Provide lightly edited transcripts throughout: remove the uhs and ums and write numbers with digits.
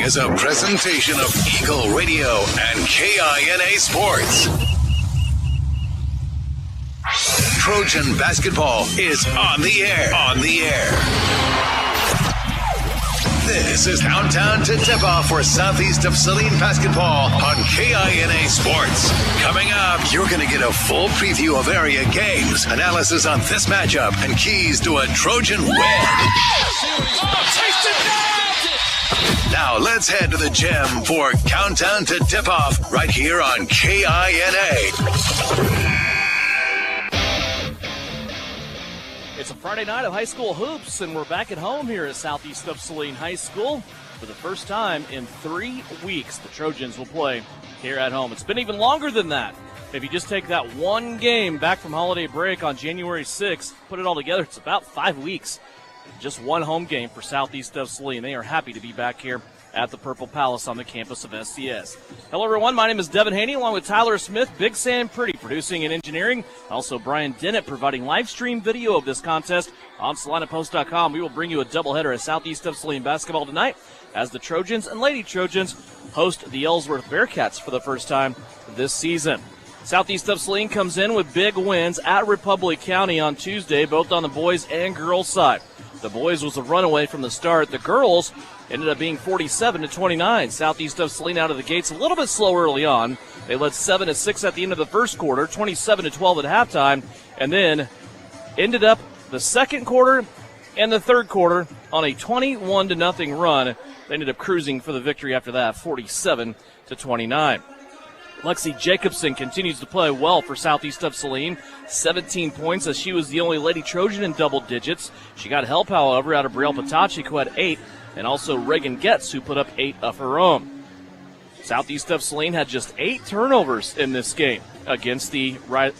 is a presentation of Eagle Radio and KINA Sports. Trojan basketball is on the air. This is Countdown to Tip-Off for Southeast of Saline basketball on KINA Sports. Coming up, you're going to get a full preview of area games, analysis on this matchup, and keys to a Trojan win. Now let's head to the gym for Countdown to Tip-Off right here on KINA. It's a Friday night of high school hoops, and we're back at home here at Southeast of Saline High School. For the first time in 3 weeks, the Trojans will play here at home. It's been even longer than that. If you just take that one game back from holiday break on January 6th, put it all together, it's about 5 weeks. Just one home game for Southeast of Saline. They are happy to be back here at the Purple Palace on the campus of SES. Hello, everyone. My name is Devin Haney, along with Tyler Smith, Big Sam Pretty, producing and engineering. Also, Brian Dennett providing live stream video of this contest on SalinaPost.com. We will bring you a doubleheader of Southeast of Saline basketball tonight as the Trojans and Lady Trojans host the Ellsworth Bearcats for the first time this season. Southeast of Saline comes in with big wins at Republic County on Tuesday, both on the boys and girls side. The boys was a runaway from the start. The girls ended up being 47-29. Southeast of Saline out of the gates a little bit slow early on. They led 7-6 at the end of the first quarter, 27-12 at halftime, and then ended up the second quarter and the third quarter on a 21-0 run. They ended up cruising for the victory after that, 47-29. Lexi Jacobson continues to play well for Southeast of Saline. 17 points as she was the only Lady Trojan in double digits. She got help, however, out of Brielle Potachik, who had 8, and also Reagan Getz, who put up 8 of her own. Southeast of Saline had just 8 turnovers in this game against the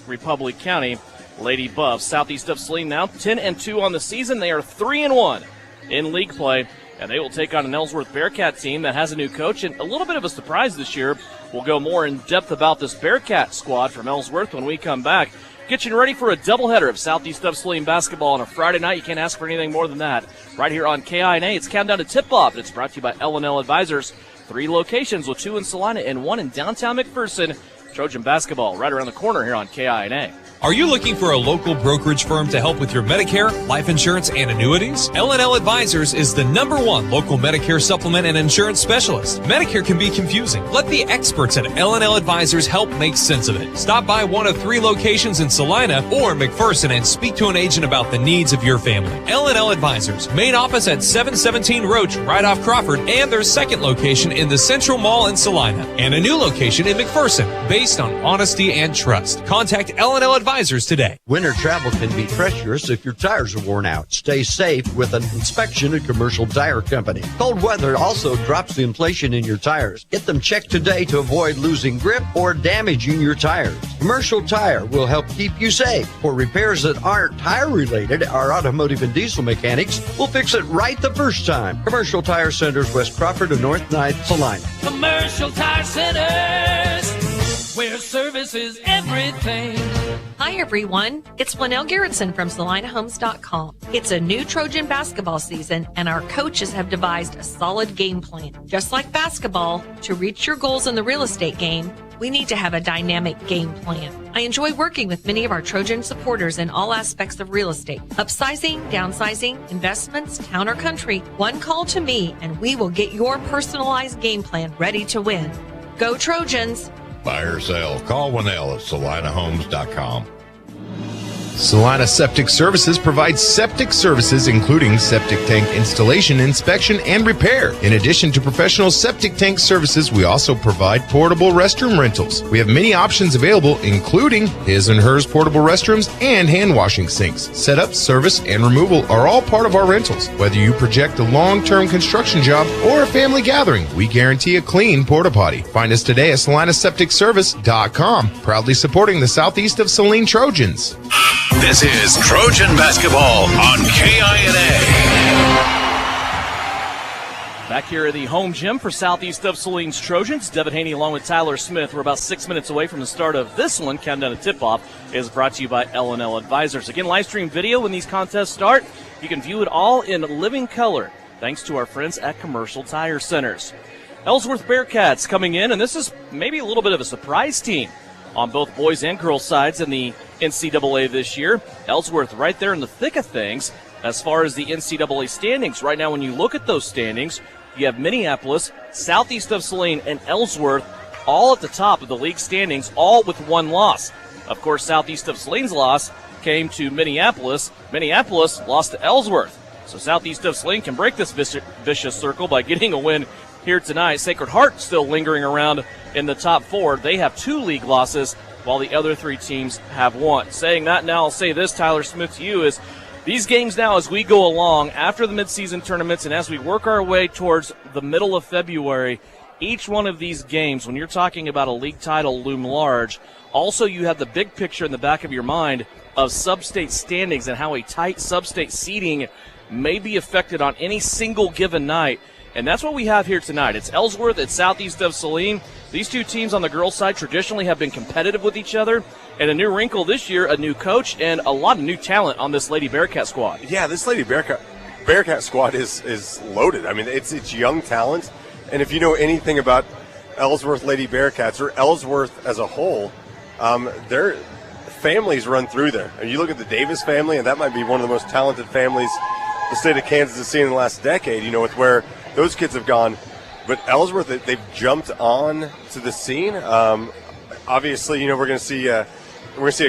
Republic County Lady Buffs. Southeast of Saline now 10-2 on the season. They are 3-1 in league play, and they will take on an Ellsworth Bearcat team that has a new coach and a little bit of a surprise this year. We'll go more in depth about this Bearcat squad from Ellsworth when we come back. Get you ready for a doubleheader of Southeast of Saline basketball on a Friday night. You can't ask for anything more than that. Right here on KINA, it's Countdown to Tip-Off. It's brought to you by L&L Advisors. 3 locations with 2 in Salina and 1 in downtown McPherson. Trojan basketball right around the corner here on KINA. Are you looking for a local brokerage firm to help with your Medicare, life insurance, and annuities? L&L Advisors is the #1 local Medicare supplement and insurance specialist. Medicare can be confusing. Let the experts at L&L Advisors help make sense of it. Stop by one of 3 locations in Salina or McPherson and speak to an agent about the needs of your family. L&L Advisors, main office at 717 Roach, right off Crawford, and their second location in the Central Mall in Salina, and a new location in McPherson, based on honesty and trust. Contact L&L Advisors today. Winter travel can be treacherous if your tires are worn out. Stay safe with an inspection at Commercial Tire Company. Cold weather also drops the inflation in your tires. Get them checked today to avoid losing grip or damaging your tires. Commercial Tire will help keep you safe. For repairs that aren't tire related, our automotive and diesel mechanics will fix it right the first time. Commercial Tire Centers, West Crawford and North Ninth, Salina. Commercial Tire Centers, where service is everything. Hi, everyone. It's Lynelle Garrettson from SalinaHomes.com. It's a new Trojan basketball season, and our coaches have devised a solid game plan. Just like basketball, to reach your goals in the real estate game, we need to have a dynamic game plan. I enjoy working with many of our Trojan supporters in all aspects of real estate. Upsizing, downsizing, investments, town or country. One call to me, and we will get your personalized game plan ready to win. Go Trojans! Buy or sell, call Winnell at SalinaHomes.com. Salina Septic Services provides septic services including septic tank installation, inspection, and repair. In addition to professional septic tank services, we also provide portable restroom rentals. We have many options available, including his and hers portable restrooms and hand washing sinks. Setup, service, and removal are all part of our rentals. Whether you project a long-term construction job or a family gathering, we guarantee a clean porta potty. Find us today at SalinaSepticService.com, proudly supporting the Southeast of Saline Trojans. This is Trojan basketball on KINA. Back here at the home gym for Southeast of Saline's Trojans, Devin Haney along with Tyler Smith. We're about 6 minutes away from the start of this one. Countdown to Tip-Off is brought to you by L&L Advisors. Again, live stream video when these contests start. You can view it all in living color thanks to our friends at Commercial Tire Centers. Ellsworth Bearcats coming in, and this is maybe a little bit of a surprise team on both boys and girls sides in the NCAA this year. Ellsworth right there in the thick of things as far as the NCAA standings. Right now, when you look at those standings, you have Minneapolis, Southeast of Saline, and Ellsworth all at the top of the league standings, all with one loss. Of course, Southeast of Saline's loss came to Minneapolis. Minneapolis lost to Ellsworth. So Southeast of Saline can break this vicious circle by getting a win here tonight. Sacred Heart still lingering around in the top 4. They have 2 league losses, while the other 3 teams have 1. Saying that now, I'll say this, Tyler Smith, to you, is these games now, as we go along after the midseason tournaments and as we work our way towards the middle of February, each one of these games, when you're talking about a league title, loom large. Also, you have the big picture in the back of your mind of sub-state standings and how a tight sub-state seeding may be affected on any single given night. And that's what we have here tonight. It's Ellsworth, it's Southeast of Saline. These 2 teams on the girls' side traditionally have been competitive with each other. And a new wrinkle this year, a new coach, and a lot of new talent on this Lady Bearcat squad. Yeah, this Lady Bearcat squad is loaded. I mean, it's young talent. And if you know anything about Ellsworth Lady Bearcats or Ellsworth as a whole, their families run through there. And you look at the Davis family, and that might be one of the most talented families the state of Kansas has seen in the last decade, with where those kids have gone. But Ellsworth, they've jumped on to the scene. Obviously, we're going to see a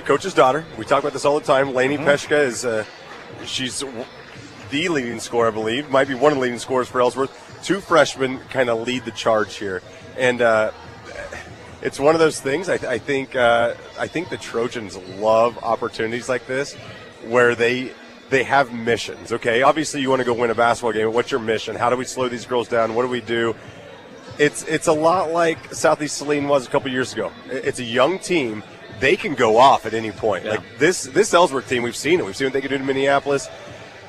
coach's daughter. We talk about this all the time. Lainey Peshka is she's the leading scorer, I believe. Might be one of the leading scorers for Ellsworth. 2 freshmen kind of lead the charge here, and it's one of those things. I think the Trojans love opportunities like this, where they have missions. Okay, obviously you want to go win a basketball game. What's your mission? How do we slow these girls down? What do we do? It's a lot like Southeast Saline was a couple years ago. It's a young team. They can go off at any point. Yeah. Like this Ellsworth team, we've seen it. We've seen what they can do to Minneapolis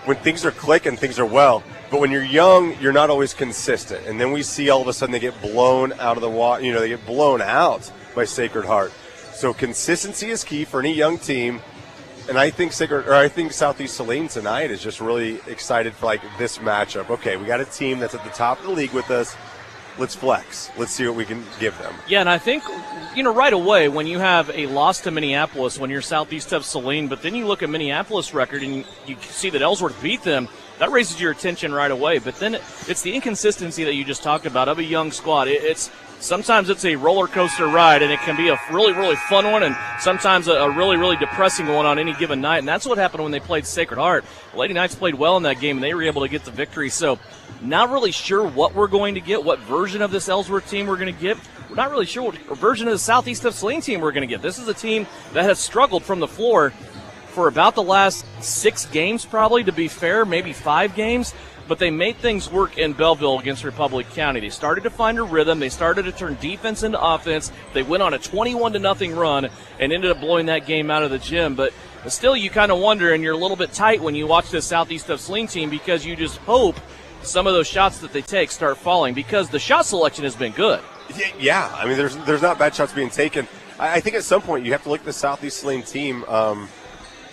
when things are clicking, things are well. But when you're young, you're not always consistent. And then we see all of a sudden they get blown out of the water. They get blown out by Sacred Heart. So consistency is key for any young team. And I think Southeast Saline tonight is just really excited for this matchup. Okay, we got a team that's at the top of the league with us. Let's flex. Let's see what we can give them. Yeah, and I think, right away when you have a loss to Minneapolis when you're Southeast of Saline, but then you look at Minneapolis' record and you see that Ellsworth beat them, that raises your attention right away. But then it's the inconsistency that you just talked about of a young squad. Sometimes it's a roller coaster ride, and it can be a really, really fun one, and sometimes a really, really depressing one on any given night. And that's what happened when they played Sacred Heart. The Lady Knights played well in that game, and they were able to get the victory. So not really sure what we're going to get, what version of this Ellsworth team we're going to get. We're not really sure what version of the Southeast of Saline team we're going to get. This is a team that has struggled from the floor for about the last 6 games, probably, to be fair, maybe 5 games. But they made things work in Belleville against Republic County. They started to find a rhythm. They started to turn defense into offense. They went on a 21-0 run and ended up blowing that game out of the gym. But still, you kind of wonder, and you're a little bit tight when you watch this Southeast of Saline team, because you just hope some of those shots that they take start falling, because the shot selection has been good. Yeah. I mean, there's not bad shots being taken. I think at some point you have to look at the Southeast Saline team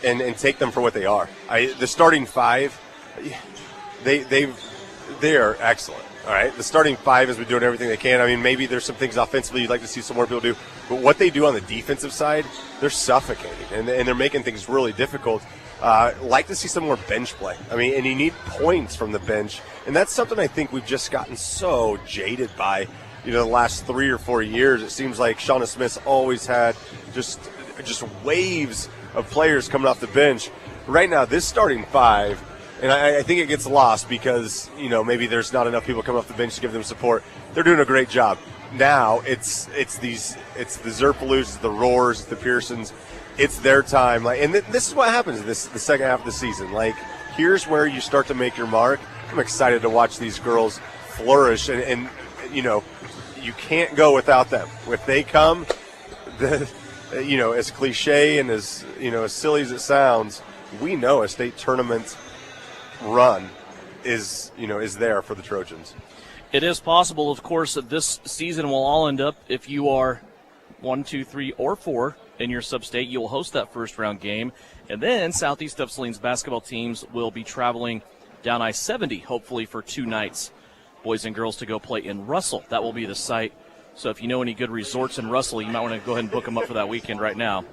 and take them for what they are. The starting 5. They are excellent. All right, the starting 5 has been doing everything they can. I mean, maybe there's some things offensively you'd like to see some more people do, but what they do on the defensive side, they're suffocating, and they're making things really difficult. Like to see some more bench play. I mean, and you need points from the bench, and that's something I think we've just gotten so jaded by. The last 3 or 4 years, it seems like Shauna Smith's always had just waves of players coming off the bench. Right now, this starting 5. And I think it gets lost because, maybe there's not enough people coming off the bench to give them support. They're doing a great job. Now it's the Zerpaloos, the Roars, the Pearsons. It's their time. And this is what happens in the second half of the season. Here's where you start to make your mark. I'm excited to watch these girls flourish. And you can't go without them. If they come, as cliche and as silly as it sounds, we know a state tournament run is there for the Trojans. It is possible, of course, that this season will all end up, if you are 1, 2, 3, or 4 in your sub-state, you will host that first round game. And then Southeast of Saline's basketball teams will be traveling down I-70, hopefully for 2 nights. Boys and girls to go play in Russell. That will be the site. So if you know any good resorts in Russell, you might want to go ahead and book them up for that weekend right now.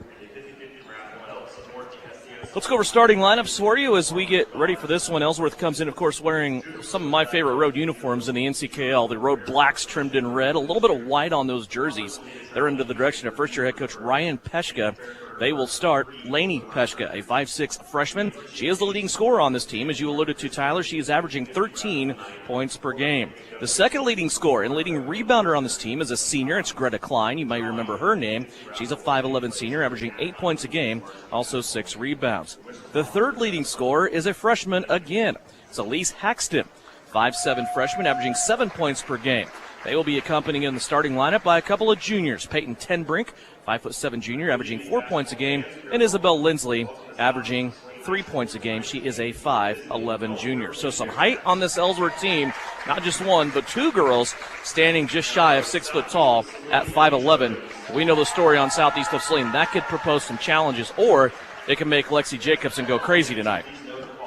Let's go over starting lineups for you as we get ready for this one. Ellsworth comes in, of course, wearing some of my favorite road uniforms in the NCKL. The road blacks trimmed in red, a little bit of white on those jerseys. They're under the direction of first-year head coach Ryan Peshka. They will start Lainey Peshka, a 5'6" freshman. She is the leading scorer on this team. As you alluded to, Tyler, she is averaging 13 points per game. The second leading scorer and leading rebounder on this team is a senior. It's Greta Klein. You might remember her name. She's a 5'11" senior, averaging 8 points a game, also 6 rebounds. The third leading scorer is a freshman again. It's Elise Haxton, 5'7" freshman, averaging 7 points per game. They will be accompanied in the starting lineup by a couple of juniors. Peyton Tenbrink, 5'7" junior, averaging 4 points a game, and Isabel Lindsley, averaging 3 points a game. She is a 5'11" junior. So some height on this Ellsworth team, not just one, but 2 girls standing just shy of 6 foot tall at 5'11". We know the story on Southeast of Saline. That could propose some challenges, or it can make Lexi Jacobson go crazy tonight.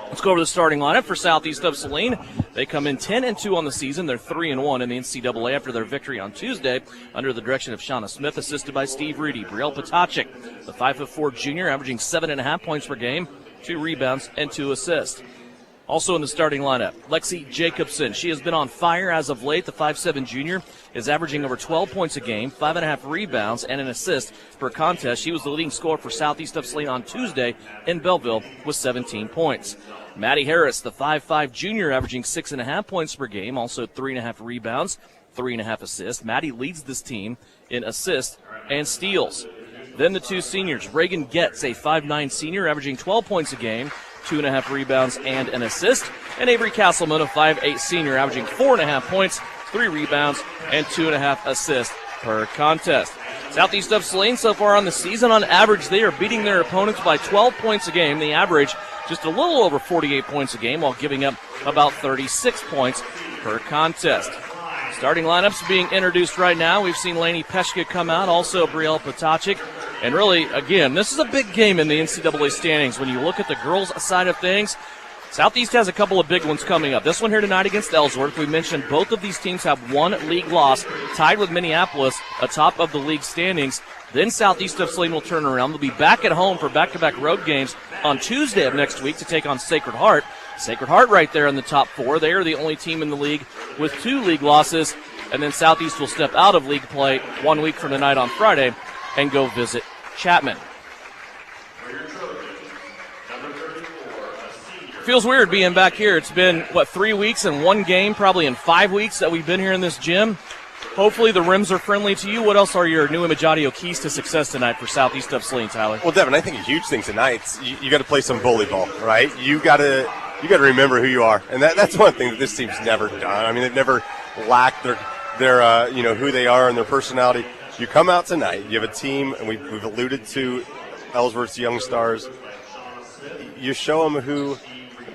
Let's go over the starting lineup for Southeast of Saline. They come in 10-2 on the season. They're 3-1 in the NCAA after their victory on Tuesday under the direction of Shauna Smith, assisted by Steve Reedy. Brielle Potacek, the 5'4" junior, averaging 7.5 points per game, 2 rebounds, and 2 assists. Also in the starting lineup, Lexi Jacobson. She has been on fire as of late. The 5'7" junior is averaging over 12 points a game, 5.5 rebounds, and an assist per contest. She was the leading scorer for Southeast of Saline on Tuesday in Belleville with 17 points. Maddie Harris, the 5'5" junior, averaging 6.5 points per game, also 3.5 rebounds, 3.5 assists. Maddie leads this team in assists and steals. Then the 2 seniors, Reagan Getz, a 5'9" senior, averaging 12 points a game, 2.5 rebounds, and an assist. And Avery Castleman, a 5'8" senior, averaging 4.5 points, 3 rebounds, and 2.5 assists per contest. Southeast of Saline so far on the season, on average, they are beating their opponents by 12 points a game. The average just a little over 48 points a game while giving up about 36 points per contest. Starting lineups being introduced right now. We've seen Lainey Peshka come out, also Brielle Potacek. And really, again, this is a big game in the NCAA standings. When you look at the girls' side of things, Southeast has a couple of big ones coming up. This one here tonight against Ellsworth. We mentioned both of these teams have 1 league loss, tied with Minneapolis atop of the league standings. Then Southeast of Saline will turn around. They'll be back at home for back-to-back road games on Tuesday of next week to take on Sacred Heart. Sacred Heart right there in the top 4. They are the only team in the league with 2 league losses. And then Southeast will step out of league play 1 week from tonight on Friday and go visit Chapman. Feels weird being back here. It's been, 3 weeks and 1 game, probably in 5 weeks that we've been here in this gym. Hopefully the rims are friendly to you. What else are your new Image Audio keys to success tonight for Southeast of Saline, Tyler? Well, Devin, I think a huge thing tonight, you got to play some bully ball, right? You got to remember who you are, and that's one thing that this team's never done. I mean, they've never lacked their who they are and their personality. You come out tonight, you have a team, and we've alluded to Ellsworth's young stars. You show them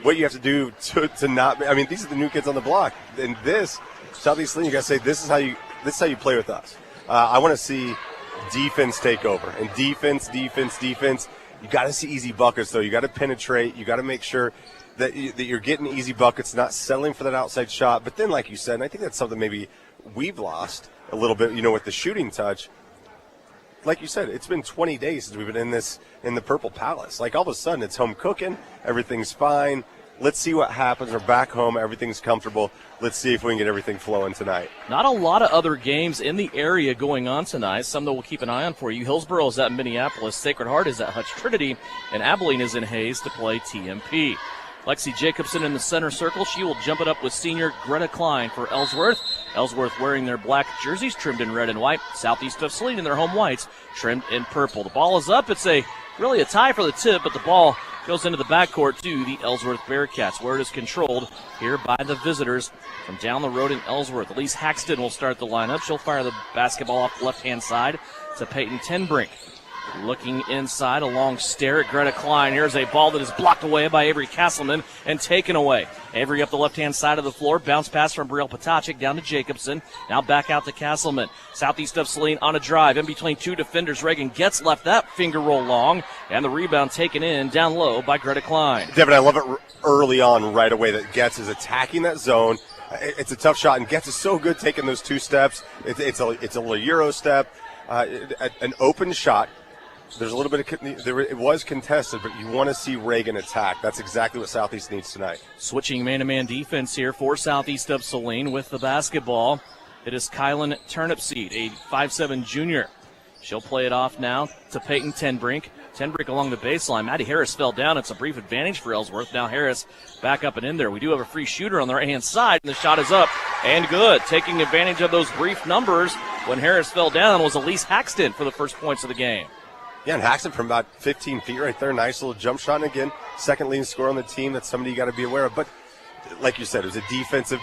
what you have to do to not. I mean, these are the new kids on the block, and this Southeast Saline, you got to say this is how you play with us. I want to see defense take over, and defense. You got to see easy buckets, though. You got to penetrate. You got to make sure that you're getting easy buckets, not settling for that outside shot. But then, like you said, and I think that's something maybe we've lost a little bit, with the shooting touch. Like you said, it's been 20 days since we've been in the Purple Palace. Like all of a sudden, it's home cooking. Everything's fine. Let's see what happens. We're back home. Everything's comfortable. Let's see if we can get everything flowing tonight. Not a lot of other games in the area going on tonight. Some that we'll keep an eye on for you. Hillsboro is at Minneapolis. Sacred Heart is at Hutch Trinity. And Abilene is in Hayes to play TMP. Lexi Jacobson in the center circle. She will jump it up with senior Greta Klein for Ellsworth. Ellsworth wearing their black jerseys trimmed in red and white. Southeast of Saline in their home whites trimmed in purple. The ball is up. It's really a tie for the tip, but the ball goes into the backcourt to the Ellsworth Bearcats, where it is controlled here by the visitors from down the road in Ellsworth. Elise Haxton will start the lineup. She'll fire the basketball off the left-hand side to Peyton Tenbrink. Looking inside, a long stare at Greta Klein. Here's a ball that is blocked away by Avery Castleman and taken away. Avery up the left-hand side of the floor. Bounce pass from Brielle Potacek down to Jacobson. Now back out to Castleman. Southeast of Saline on a drive. In between two defenders. Reagan gets left that finger roll long. And the rebound taken in down low by Greta Klein. Devin, I love it early on right away that Getz is attacking that zone. It's a tough shot, and Getz is so good taking those 2 steps. It's a little Euro step. An open shot. There's a little bit of it was contested, but you want to see Reagan attack. That's exactly what Southeast needs tonight. Switching man-to-man defense here for Southeast of Saline with the basketball. It is Kylan Turnipseed, a 5'7" junior. She'll play it off now to Peyton Tenbrink. Tenbrink along the baseline. Maddie Harris fell down. It's a brief advantage for Ellsworth. Now Harris back up and in there. We do have a free shooter on the right-hand side, and the shot is up and good. Taking advantage of those brief numbers when Harris fell down was Elise Haxton for the first points of the game. Yeah, and Haxton from about 15 feet right there. Nice little jump shot. And again, second leading scorer on the team. That's somebody you got to be aware of. But like you said, it was a defensive,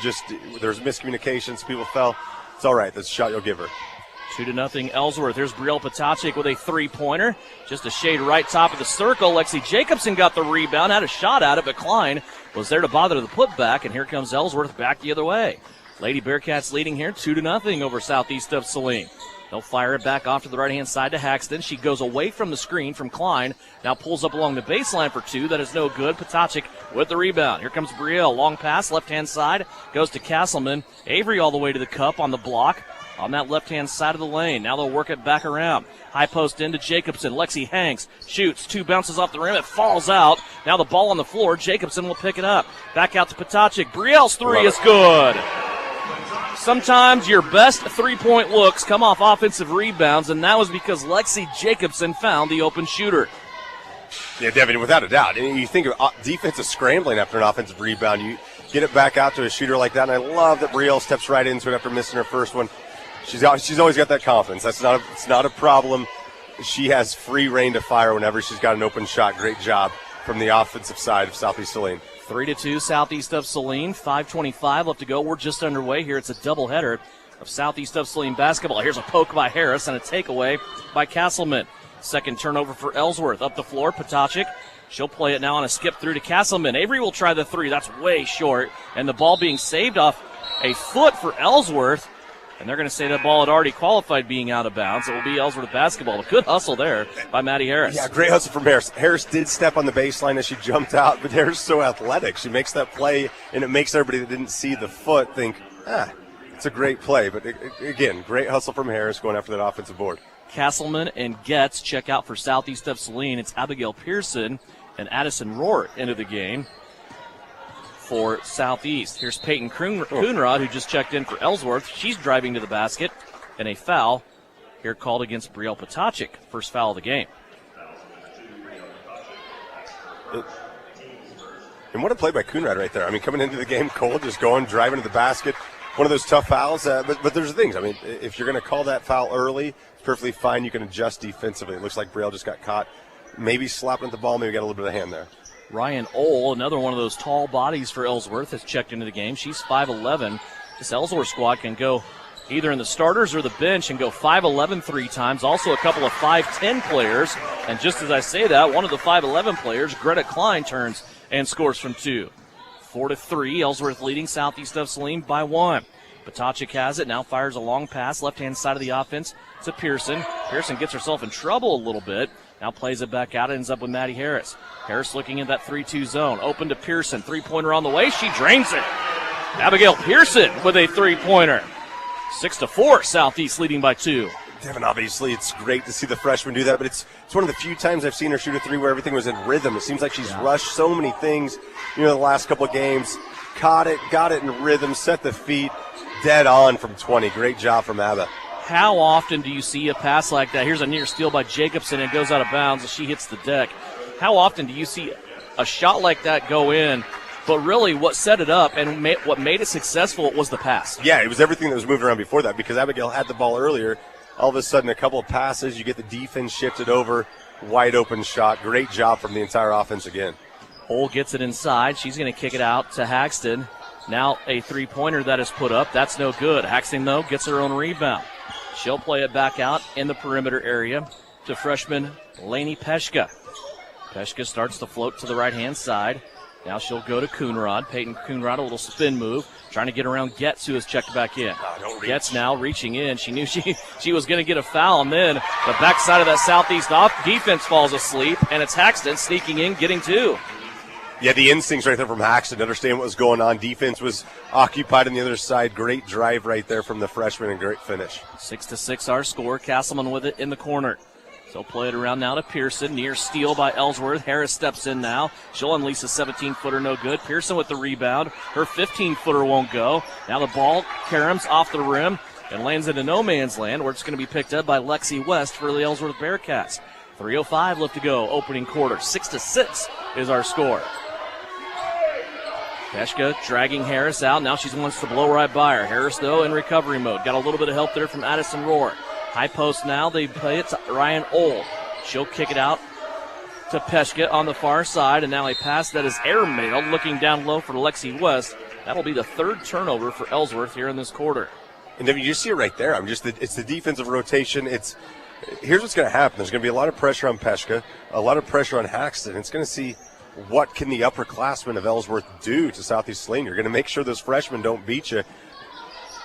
there's miscommunications. People fell. It's all right. That's a shot you'll give her. 2-0 Ellsworth. Here's Brielle Potacek with a three-pointer. Just a shade right top of the circle. Lexi Jacobson got the rebound, had a shot at it, but Klein was there to bother the putback, and here comes Ellsworth back the other way. Lady Bearcats leading here 2-0 over Southeast of Saline. They'll fire it back off to the right-hand side to Haxton. She goes away from the screen from Klein. Now pulls up along the baseline for 2. That is no good. Potacek with the rebound. Here comes Brielle. Long pass, left-hand side. Goes to Castleman. Avery all the way to the cup on the block. On that left-hand side of the lane. Now they'll work it back around. High post into Jacobson. Lexi hangs. Shoots. 2 bounces off the rim. It falls out. Now the ball on the floor. Jacobson will pick it up. Back out to Potacek. Brielle's 3 is good. Sometimes your best three-point looks come off offensive rebounds, and that was because Lexi Jacobson found the open shooter. Yeah, Devin, without a doubt. And you think of defensive scrambling after an offensive rebound. You get it back out to a shooter like that, and I love that Brielle steps right into it after missing her first one. She's always got that confidence. It's not a problem. She has free reign to fire whenever she's got an open shot. Great job from the offensive side of Southeast Saline. 3-2 Southeast of Saline. 5:25 left to go. We're just underway here. It's a doubleheader of Southeast of Saline basketball. Here's a poke by Harris and a takeaway by Castleman. Second turnover for Ellsworth. Up the floor, Potacek. She'll play it now on a skip through to Castleman. Avery will try the 3. That's way short. And the ball being saved off a foot for Ellsworth. And they're going to say that ball had already qualified being out of bounds. It will be Ellsworth basketball. A good hustle there by Maddie Harris. Yeah, great hustle from Harris. Harris did step on the baseline as she jumped out, but Harris is so athletic. She makes that play, and it makes everybody that didn't see the foot think, it's a great play. But again, great hustle from Harris going after that offensive board. Castleman and Getz check out for Southeast of Saline. It's Abigail Pearson and Addison Rohr into the game for Southeast. Here's Peyton Coonrod, who just checked in for Ellsworth. She's driving to the basket, and a foul here called against Brielle Potacek. First foul of the game. And what a play by Coonrod right there. I mean, coming into the game cold, just going, driving to the basket. One of those tough fouls, but there's things. I mean, if you're going to call that foul early, it's perfectly fine. You can adjust defensively. It looks like Brielle just got caught. Maybe slapping at the ball, maybe got a little bit of hand there. Ryan Ohl, another one of those tall bodies for Ellsworth, has checked into the game. She's 5'11". This Ellsworth squad can go either in the starters or the bench and go 5'11" 3 times. Also a couple of 5'10" players. And just as I say that, one of the 5'11" players, Greta Klein, turns and scores from 2. 4-3, Ellsworth leading Southeast of Saline by 1. Potacek has it, now fires a long pass, left-hand side of the offense to Pearson. Pearson gets herself in trouble a little bit. Now plays it back out, ends up with Maddie Harris. Harris looking at that 3-2 zone. Open to Pearson. Three-pointer on the way. She drains it. Abigail Pearson with a three-pointer. 6-4, Southeast leading by 2. Devin, obviously, it's great to see the freshman do that, but it's one of the few times I've seen her shoot a 3 where everything was in rhythm. It seems like she's rushed so many things, the last couple of games. Caught it, got it in rhythm, set the feet, dead on from 20. Great job from Abba. How often do you see a pass like that? Here's a near steal by Jacobson, and it goes out of bounds as she hits the deck. How often do you see a shot like that go in, but really what set it up and what made it successful was the pass? Yeah, it was everything that was moving around before that because Abigail had the ball earlier. All of a sudden, a couple of passes, you get the defense shifted over, wide open shot. Great job from the entire offense again. Hole gets it inside. She's going to kick it out to Haxton. Now a three-pointer that is put up. That's no good. Haxton, though, gets her own rebound. She'll play it back out in the perimeter area to freshman Lainey Peshka. Peshka starts to float to the right-hand side. Now she'll go to Coonrod. Peyton Coonrod, a little spin move, trying to get around Getz, who has checked back in. Getz now reaching in. She knew she was going to get a foul, and then the backside of that Southeast defense falls asleep, and it's Haxton sneaking in, getting two. Yeah, the instincts right there from Haxton to understand what was going on. Defense was occupied on the other side. Great drive right there from the freshman and great finish. 6-6 our score. Castleman with it in the corner. They'll play it around now to Pearson. Near steal by Ellsworth. Harris steps in now. She'll unleash a 17-footer, no good. Pearson with the rebound. Her 15-footer won't go. Now the ball caroms off the rim and lands into no man's land, where it's going to be picked up by Lexi West for the Ellsworth Bearcats. 3:05 left to go, opening quarter. 6-6 is our score. Peshka dragging Harris out. Now she wants to blow right by her. Harris, though, in recovery mode. Got a little bit of help there from Addison Rohr. High post now. They play it to Ryan Old. She'll kick it out to Peshka on the far side. And now a pass that is airmailed, looking down low for Lexi West. That'll be the third turnover for Ellsworth here in this quarter. And you just see it right there. It's the defensive rotation. Here's what's going to happen. There's going to be a lot of pressure on Peshka, a lot of pressure on Haxton. It's going to see what can the upperclassmen of Ellsworth do to Southeast Saline. You're going to make sure those freshmen don't beat you.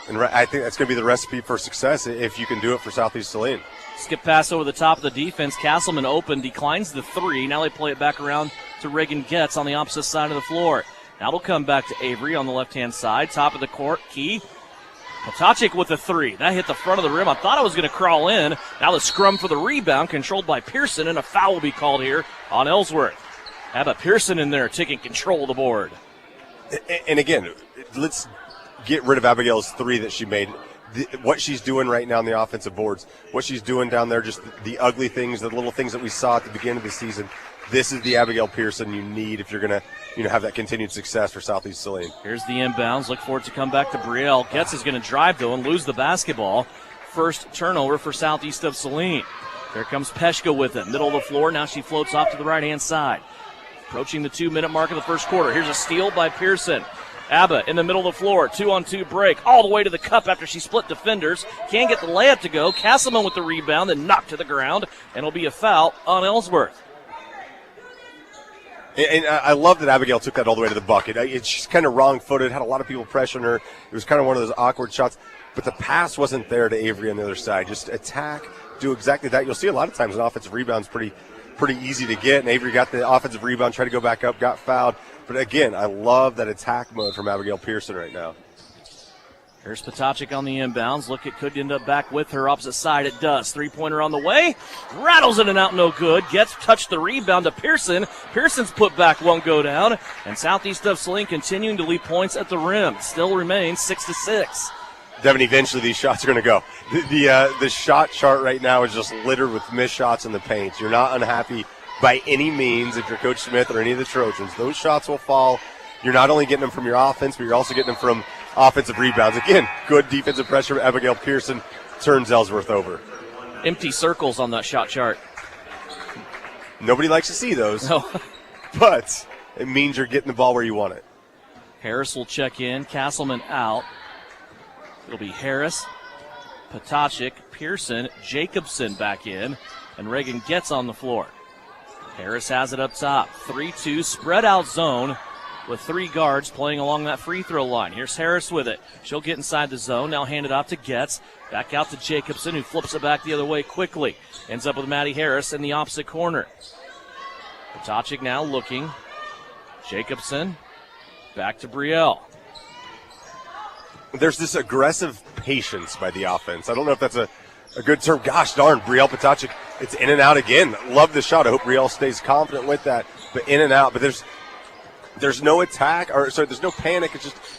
And I think that's going to be the recipe for success if you can do it for Southeast Saline. Skip pass over the top of the defense. Castleman open, declines the three. Now they play it back around to Reagan Getz on the opposite side of the floor. Now it'll come back to Avery on the left-hand side. Top of the court, Key. Potacek with the three. That hit the front of the rim. I thought I was going to crawl in. Now the scrum for the rebound, controlled by Pearson, and a foul will be called here on Ellsworth. How about Pearson in there taking control of the board? And again, let's get rid of Abigail's three that she made. What she's doing right now on the offensive boards, what she's doing down there, just the ugly things, the little things that we saw at the beginning of the season. This is the Abigail Pearson you need if you're going to have that continued success for Southeast Saline. Here's the inbounds. Look for it to come back to Brielle. Getz is going to drive, though, and lose the basketball. First turnover for Southeast of Saline. Here comes Peshka with it. Middle of the floor. Now she floats off to the right-hand side. Approaching the 2-minute mark of the first quarter. Here's a steal by Pearson. Abba in the middle of the floor. 2-on-2 break. All the way to the cup after she split defenders. Can't get the layup to go. Castleman with the rebound, then knocked to the ground. And it'll be a foul on Ellsworth. And I love that Abigail took that all the way to the bucket. She's kind of wrong-footed, had a lot of people pressuring her. It was kind of one of those awkward shots. But the pass wasn't there to Avery on the other side. Just attack, do exactly that. You'll see a lot of times an offensive rebound's pretty easy to get, and Avery got the offensive rebound, tried to go back up, got fouled. But again, I love that attack mode from Abigail Pearson right now. Here's Potacek on the inbounds. Look, it could end up back with her opposite side. It does. Three-pointer on the way. Rattles in and out, no good. Gets touched the rebound to Pearson. Pearson's put back won't go down. And Southeast of Saline continuing to lead points at the rim. Still remains 6-6. Devin, eventually these shots are going to go. The shot chart right now is just littered with missed shots in the paint. You're not unhappy by any means if you're Coach Smith or any of the Trojans. Those shots will fall. You're not only getting them from your offense, but you're also getting them from offensive rebounds. Again, good defensive pressure. Abigail Pearson turns Ellsworth over. Empty circles on that shot chart. Nobody likes to see those. No. But it means you're getting the ball where you want it. Harris will check in. Castleman out. It'll be Harris, Potacek, Pearson, Jacobson back in, and Reagan Getz on the floor. Harris has it up top. 3-2 spread out zone with three guards playing along that free throw line. Here's Harris with it. She'll get inside the zone. Now hand it off to Getz. Back out to Jacobson, who flips it back the other way quickly. Ends up with Maddie Harris in the opposite corner. Potacek now looking. Jacobson back to Brielle. There's this aggressive patience by the offense. I don't know if that's a good term. Gosh darn, Brielle Potacek, it's in and out again. Love the shot. I hope Brielle stays confident with that. But in and out. But there's no attack, there's no panic.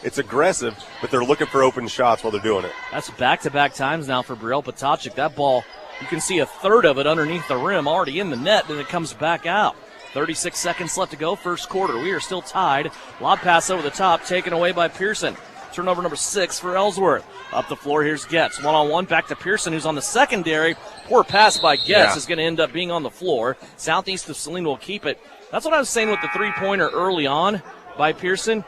It's aggressive, but they're looking for open shots while they're doing it. That's back-to-back times now for Brielle Potacek. That ball, you can see a third of it underneath the rim, already in the net, and it comes back out. 36 seconds left to go, first quarter. We are still tied. Lob pass over the top, taken away by Pearson. Turnover number 6 for Ellsworth. Up the floor, here's Getz. One-on-one, back to Pearson, who's on the secondary. Poor pass by Getz is going to end up being on the floor. Southeast of Saline will keep it. That's what I was saying with the three-pointer early on by Pearson.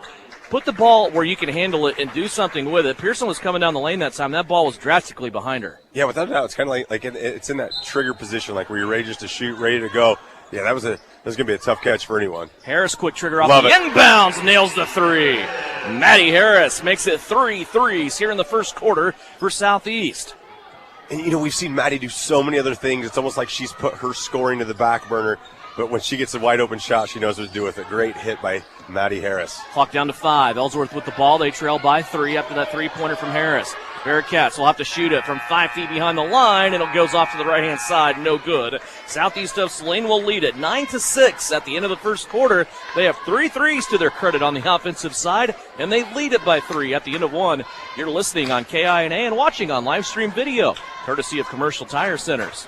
put the ball where you can handle it and do something with it. Pearson was coming down the lane that time. That ball was drastically behind her. Yeah, without a doubt, it's kind of like it's in that trigger position, like where you're ready just to shoot, ready to go. Yeah, that was going to be a tough catch for anyone. Harris, quick trigger off the inbounds, nails the three. Maddie Harris makes it 3 threes here in the first quarter for Southeast. And, we've seen Maddie do so many other things. It's almost like she's put her scoring to the back burner. But when she gets a wide-open shot, she knows what to do with it. Great hit by Maddie Harris. Clock down to 5. Ellsworth with the ball. They trail by 3 after that three-pointer from Harris. Bearcats will have to shoot it from 5 feet behind the line, and it goes off to the right-hand side. No good. Southeast of Saline will lead it 9-6 at the end of the first quarter. They have 3 threes to their credit on the offensive side, and they lead it by 3 at the end of 1. You're listening on KINA and watching on live stream video, courtesy of Commercial Tire Centers.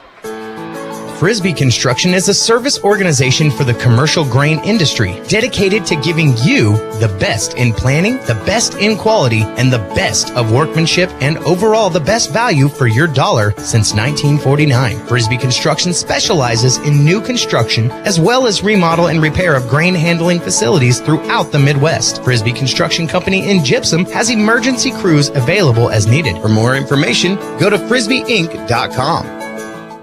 Frisbee Construction is a service organization for the commercial grain industry dedicated to giving you the best in planning, the best in quality, and the best of workmanship, and overall the best value for your dollar since 1949. Frisbee Construction specializes in new construction as well as remodel and repair of grain handling facilities throughout the Midwest. Frisbee Construction Company in Gypsum has emergency crews available as needed. For more information, go to frisbeeinc.com.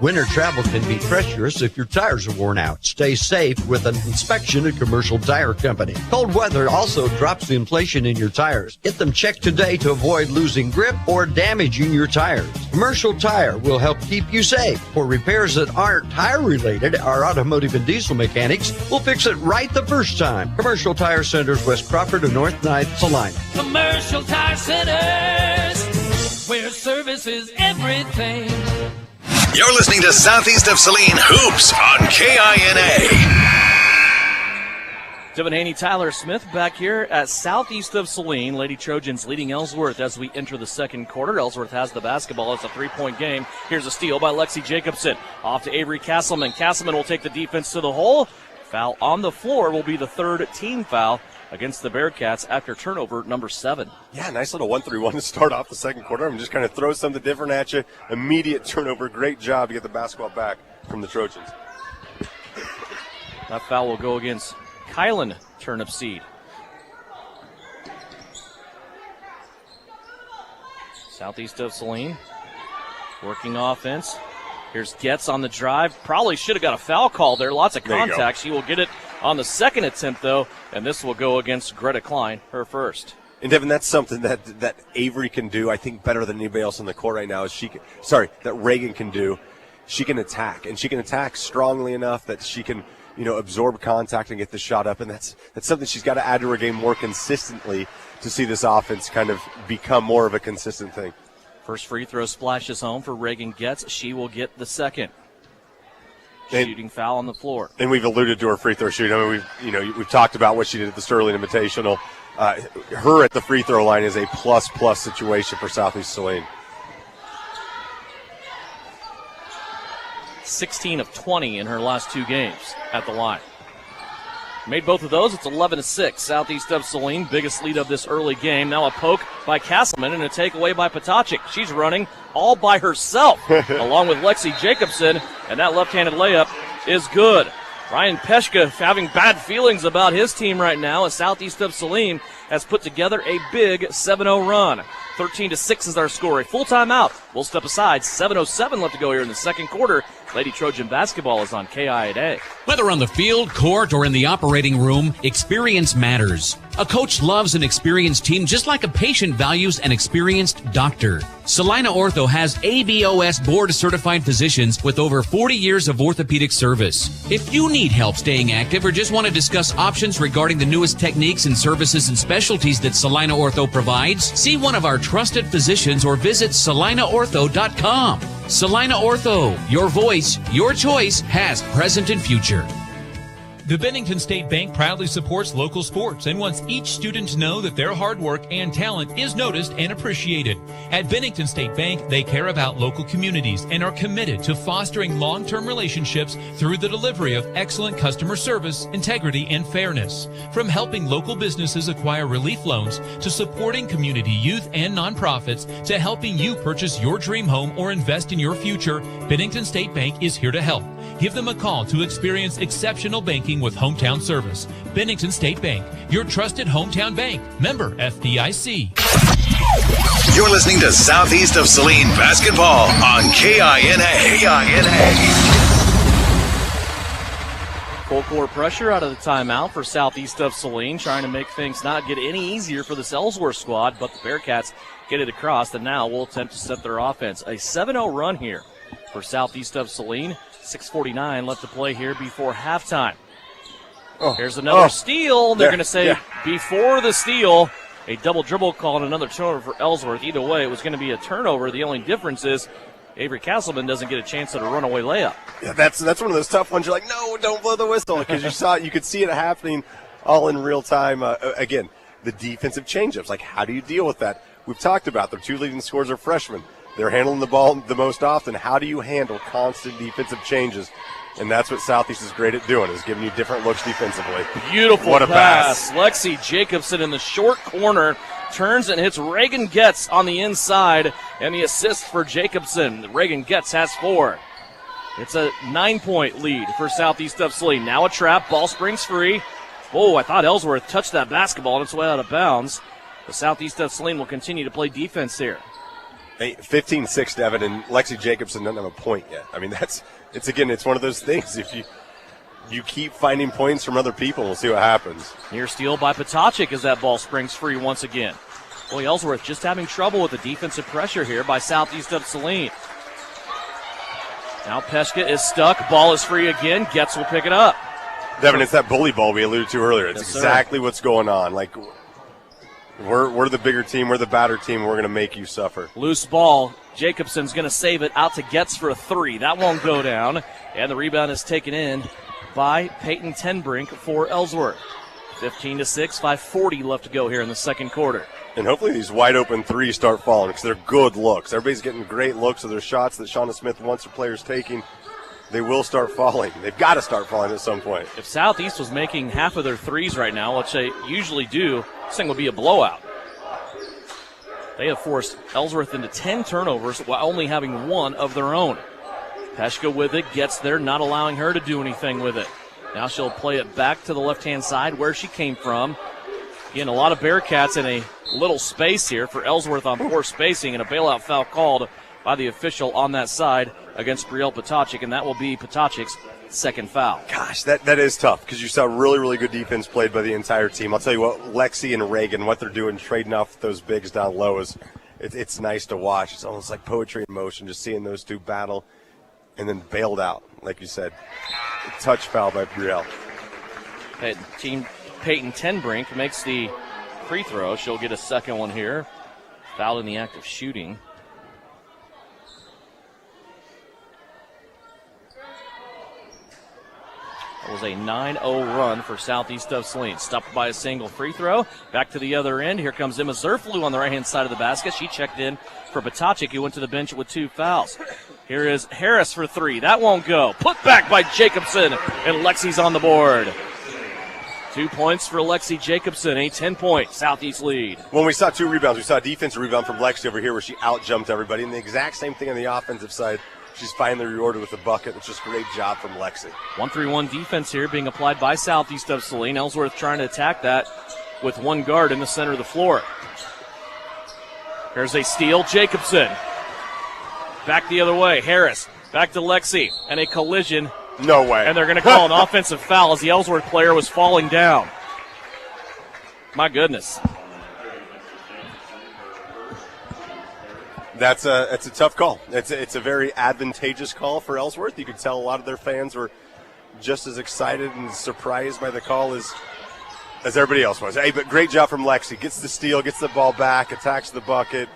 Winter travel can be treacherous if your tires are worn out. Stay safe with an inspection at Commercial Tire Company. Cold weather also drops the inflation in your tires. Get them checked today to avoid losing grip or damaging your tires. Commercial Tire will help keep you safe. For repairs that aren't tire-related, our automotive and diesel mechanics will fix it right the first time. Commercial Tire Centers, West Crawford and North 9th, Saline. Commercial Tire Centers, where service is everything. You're listening to Southeast of Saline Hoops on KINA. Devin Haney, Tyler Smith back here at Southeast of Saline. Lady Trojans leading Ellsworth as we enter the second quarter. Ellsworth has the basketball. It's a 3-point game. Here's a steal by Lexi Jacobson. Off to Avery Castleman. Castleman will take the defense to the hole. Foul on the floor will be the third team foul against the Bearcats after turnover number 7. Yeah, nice little 1-3-1 to start off the second quarter. I'm just kind of throw something different at you. Immediate turnover. Great job to get the basketball back from the Trojans. That foul will go against Kylan Turnipseed. Southeast of Saline working offense. Here's Getz on the drive. Probably should have got a foul call there. Lots of contact. She will get it on the second attempt, though, and this will go against Greta Klein, her first. And, Devin, that's something that Avery can do, I think, better than anybody else on the court right now. That Reagan can do. She can attack, and she can attack strongly enough that she can, absorb contact and get the shot up, and that's something she's got to add to her game more consistently to see this offense kind of become more of a consistent thing. First free throw splashes home for Reagan Getz. She will get the second. Shooting foul on the floor. And we've alluded to her free throw shooting. I mean, we've talked about what she did at the Sterling Invitational. Her at the free throw line is a plus situation for Southeast Saline. 16 of 20 in her last 2 games at the line. Made both of those. It's 11-6. Southeast of Saline, biggest lead of this early game. Now a poke by Castleman and a takeaway by Patochik. She's running all by herself, along with Lexi Jacobson, and that left-handed layup is good. Ryan Peshka having bad feelings about his team right now as Southeast of Saline has put together a big 7-0 run. 13-6 is our score. A full timeout. We'll step aside. 7:07 left to go here in the second quarter. Lady Trojan basketball is on KINA. Whether on the field, court, or in the operating room, experience matters. A coach loves an experienced team just like a patient values an experienced doctor. Salina Ortho has ABOS board-certified physicians with over 40 years of orthopedic service. If you need help staying active or just want to discuss options regarding the newest techniques and services and specialties that Salina Ortho provides, see one of our trusted physicians or visit salinaortho.com. Salina Ortho, your voice, your choice, past, present, and future. The Bennington State Bank proudly supports local sports and wants each student to know that their hard work and talent is noticed and appreciated. At Bennington State Bank, they care about local communities and are committed to fostering long-term relationships through the delivery of excellent customer service, integrity, and fairness. From helping local businesses acquire relief loans to supporting community youth and nonprofits to helping you purchase your dream home or invest in your future, Bennington State Bank is here to help. Give them a call to experience exceptional banking with hometown service. Bennington State Bank, your trusted hometown bank. Member FDIC. You're listening to Southeast of Saline basketball on KINA. Full court pressure out of the timeout for Southeast of Saline, trying to make things not get any easier for this Ellsworth squad, but the Bearcats get it across, and now will attempt to set their offense. A 7-0 run here for Southeast of Saline. 6:49 left to play here before halftime. Here's another steal. They're going to say before the steal, a double dribble call and another turnover for Ellsworth. Either way, it was going to be a turnover. The only difference is Avery Castleman doesn't get a chance at a runaway layup. Yeah, that's one of those tough ones. You're like, no, don't blow the whistle, because you could see it happening all in real time. Again, the defensive changeups. Like, how do you deal with that? We've talked about their two leading scorers are freshmen. They're handling the ball the most often. How do you handle constant defensive changes? And that's what Southeast is great at doing, is giving you different looks defensively. Beautiful what a pass. Lexi Jacobson in the short corner turns and hits Reagan Getz on the inside, and the assist for Jacobson. Reagan Getz has 4. It's a 9-point lead for Southeast of Saline. Now a trap, ball springs free. Oh, I thought Ellsworth touched that basketball on its way out of bounds. The Southeast of Saline will continue to play defense here. 15-6, Devin, and Lexi Jacobson doesn't have a point yet. I mean, it's one of those things. If you keep finding points from other people, we'll see what happens. Near steal by Potocik as that ball springs free once again. Boy, Ellsworth just having trouble with the defensive pressure here by Southeast of Saline. Now Peshka is stuck. Ball is free again. Getz will pick it up. Devin, it's that bully ball we alluded to earlier. It's exactly what's going on. Like, we're the bigger team. We're the better team. We're going to make you suffer. Loose ball. Jacobson's going to save it out to Getz for a 3. That won't go down. And the rebound is taken in by Peyton Tenbrink for Ellsworth. 15-6, 5:40 left to go here in the second quarter. And hopefully these wide-open threes start falling, because they're good looks. Everybody's getting great looks of their shots that Shauna Smith wants their players taking. They will start falling. They've got to start falling at some point. If Southeast was making half of their threes right now, which they usually do, this thing would be a blowout. They have forced Ellsworth into 10 turnovers while only having 1 of their own. Peshka with it, gets there, not allowing her to do anything with it. Now she'll play it back to the left-hand side where she came from. Again, a lot of Bearcats in a little space here for Ellsworth on poor spacing, and a bailout foul called by the official on that side against Brielle Potocik, and that will be Potocik's second foul. Gosh, that is tough, because you saw really, really good defense played by the entire team. I'll tell you what, Lexi and Reagan, what they're doing, trading off those bigs down low, it's nice to watch. It's almost like poetry in motion, just seeing those two battle and then bailed out, like you said. Touch foul by Brielle. Team Peyton Tenbrink makes the free throw. She'll get a second one here. Fouled in the act of shooting. That was a 9-0 run for Southeast of Saline. Stopped by a single free throw. Back to the other end. Here comes Emma Zerflu on the right-hand side of the basket. She checked in for Potocik, who went to the bench with 2 fouls. Here is Harris for 3. That won't go. Put back by Jacobson, and Lexi's on the board. 2 points for Lexi Jacobson, a 10-point Southeast lead. When we saw 2 rebounds, we saw a defensive rebound from Lexi over here where she out-jumped everybody. And the exact same thing on the offensive side. She's finally rewarded with a bucket. It's just a great job from Lexi. 1-3-1 defense here being applied by Southeast of Saline. Ellsworth trying to attack that with 1 guard in the center of the floor. Here's a steal. Jacobson. Back the other way. Harris. Back to Lexi. And a collision. No way. And they're going to call an offensive foul as the Ellsworth player was falling down. My goodness. It's a tough call. It's a very advantageous call for Ellsworth. You could tell a lot of their fans were just as excited and surprised by the call as everybody else was. Hey, but great job from Lexi. Gets the steal, gets the ball back, attacks the bucket.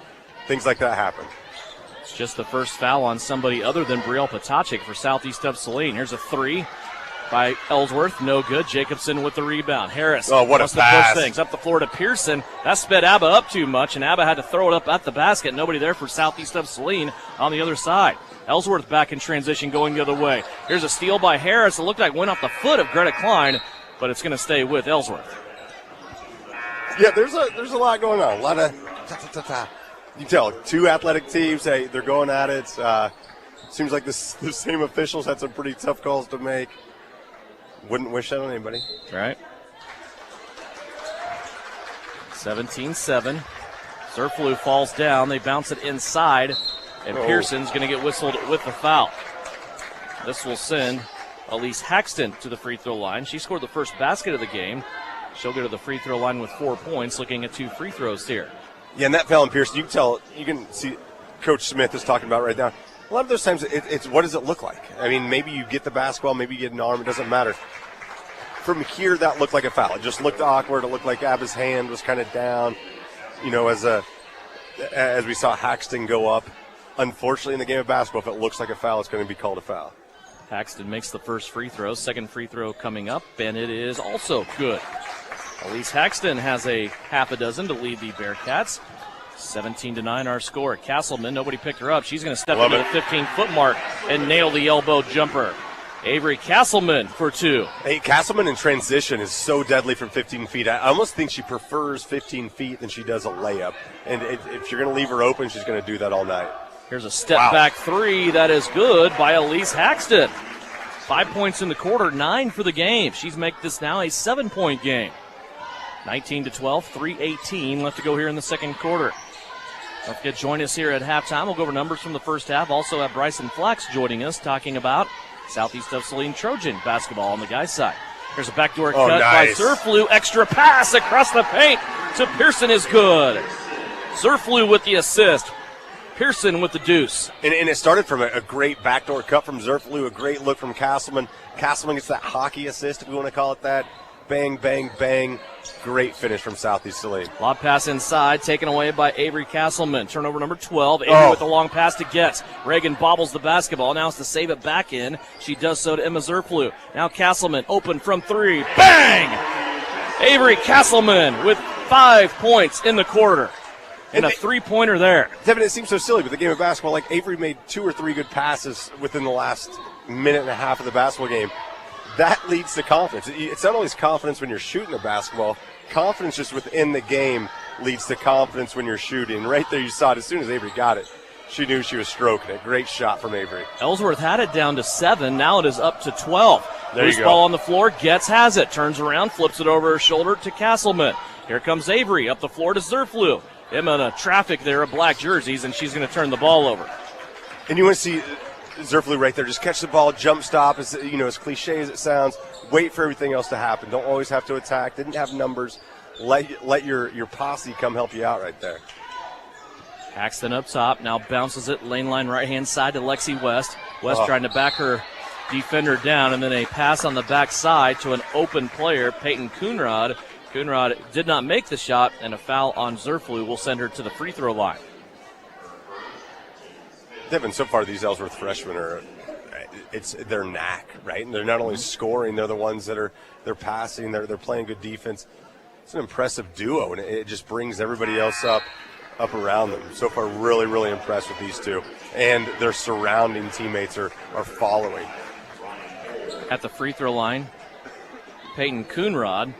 Things like that happen. It's just the first foul on somebody other than Brielle Potocik for Southeast of Saline. Here's a 3 by Ellsworth. No good. Jacobson with the rebound. Harris wants to push things up the floor to Pearson. That sped ABBA up too much, and ABBA had to throw it up at the basket. Nobody there for Southeast of Saline on the other side. Ellsworth back in transition going the other way. Here's a steal by Harris. It looked like went off the foot of Greta Klein, but it's going to stay with Ellsworth. Yeah, there's a lot going on. A lot of You can tell, 2 athletic teams, hey, they're going at it. Seems like the same officials had some pretty tough calls to make. Wouldn't wish that on anybody. Right. 17-7. Zerflu falls down. They bounce it inside, and Pearson's going to get whistled with the foul. This will send Elise Haxton to the free throw line. She scored the first basket of the game. She'll go to the free throw line with 4 points, looking at 2 free throws here. Yeah, and that foul on Pearson, you can see Coach Smith is talking about right now. A lot of those times, it's what does it look like? I mean, maybe you get the basketball, maybe you get an arm, it doesn't matter. From here, that looked like a foul. It just looked awkward. It looked like Abba's hand was kind of down, as we saw Haxton go up. Unfortunately, in the game of basketball, if it looks like a foul, it's going to be called a foul. Haxton makes the first free throw. Second free throw coming up, and it is also good. Elise Haxton has a half a dozen to lead the Bearcats. 17-9 our score at Castleman. Nobody picked her up. She's going to step into the 15-foot mark and nail the elbow jumper. Avery Castleman for 2. Hey, Castleman in transition is so deadly from 15 feet. I almost think she prefers 15 feet than she does a layup. And if you're going to leave her open, she's going to do that all night. Here's a step-back 3 that is good by Elise Haxton. 5 points in the quarter, 9 for the game. She's making this now a 7-point game. 19-12, 3:18 left to go here in the second quarter. Don't forget, join us here at halftime. We'll go over numbers from the first half. Also have Bryson Flax joining us, talking about Southeast of Saline Trojan basketball on the guys' side. Here's a backdoor cut by Zerflu. Extra pass across the paint to Pearson is good. Zerflu with the assist. Pearson with the deuce. And it started from a great backdoor cut from Zerflu, a great look from Castleman. Castleman gets that hockey assist, if we want to call it that. Bang, bang, bang. Great finish from Southeast Saline. Lob pass inside, taken away by Avery Castleman. Turnover number 12. Avery with the long pass to Getz. Reagan bobbles the basketball. Now has to save it back in. She does so to Emma Zerflu. Now Castleman open from 3. Bang! Avery Castleman with 5 points in the quarter. And a 3-pointer there. Devin, it seems so silly, but the game of basketball, like Avery made 2 or 3 good passes within the last minute and a half of the basketball game. That leads to confidence. It's not always confidence when you're shooting a basketball. Confidence just within the game leads to confidence when you're shooting. Right there you saw it. As soon as Avery got it, she knew she was stroking it. Great shot from Avery. Ellsworth had it down to 7. Now it is up to 12. There you go. Ball on the floor. Getz has it. Turns around, flips it over her shoulder to Castleman. Here comes Avery up the floor to Zerflu. Emma in a traffic there of black jerseys, and she's going to turn the ball over. And you want to see Zerflu right there. Just catch the ball, jump stop. As cliche as it sounds, wait for everything else to happen. Don't always have to attack. Didn't have numbers. Let your posse come help you out right there. Haxton up top, now bounces it lane line right-hand side to Lexi West. West trying to back her defender down, and then a pass on the backside to an open player, Peyton Coonrod. Coonrod did not make the shot, and a foul on Zerflu will send her to the free throw line. Devin, so far these Ellsworth freshmen it's their knack, right? And they're not only scoring, they're the ones that they're passing, they're playing good defense. It's an impressive duo, and it just brings everybody else up around them. So far, really, really impressed with these two. And their surrounding teammates are following. At the free throw line, Peyton Coonrod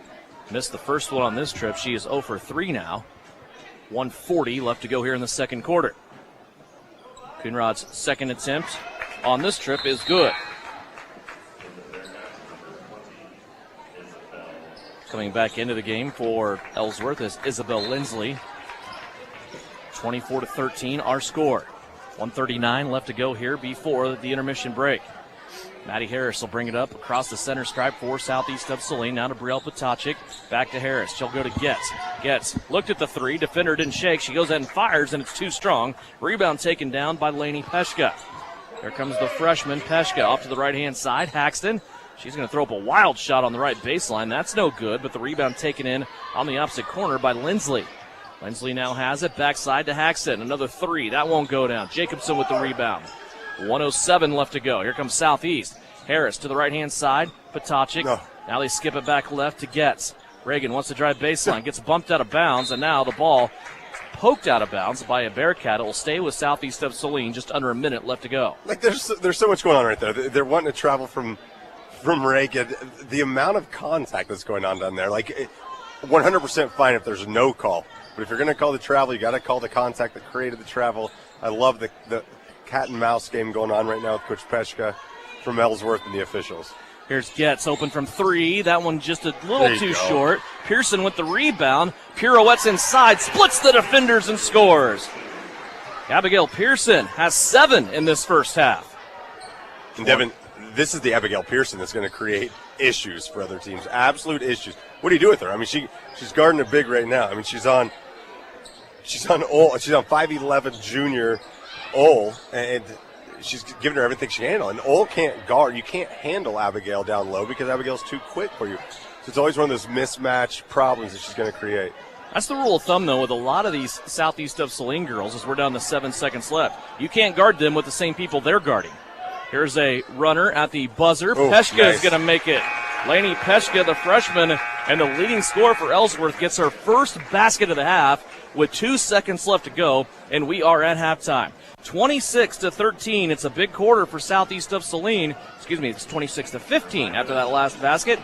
missed the first one on this trip. She is 0 for 3 now. 1:40 left to go here in the second quarter. Coonrod's second attempt on this trip is good. Coming back into the game for Ellsworth is Isabel Lindsley. 24-13 our score. 1:39 left to go here before the intermission break. Maddie Harris will bring it up across the center stripe for Southeast of Saline. Now to Brielle Potacik. Back to Harris. She'll go to Getz. Getz looked at the 3. Defender didn't shake. She goes ahead and fires, and it's too strong. Rebound taken down by Lainey Peshka. Here comes the freshman, Peshka, off to the right-hand side. Haxton. She's going to throw up a wild shot on the right baseline. That's no good, but the rebound taken in on the opposite corner by Lindsley. Lindsley now has it. Backside to Haxton. Another 3. That won't go down. Jacobson with the rebound. 1:07 left to go. Here comes Southeast. Harris to the right-hand side. Potacik. No. Now they skip it back left to Getz. Reagan wants to drive baseline. Gets bumped out of bounds, and now the ball poked out of bounds by a Bearcat. It will stay with Southeast of Saline. Just under a minute left to go. Like there's so much going on right there. They're wanting to travel from Reagan. The amount of contact that's going on down there. Like 100% fine if there's no call. But if you're going to call the travel, you got to call the contact that created the travel. I love the cat and mouse game going on right now with Coach Peshka from Ellsworth and the officials. Here's Getz open from 3. That one just a little too short. Pearson with the rebound. Pirouettes inside, splits the defenders and scores. Abigail Pearson has 7 in this first half. And Devin, this is the Abigail Pearson that's going to create issues for other teams. Absolute issues. What do you do with her? I mean, she's guarding a big right now. I mean, she's on 5'11" junior Ole, and she's giving her everything she can handle. And Ole can't guard. You can't handle Abigail down low because Abigail's too quick for you. So it's always one of those mismatch problems that she's going to create. That's the rule of thumb, though, with a lot of these Southeast of Saline girls, as we're down to 7 seconds left. You can't guard them with the same people they're guarding. Here's a runner at the buzzer. Peshka is going to make it. Lainey Peshka, the freshman, and the leading scorer for Ellsworth, gets her first basket of the half with 2 seconds left to go, and we are at halftime. 26-13. It's a big quarter for Southeast of Saline. Excuse me, it's 26-15 after that last basket.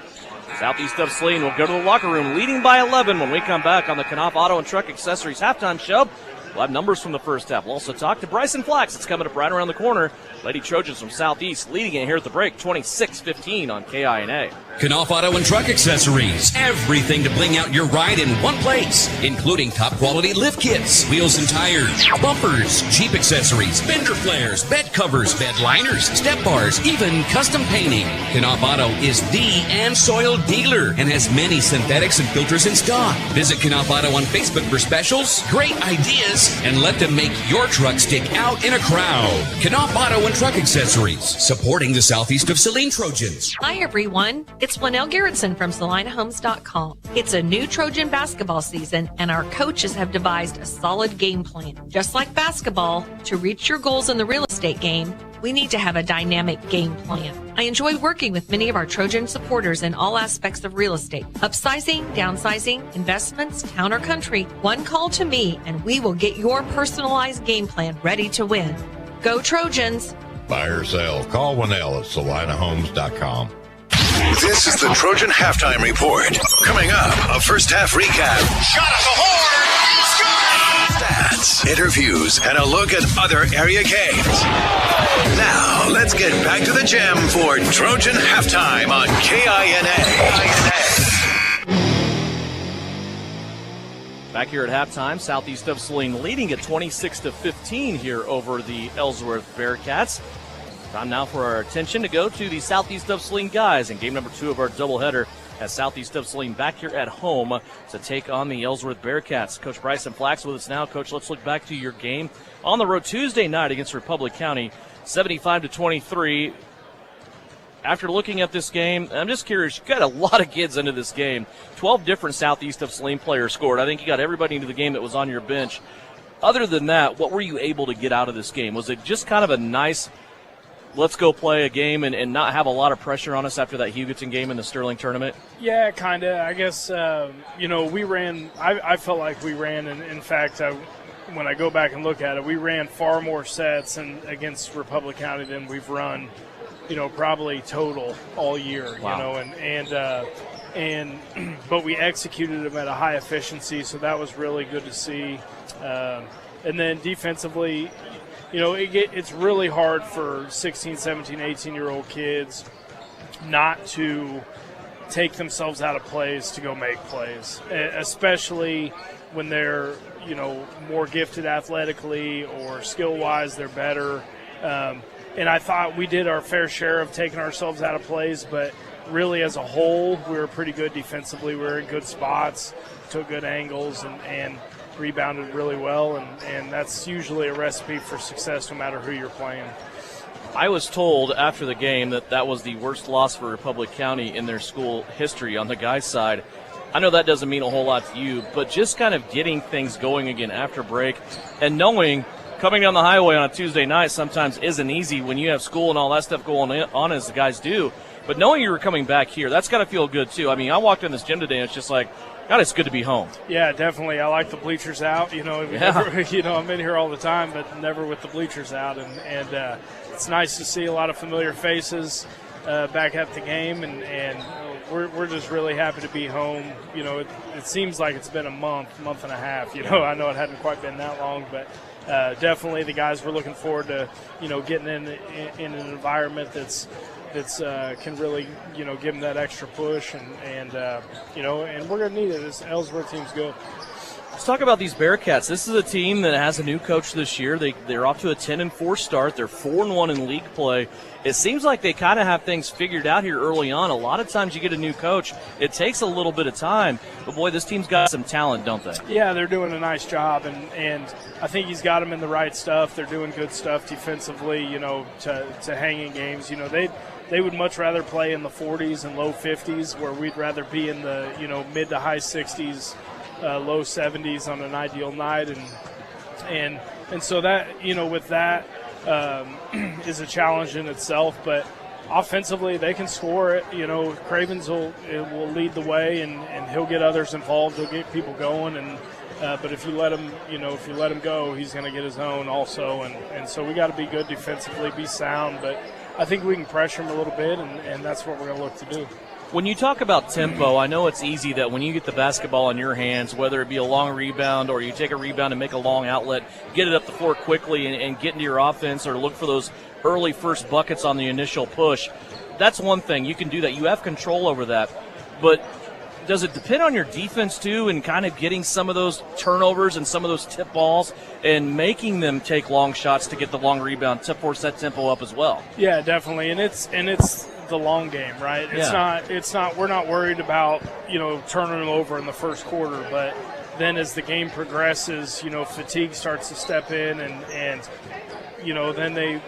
Southeast of Saline will go to the locker room, leading by 11 when we come back on the Knopf Auto and Truck Accessories halftime show. We'll have numbers from the first half. We'll also talk to Bryson Flax. It's coming up right around the corner. Lady Trojans from Southeast leading it here at the break, 26-15 on KINA. Knopf Auto and Truck Accessories. Everything to bling out your ride in one place, including top quality lift kits, wheels and tires, bumpers, Jeep accessories, fender flares, bed covers, bed liners, step bars, even custom painting. Knopf Auto is the and soil dealer and has many synthetics and filters in stock. Visit Knopf Auto on Facebook for specials, great ideas, and let them make your truck stick out in a crowd. Knopf Auto and Truck Accessories, supporting the Southeast of Saline Trojans. Hi, everyone. It's Linnell Garrettson from SalineHomes.com. It's a new Trojan basketball season, and our coaches have devised a solid game plan. Just like basketball, to reach your goals in the real estate game, we need to have a dynamic game plan. I enjoy working with many of our Trojan supporters in all aspects of real estate. Upsizing, downsizing, investments, town or country. One call to me, and we will get your personalized game plan ready to win. Go Trojans! Buy or sell, call Winnell at SalineHomes.com. This is the Trojan Halftime Report. Coming up, a first half recap. Shot at the horn! Stats, interviews, and a look at other area games. Now, let's get back to the gym for Trojan Halftime on KINA. Back here at halftime, Southeast of Saline leading at 26-15 here over the Ellsworth Bearcats. Time now for our attention to go to the Southeast of Saline guys in game number 2 of our doubleheader as Southeast of Saline back here at home to take on the Ellsworth Bearcats. Coach Bryson Flax with us now. Coach, let's look back to your game on the road Tuesday night against Republic County, 75-23. After looking at this game, I'm just curious, you got a lot of kids into this game. 12 different Southeast of Saline players scored. I think you got everybody into the game that was on your bench. Other than that, what were you able to get out of this game? Was it just kind of a nice, let's go play a game and not have a lot of pressure on us after that Hugoton game in the Sterling tournament? Yeah, kind of. I guess, we ran – I felt like we ran, and in fact, when I go back and look at it, we ran far more sets against Republic County than we've run – probably total all year, wow. But we executed them at a high efficiency, so that was really good to see. And then defensively, it's really hard for 16, 17, 18-year-old kids not to take themselves out of plays to go make plays, especially when they're, more gifted athletically or skill-wise, they're better. And I thought we did our fair share of taking ourselves out of plays, but really as a whole, we were pretty good defensively. We were in good spots, took good angles, and rebounded really well. And that's usually a recipe for success no matter who you're playing. I was told after the game that was the worst loss for Republic County in their school history on the guys' side. I know that doesn't mean a whole lot to you, but just kind of getting things going again after break and knowing – coming down the highway on a Tuesday night sometimes isn't easy when you have school and all that stuff going on as the guys do. But knowing you were coming back here, that's got to feel good too. I mean, I walked in this gym today and it's just like, God, it's good to be home. Yeah, definitely. I like the bleachers out. I'm in here all the time, but never with the bleachers out. And it's nice to see a lot of familiar faces back at the game, and we're just really happy to be home. It seems like it's been a month and a half. I know it hadn't quite been that long, but definitely the guys we're looking forward to, getting in an environment that's can really, give them that extra push, and we're going to need it. This Ellsworth team's good. Let's talk about these Bearcats. This is a team that has a new coach this year. They're off to a 10-4 start. They're 4-1 in league play. It seems like they kind of have things figured out here early on. A lot of times you get a new coach, it takes a little bit of time. But, boy, this team's got some talent, don't they? Yeah, they're doing a nice job, and I think he's got them in the right stuff. They're doing good stuff defensively, to hang in games. They would much rather play in the 40s and low 50s, where we'd rather be in the, mid to high 60s, low 70s on an ideal night. And so that, with that, is a challenge in itself, but offensively they can score it. Cravens will lead the way, and he'll get others involved. He'll get people going, and but if you let him go, he's going to get his own also. And so we got to be good defensively, be sound, but I think we can pressure him a little bit, and that's what we're going to look to do. When you talk about tempo, I know it's easy that when you get the basketball in your hands, whether it be a long rebound or you take a rebound and make a long outlet, get it up the floor quickly and get into your offense, or look for those early first buckets on the initial push. That's one thing. You can do that. You have control over that. But does it depend on your defense, too, and kind of getting some of those turnovers and some of those tip balls and making them take long shots to get the long rebound to force that tempo up as well? Yeah, definitely. And it's the long game, right? It's not we're not worried about, turning them over in the first quarter, but then as the game progresses, fatigue starts to step in, and then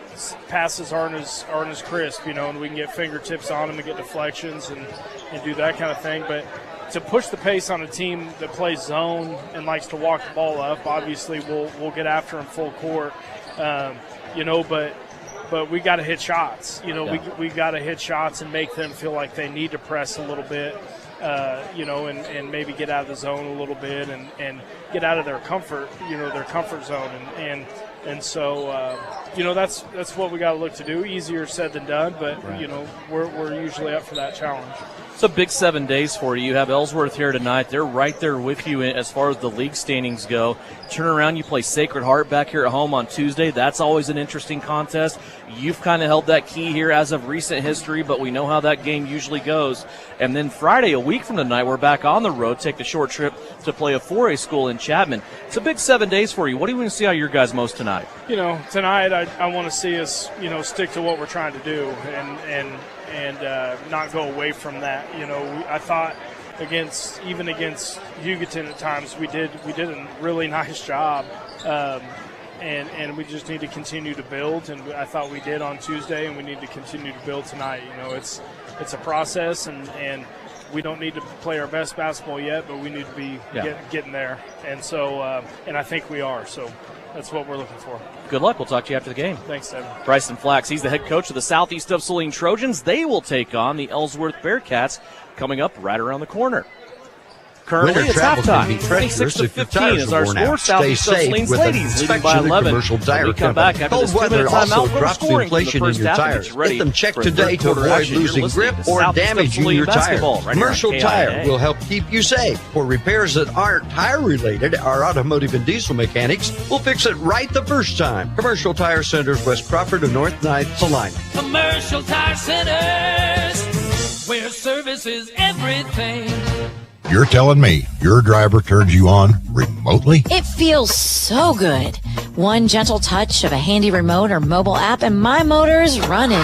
passes aren't as crisp, and we can get fingertips on them and get deflections and do that kind of thing. But to push the pace on a team that plays zone and likes to walk the ball up, obviously we'll get after them full court, but we got to hit shots. We got to hit shots and make them feel like they need to press a little bit, and maybe get out of the zone a little bit and get out of their comfort zone. And so, that's what we got to look to do. Easier said than done, but, right. We're usually up for that challenge. It's a big 7 days for you. You have Ellsworth here tonight. They're right there with you as far as the league standings go. Turn around, you play Sacred Heart back here at home on Tuesday. That's always an interesting contest. You've kind of held that key here as of recent history, but we know how that game usually goes. And then Friday, a week from tonight, we're back on the road, take the short trip to play a 4A school in Chapman. It's a big 7 days for you. What do you want to see out of your guys most tonight? Tonight I want to see us, stick to what we're trying to do and not go away from that. I thought against Hugoton at times we did a really nice job, and we just need to continue to build. And I thought we did on Tuesday, and we need to continue to build tonight. It's a process, and we don't need to play our best basketball yet, but we need to be getting there. And so, and I think we are. So that's what we're looking for. Good luck. We'll talk to you after the game. Thanks, Evan. Bryson Flax, he's the head coach of the Southeast of Saline Trojans. They will take on the Ellsworth Bearcats coming up right around the corner. Currently, it's halftime. 26-15 is our score. Southeast of Saline's ladies leading by 11. When we come back after this 2-minute timeout, we're scoring from the first half and get you ready. Get them checked today to avoid losing grip or damaging your tire. Commercial Tire will help keep you safe. For repairs that aren't tire-related, our automotive and diesel mechanics will fix it right the first time. Commercial Tire Centers, West Crawford and North 9th, Saline. Commercial Tire Centers, where service is everything. You're telling me your driver turns you on remotely? It feels so good. One gentle touch of a handy remote or mobile app and my motor is running.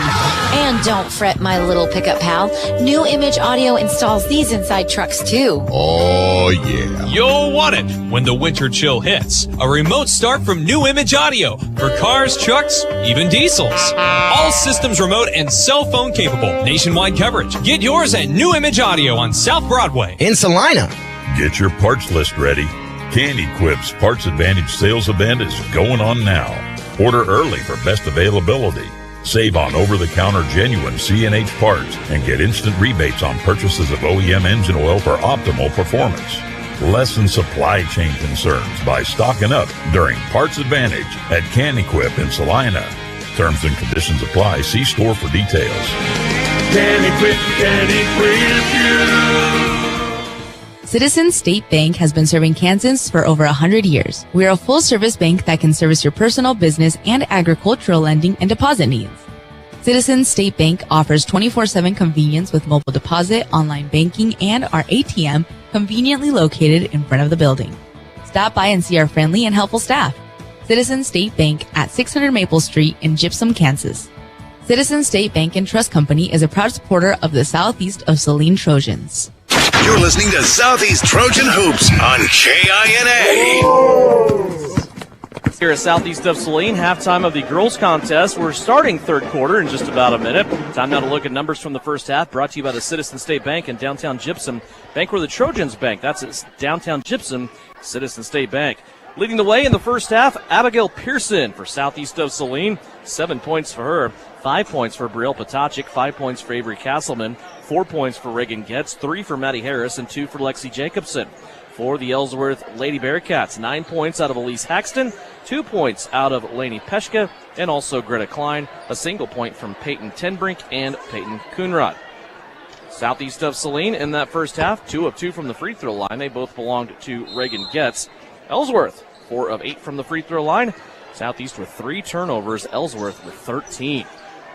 And don't fret, my little pickup pal. New Image Audio installs these inside trucks too. Oh, yeah. You'll want it when the winter chill hits. A remote start from New Image Audio for cars, trucks, even diesels. All systems remote and cell phone capable. Nationwide coverage. Get yours at New Image Audio on South Broadway. In Salina. Get your parts list ready. Can-Equip's Parts Advantage sales event is going on now. Order early for best availability. Save on over-the-counter genuine C&H parts and get instant rebates on purchases of OEM engine oil for optimal performance. Lessen supply chain concerns by stocking up during Parts Advantage at Can-Equip in Salina. Terms and conditions apply. See store for details. Can equip you. Citizens State Bank has been serving Kansans for over 100 years. We are a full-service bank that can service your personal, business, and agricultural lending and deposit needs. Citizens State Bank offers 24/7 convenience with mobile deposit, online banking, and our ATM conveniently located in front of the building. Stop by and see our friendly and helpful staff. Citizens State Bank at 600 Maple Street in Gypsum, Kansas. Citizens State Bank and Trust Company is a proud supporter of the Southeast of Saline Trojans. You're listening to Southeast Trojan Hoops on KINA. Here at Southeast of Saline, halftime of the girls contest. We're starting third quarter in just about a minute. Time now to look at numbers from the first half, brought to you by the Citizens State Bank in downtown Gypsum. Bank where the Trojans bank. That's at downtown Gypsum, Citizens State Bank. Leading the way in the first half, Abigail Pearson for Southeast of Saline. 7 points for her. 5 points for Brielle Potachik. 5 points for Avery Castleman. 4 points for Reagan Getz. 3 for Maddie Harris and 2 for Lexi Jacobson. For the Ellsworth Lady Bearcats, 9 points out of Elise Haxton, 2 points out of Lainey Peshka, and also Greta Klein, a single point from Peyton Tenbrink and Peyton Coonrod. Southeast of Saline in that first half, 2 of 2 from the free throw line. They both belonged to Reagan Getz. Ellsworth, 4 of 8 from the free throw line. Southeast with 3 turnovers, Ellsworth with 13.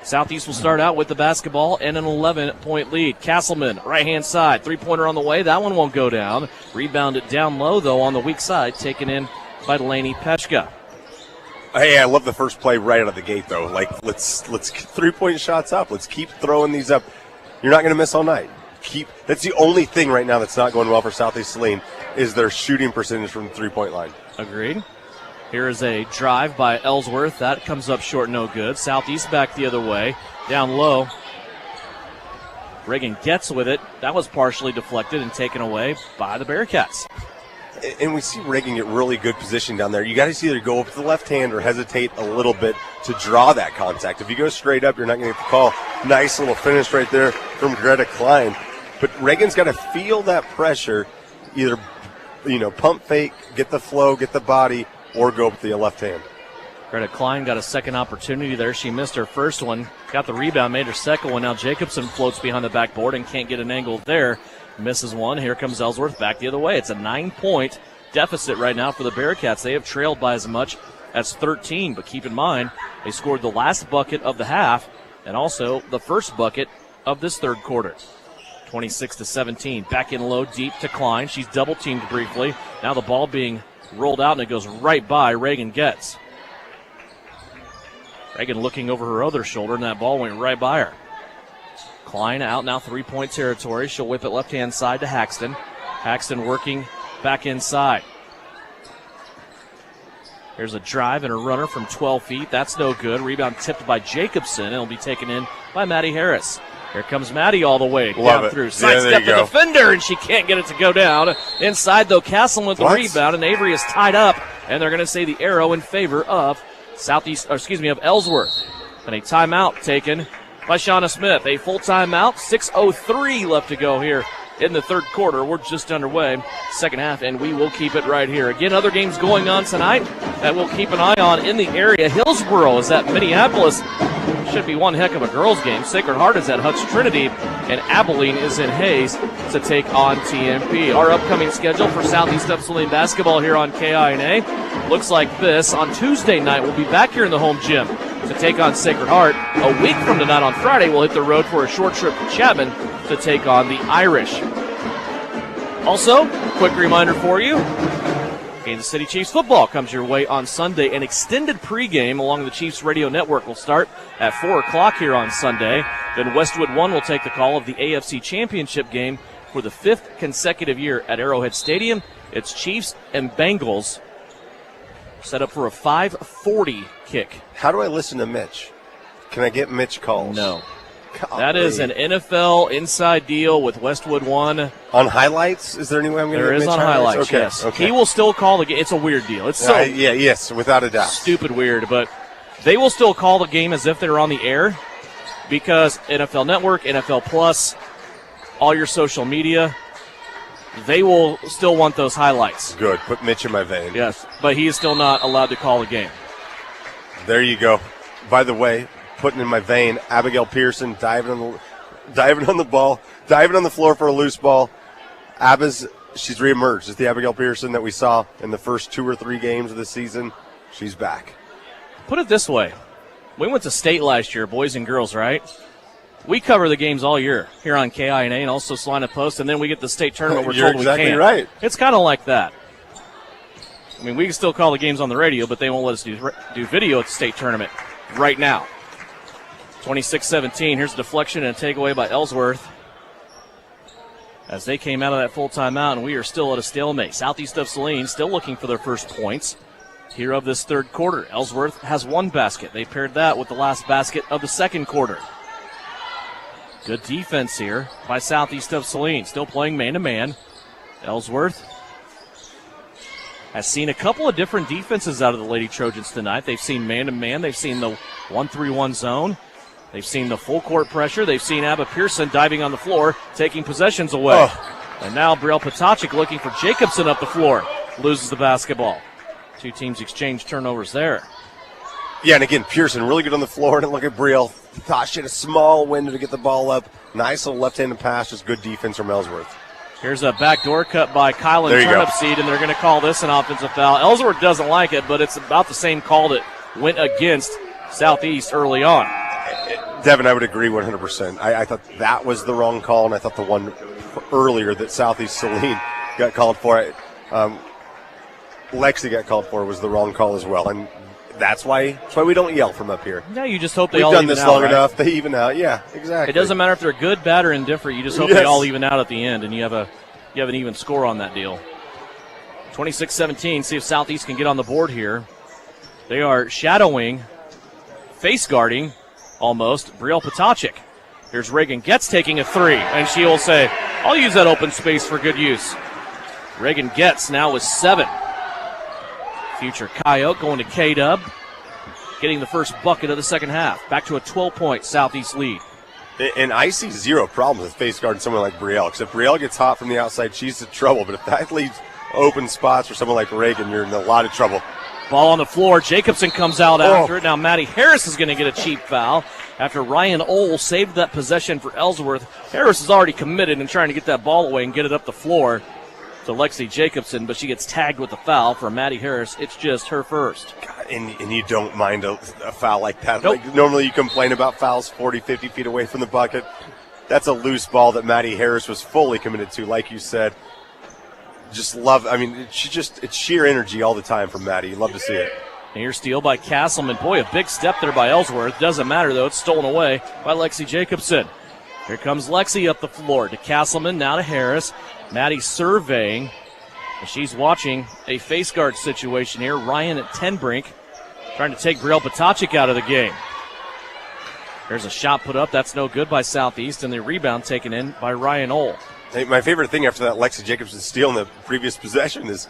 Southeast will start out with the basketball and an 11-point lead. Castleman, right-hand side, three-pointer on the way. That one won't go down. Rebounded down low, though, on the weak side, taken in by Delaney Pechka. Hey, I love the first play right out of the gate, though. Like, let's 3-point shots up. Let's keep throwing these up. You're not going to miss all night. That's the only thing right now that's not going well for Southeast Saline is their shooting percentage from the 3-point line. Agreed. Here is a drive by Ellsworth. That comes up short, no good. Southeast back the other way. Down low. Reagan gets with it. That was partially deflected and taken away by the Bearcats. And we see Reagan get really good position down there. You got to either go up to the left hand or hesitate a little bit to draw that contact. If you go straight up, you're not going to get the call. Nice little finish right there from Greta Klein. But Reagan's got to feel that pressure, either, pump fake, get the flow, get the body, or go up to the left hand. Greta Klein got a second opportunity there. She missed her first one, got the rebound, made her second one. Now Jacobson floats behind the backboard and can't get an angle there. Misses one. Here comes Ellsworth back the other way. It's a 9-point deficit right now for the Bearcats. They have trailed by as much as 13, but keep in mind, they scored the last bucket of the half and also the first bucket of this third quarter. 26-17. Back in low, deep to Klein. She's double-teamed briefly. Now the ball being rolled out, and it goes right by Reagan Getz. Reagan looking over her other shoulder, and that ball went right by her. Klein out now, 3-point territory. She'll whip it left-hand side to Haxton. Haxton working back inside. Here's a drive and a runner from 12 feet. That's no good. Rebound tipped by Jacobson, and it'll be taken in by Maddie Harris. Here comes Maddie all the way down through. Sidestep the defender, and she can't get it to go down. Inside, though, Castleman with the rebound, and Avery is tied up, and they're going to say the arrow in favor of of Ellsworth. And a timeout taken by Shauna Smith. A full timeout, 6:03 left to go here in the third quarter. We're just underway, second half, and we will keep it right here. Again, other games going on tonight that we'll keep an eye on in the area. Hillsboro is at Minneapolis. Should be one heck of a girls' game. Sacred Heart is at Huck's Trinity, and Abilene is in Hayes to take on TMP. Our upcoming schedule for Southeast of Saline basketball here on KINA looks like this. On Tuesday night, we'll be back here in the home gym to take on Sacred Heart. A week from tonight on Friday, we'll hit the road for a short trip to Chapman to take on the Irish. Also, quick reminder for you, Kansas City Chiefs football comes your way on Sunday. An extended pregame along the Chiefs radio network will start at 4 o'clock here on Sunday. Then Westwood One will take the call of the AFC Championship game for the 5th consecutive year at Arrowhead Stadium. It's Chiefs and Bengals set up for a 5:40 kick. How do I listen to Mitch? Can I get Mitch calls? No. That is an NFL inside deal with Westwood One. On highlights? Is there any way I'm going to get Mitch on highlights, okay. Yes. Okay. He will still call the game. It's a weird deal. It's so yes, without a doubt. Stupid weird, but they will still call the game as if they're on the air because NFL Network, NFL Plus, all your social media, they will still want those highlights. Good. Put Mitch in my vein. Yes, but he is still not allowed to call the game. There you go. By the way, putting in my vein, Abigail Pearson diving on the ball, diving on the floor for a loose ball. Abba's she's reemerged. It's the Abigail Pearson that we saw in the first 2 or 3 games of the season. She's back. Put it this way. We went to state last year, boys and girls, right? We cover the games all year here on KINA and also Salina Post, and then we get the state tournament. We're You're told exactly we can't. right. It's kind of like that. I mean, we can still call the games on the radio, but they won't let us do video at the state tournament right now. 26-17. Here's a deflection and a takeaway by Ellsworth as they came out of that full timeout, and we are still at a stalemate. Southeast of Saline still looking for their first points here of this third quarter. Ellsworth has 1 basket. They paired that with the last basket of the second quarter. Good defense here by Southeast of Saline. Still playing man-to-man. Ellsworth has seen a couple of different defenses out of the Lady Trojans tonight. They've seen man-to-man. They've seen the 1-3-1 zone. They've seen the full court pressure. They've seen Abba Pearson diving on the floor, taking possessions away. And now Brielle Potacik looking for Jacobson up the floor. Loses the basketball. 2 teams exchange turnovers there. Yeah, and again, Pearson really good on the floor. And look at Brielle. Thought she had a small window to get the ball up. Nice little left-handed pass. Just good defense from Ellsworth. Here's a backdoor cut by Kylan Turnipseed, and they're going to call this an offensive foul. Ellsworth doesn't like it, but it's about the same call that went against Southeast early on. Devin, I would agree 100%. I thought that was the wrong call, and I thought the one earlier that Southeast Saline got called for, Lexi got called for, was the wrong call as well. And that's why we don't yell from up here. Yeah, you just hope they We've all done even this out, long right? enough. They even out. Yeah, exactly. It doesn't matter if they're good, bad, or indifferent. You just hope they all even out at the end, and you have an even score on that deal. 26-17. See if Southeast can get on the board here. They are shadowing, face guarding, almost, Brielle Potacik. Here's Reagan Getz taking a 3, and she will say, I'll use that open space for good use. Reagan Getz now with 7. Future Coyote going to K-Dub, getting the first bucket of the second half. Back to a 12-point Southeast lead. And I see 0 problems with face guarding someone like Brielle, because if Brielle gets hot from the outside, she's in trouble. But if that leaves open spots for someone like Reagan, you're in a lot of trouble. Ball on the floor. Jacobson comes out after it. Now Maddie Harris is going to get a cheap foul after Ryan Ohl saved that possession for Ellsworth. Harris is already committed and trying to get that ball away and get it up the floor to Lexi Jacobson, but she gets tagged with the foul for Maddie Harris. It's just her first. God, and you don't mind a foul like that. Nope. Like, normally you complain about fouls 40, 50 feet away from the bucket. That's a loose ball that Maddie Harris was fully committed to, like you said. Just love, I mean, it's sheer energy all the time from Maddie. You love to see it. And here's steal by Castleman. Boy, a big step there by Ellsworth. Doesn't matter, though. It's stolen away by Lexi Jacobson. Here comes Lexi up the floor to Castleman, now to Harris. Maddie surveying. She's watching a face guard situation here. Ryan at Tenbrink trying to take Brielle Potacik out of the game. There's a shot put up. That's no good by Southeast, and the rebound taken in by Ryan Ohl. Hey, my favorite thing after that Lexi Jacobson steal in the previous possession is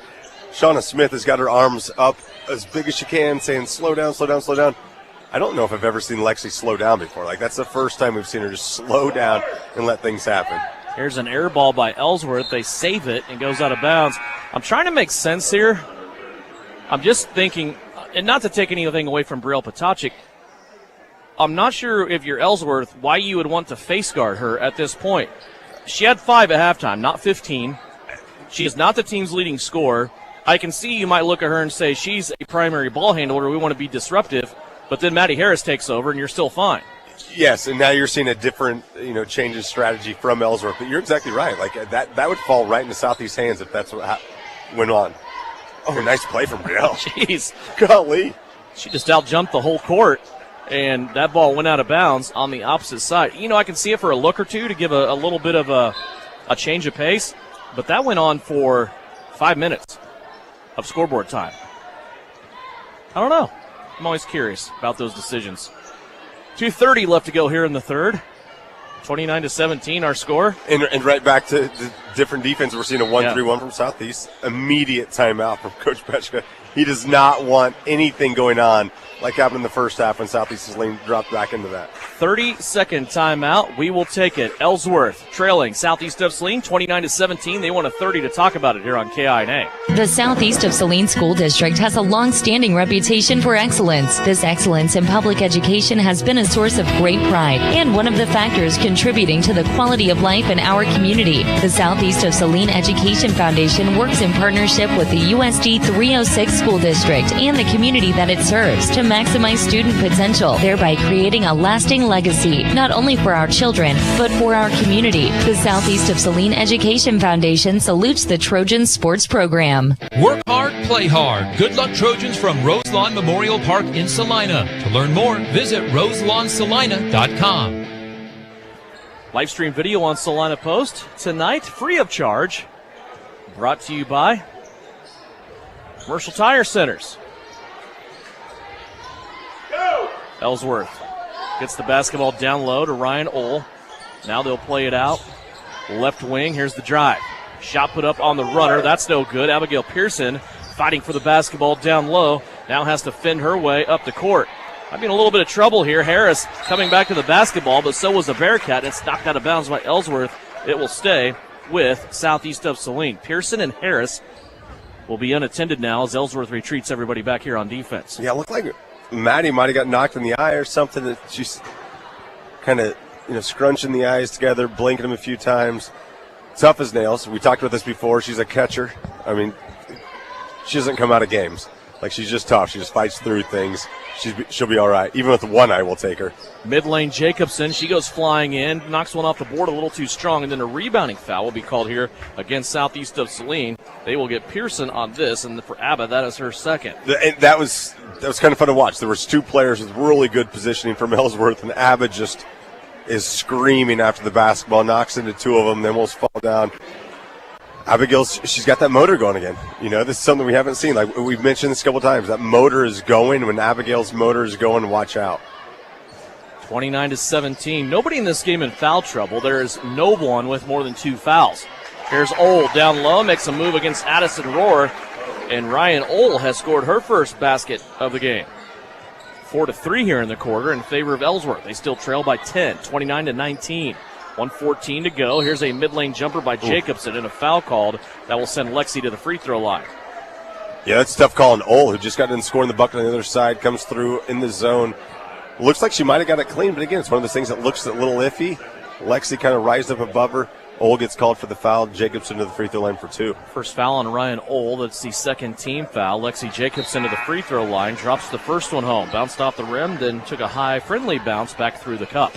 Shauna Smith has got her arms up as big as she can, saying, slow down, slow down, slow down. I don't know if I've ever seen Lexi slow down before. Like, that's the first time we've seen her just slow down and let things happen. Here's an air ball by Ellsworth. They save it and goes out of bounds. I'm trying to make sense here. I'm just thinking, and not to take anything away from Brielle Potacik, I'm not sure if you're Ellsworth why you would want to face guard her at this point. She had 5 at halftime, not 15. She is not the team's leading scorer. I can see you might look at her and say she's a primary ball handler. We want to be disruptive. But then Maddie Harris takes over, and you're still fine. Yes, and now you're seeing a different, change in strategy from Ellsworth. But you're exactly right. Like that would fall right into Southeast's hands if that's what went on. Oh, nice play from Brielle. Jeez, golly, she just outjumped the whole court, and that ball went out of bounds on the opposite side. I can see it for a look or two to give a little bit of a change of pace, but that went on for 5 minutes of scoreboard time. I don't know. I'm always curious about those decisions. 2:30 left to go here in the third. 29-17 our score. And right back to the different defense. We're seeing a 1-3-1 from Southeast. Immediate timeout from Coach Petchka. He does not want anything going on like happened in the first half when Southeast Saline dropped back into that. 30-second timeout. We will take it. Ellsworth trailing Southeast of Saline 29-17. They want a 30 to talk about it here on KINA. The Southeast of Saline School District has a long-standing reputation for excellence. This excellence in public education has been a source of great pride and one of the factors contributing to the quality of life in our community. The Southeast of Saline Education Foundation works in partnership with the USD 306 School District and the community that it serves to maximize student potential, thereby creating a lasting legacy, not only for our children, but for our community. The Southeast of Saline Education Foundation salutes the Trojans sports program. Work hard, play hard. Good luck, Trojans, from Roselawn Memorial Park in Salina. To learn more, visit roselawnsalina.com. Live stream video on Salina Post tonight, free of charge. Brought to you by Commercial Tire Centers. Ellsworth gets the basketball down low to Ryan Ohl. Now they'll play it out. Left wing, here's the drive. Shot put up on the runner, that's no good. Abigail Pearson fighting for the basketball down low. Now has to fend her way up the court. Might be in a little bit of trouble here. Harris coming back to the basketball, but so was the Bearcat. It's knocked out of bounds by Ellsworth. It will stay with Southeast of Saline. Pearson and Harris will be unattended now as Ellsworth retreats everybody back here on defense. Yeah, it looked like Maddie might have got knocked in the eye or something. That she's kind of, scrunching the eyes together, blinking them a few times. Tough as nails. We talked about this before. She's a catcher. I mean, she doesn't come out of games. Like, she's just tough. She just fights through things. She'll be all right. Even with one eye, we'll take her. Mid-lane Jacobson, she goes flying in, knocks one off the board a little too strong, and then a rebounding foul will be called here against Southeast of Saline. They will get Pearson on this, and for Abba, that is her second. And that was kind of fun to watch. There was two players with really good positioning from Ellsworth, and Abba just is screaming after the basketball, knocks into two of them, then almost fall down. Abigail, she's got that motor going again. This is something we haven't seen. Like we've mentioned this a couple times, that motor is going. When Abigail's motor is going, watch out. 29-17. Nobody in this game in foul trouble. There is no one with more than 2 fouls. Here's Ohl down low, makes a move against Addison Rohr, and Ryan Ohl has scored her first basket of the game. 4-3 here in the quarter in favor of Ellsworth. They still trail by 10, 29-19. 1:14 to go. Here's a mid-lane jumper by Jacobson and a foul called that will send Lexi to the free throw line. Yeah, that's a tough call on Ohl, who just got in scoring the bucket on the other side, comes through in the zone. Looks like she might have got it clean, but again, it's one of those things that looks a little iffy. Lexi kind of rises up above her. Ohl gets called for the foul. Jacobson to the free throw line for 2. First foul on Ryan Ohl. That's the second team foul. Lexi Jacobson to the free throw line. Drops the first one home. Bounced off the rim, then took a high, friendly bounce back through the cup.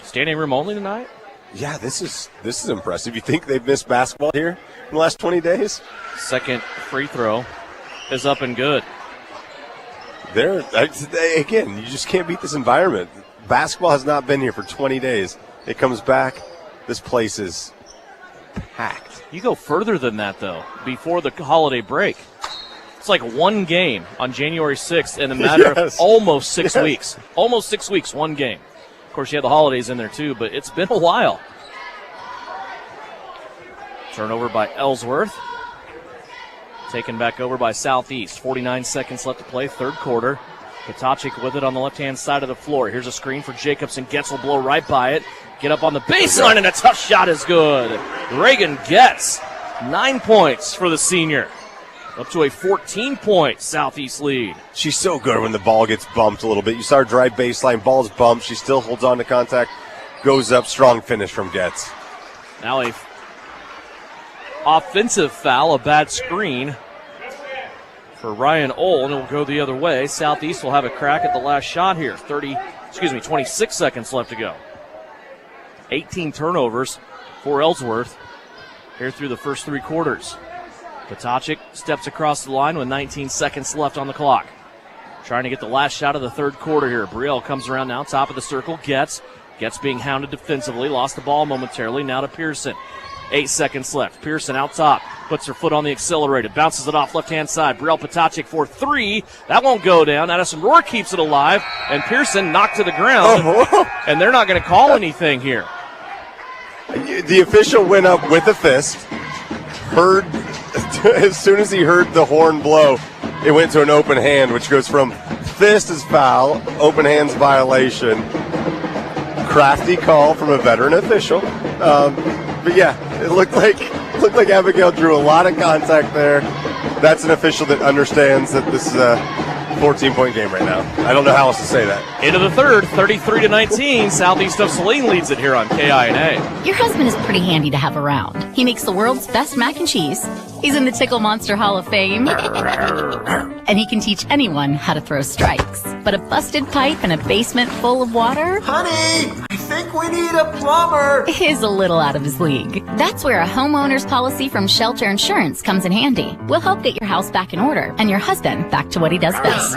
Standing room only tonight? Yeah, this is impressive. You think they've missed basketball here in the last 20 days? Second free throw is up and good. Again, you just can't beat this environment. Basketball has not been here for 20 days. It comes back. This place is packed. You go further than that, though, before the holiday break. It's like one game on January 6th in a matter of almost 6 weeks. Almost 6 weeks, one game. Of course, you had the holidays in there, too, but it's been a while. Turnover by Ellsworth. Taken back over by Southeast. 49 seconds left to play, third quarter. Kotachik with it on the left-hand side of the floor. Here's a screen for Jacobson. Getz will blow right by it. Get up on the baseline, and a tough shot is good. Reagan Getz, 9 points for the senior. Up to a 14-point Southeast lead. She's so good when the ball gets bumped a little bit. You saw her drive baseline, ball's bumped. She still holds on to contact, goes up, strong finish from Getz. Now a offensive foul, a bad screen for Ryan Ohl, and it will go the other way. Southeast will have a crack at the last shot here. 26 seconds left to go. 18 turnovers for Ellsworth here through the first 3 quarters. Kotachik steps across the line with 19 seconds left on the clock. Trying to get the last shot of the third quarter here. Brielle comes around now, top of the circle. Getz being hounded defensively. Lost the ball momentarily. Now to Pearson. 8 seconds left. Pearson out top. Puts her foot on the accelerator. Bounces it off left-hand side. Brielle Kotachik for 3. That won't go down. Addison Rohr keeps it alive. And Pearson knocked to the ground. And they're not going to call anything here. The official went up with a fist. Heard as soon as he heard the horn blow, it went to an open hand, which goes from fist is foul, open hands violation. Crafty call from a veteran official. But yeah, it looked like Abigail drew a lot of contact there. That's an official that understands that this is a 14-point game right now. I don't know how else to say that. Into the third, 33-19. Southeast of Saline leads it here on KINA. Your husband is pretty handy to have around. He makes the world's best mac and cheese. He's in the Tickle Monster Hall of Fame. And he can teach anyone how to throw strikes. But a busted pipe and a basement full of water? Honey, I think we need a plumber. Is a little out of his league. That's where a homeowner's policy from Shelter Insurance comes in handy. We'll help get your house back in order and your husband back to what he does best.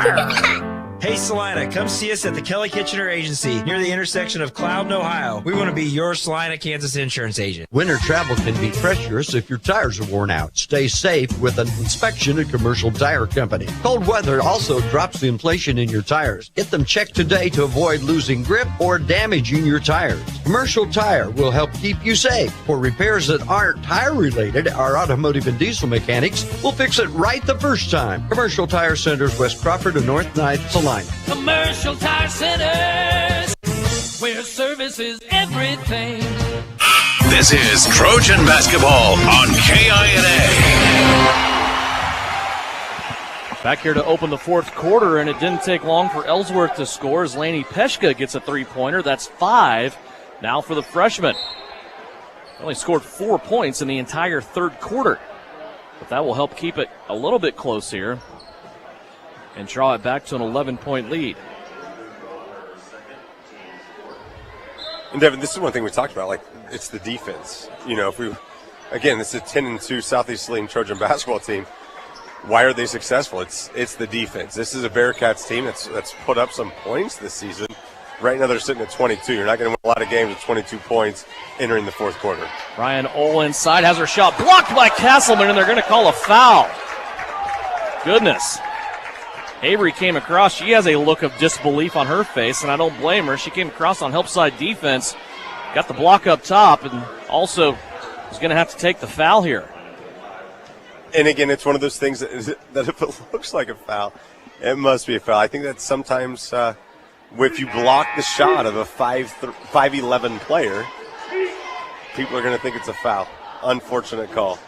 Hey Salina, come see us at the Kelly Kitchener Agency near the intersection of Cloud and Ohio. We want to be your Salina, Kansas insurance agent. Winter travel can be treacherous if your tires are worn out. Stay safe with an inspection at Commercial Tire Company. Cold weather also drops the inflation in your tires. Get them checked today to avoid losing grip or damaging your tires. Commercial Tire will help keep you safe. For repairs that aren't tire related, our automotive and diesel mechanics will fix it right the first time. Commercial Tire Centers, West Crawford and North 9th, Salina. Commercial Tire Centers, where service is everything. This is Trojan basketball on KINA. Back here to open the fourth quarter, and it didn't take long for Ellsworth to score as Laney Peshka gets a three-pointer. That's 5 now for the freshman. Only scored 4 points in the entire third quarter, but that will help keep it a little bit close here and draw it back to an 11-point lead. And Devin, this is one thing we talked about, like, it's the defense. You know, this is a 10-2 Southeast Saline Trojan basketball team. Why are they successful? It's the defense. This is a Bearcats team that's put up some points this season. Right now they're sitting at 22. You're not going to win a lot of games with 22 points entering the fourth quarter. Ryan Ohl inside has her shot blocked by Castleman, and they're going to call a foul. Goodness. Avery came across. She has a look of disbelief on her face, and I don't blame her. She came across on help side defense, got the block up top, and also is going to have to take the foul here. And again, it's one of those things that if it looks like a foul, it must be a foul. I think that sometimes if you block the shot of a 5'11" player, people are going to think it's a foul. Unfortunate call.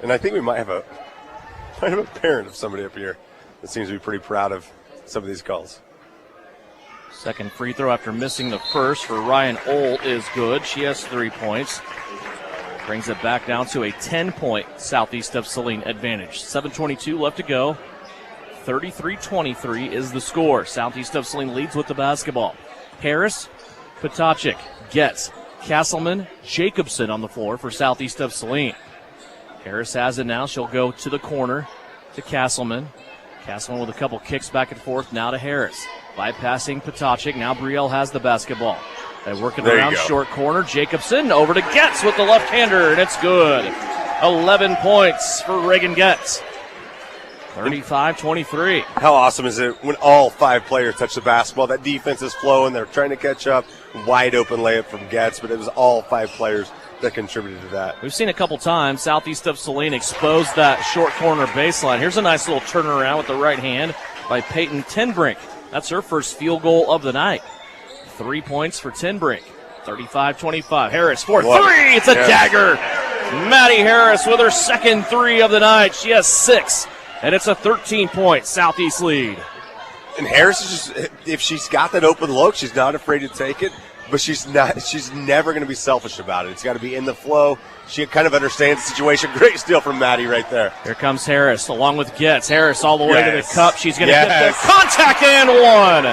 And I think we might have a parent of somebody up here that seems to be pretty proud of some of these calls. Second free throw after missing the first for Ryan Ohl is good. She has 3 points. Brings it back down to a 10-point Southeast of Saline advantage. 7:22 left to go. 33-23 is the score. Southeast of Saline leads with the basketball. Harris, Potacek, Getz, Castleman, Jacobson on the floor for Southeast of Saline. Harris has it now. She'll go to the corner to Castleman. Castleman with a couple kicks back and forth now to Harris. Bypassing Potacek. Now Brielle has the basketball. They work it around short corner. Jacobson over to Getz with the left-hander, and it's good. 11 points for Reagan Getz. 35-23. How awesome is it when all 5 players touch the basketball? That defense is flowing. They're trying to catch up. Wide open layup from Getz, but it was all 5 players that contributed to that. We've seen a couple times Southeast of Saline expose that short corner baseline. Here's a nice little turnaround with the right hand by Peyton Tenbrink. That's her first field goal of the night. 3 points for Tenbrink. 35-25. Harris for three. It's a dagger. Maddie Harris with her second 3 of the night. She has 6, and it's a 13-point Southeast lead. And Harris is just, if she's got that open look, she's not afraid to take it. But she's never going to be selfish about it. It's got to be in the flow. She kind of understands the situation. Great steal from Maddie right there. Here comes Harris along with Getz. Harris all the way to the cup. She's going to get the contact and one.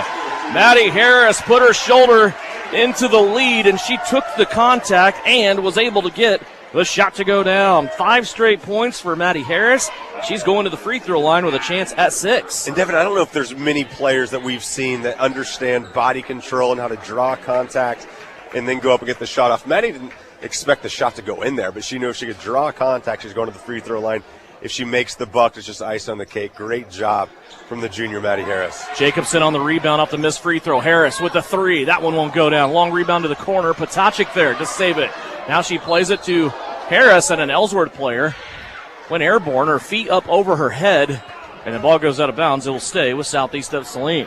Maddie Harris put her shoulder into the lead, and she took the contact and was able to get the shot to go down. 5 straight points for Maddie Harris. She's going to the free throw line with a chance at 6. And Devin, I don't know if there's many players that we've seen that understand body control and how to draw contact and then go up and get the shot off. Maddie didn't expect the shot to go in there, but she knew if she could draw contact, she's going to the free throw line. If she makes the buck, it's just ice on the cake. Great job from the junior Maddie Harris. Jacobson on the rebound off the missed free throw. Harris with the 3. That one won't go down. Long rebound to the corner. Potacek there to save it. Now she plays it to Harris and an Ellsworth player. went airborne, her feet up over her head, and the ball goes out of bounds. It will stay with Southeast of Saline.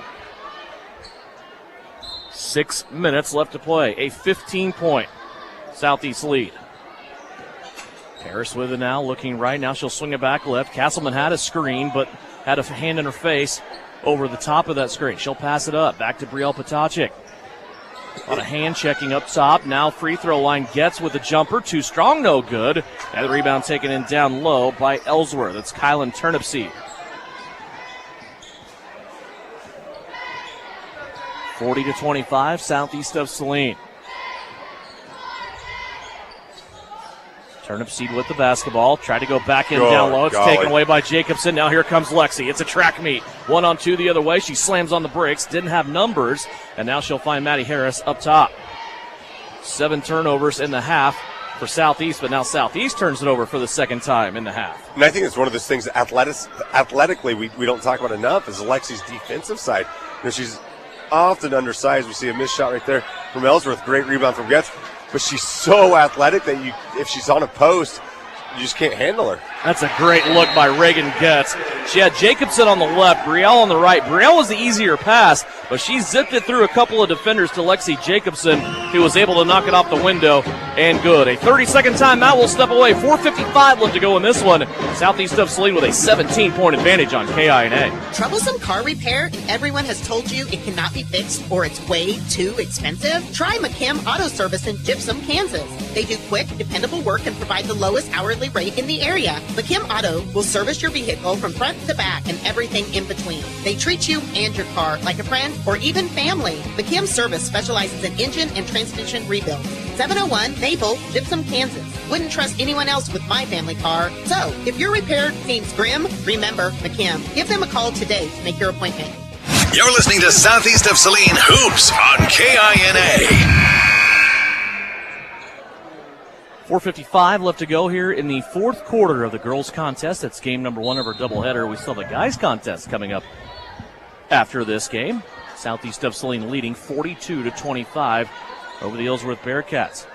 6 minutes left to play. A 15-point Southeast lead. Harris with it now, looking right. Now she'll swing it back left. Castleman had a screen, but had a hand in her face over the top of that screen. She'll pass it up. Back to Brielle Potacek. A lot of hand checking up top. Now free throw line gets with a jumper. Too strong, no good. And the rebound taken in down low by Ellsworth. It's Kylan Turnipseed. 40-25, Southeast of Saline. Turnipseed with the basketball. Tried to go back in down low. It's taken away by Jacobson. Now here comes Lexi. It's a track meet. 1-on-2 the other way. She slams on the brakes. Didn't have numbers. And now she'll find Maddie Harris up top. 7 turnovers in the half for Southeast, but now Southeast turns it over for the second time in the half. And I think it's one of those things that athletically we don't talk about enough is Lexi's defensive side. She's often undersized. We see a missed shot right there from Ellsworth. Great rebound from Getz. But she's so athletic that if she's on a post, you just can't handle her. That's a great look by Reagan Getz. She had Jacobson on the left, Brielle on the right. Brielle was the easier pass, but she zipped it through a couple of defenders to Lexi Jacobson, who was able to knock it off the window, and good. A 30-second timeout will step away. 4:55 left to go in this one. Southeast of Saline with a 17-point advantage on KINA. Troublesome car repair and everyone has told you it cannot be fixed or it's way too expensive? Try McKim Auto Service in Gypsum, Kansas. They do quick, dependable work and provide the lowest hourly rate in the area. McKim Auto will service your vehicle from front to back and everything in between. They treat you and your car like a friend or even family. McKim Service specializes in engine and transmission rebuilds. 701 Maple, Gypsum, Kansas. Wouldn't trust anyone else with my family car. So, if your repair seems grim, remember McKim. Give them a call today to make your appointment. You're listening to Southeast of Saline Hoops on KINA. 4:55 left to go here in the fourth quarter of the girls' contest. That's game number 1 of our doubleheader. We still have the guys' contest coming up after this game. Southeast of Saline leading 42-25 over the Ellsworth Bearcats.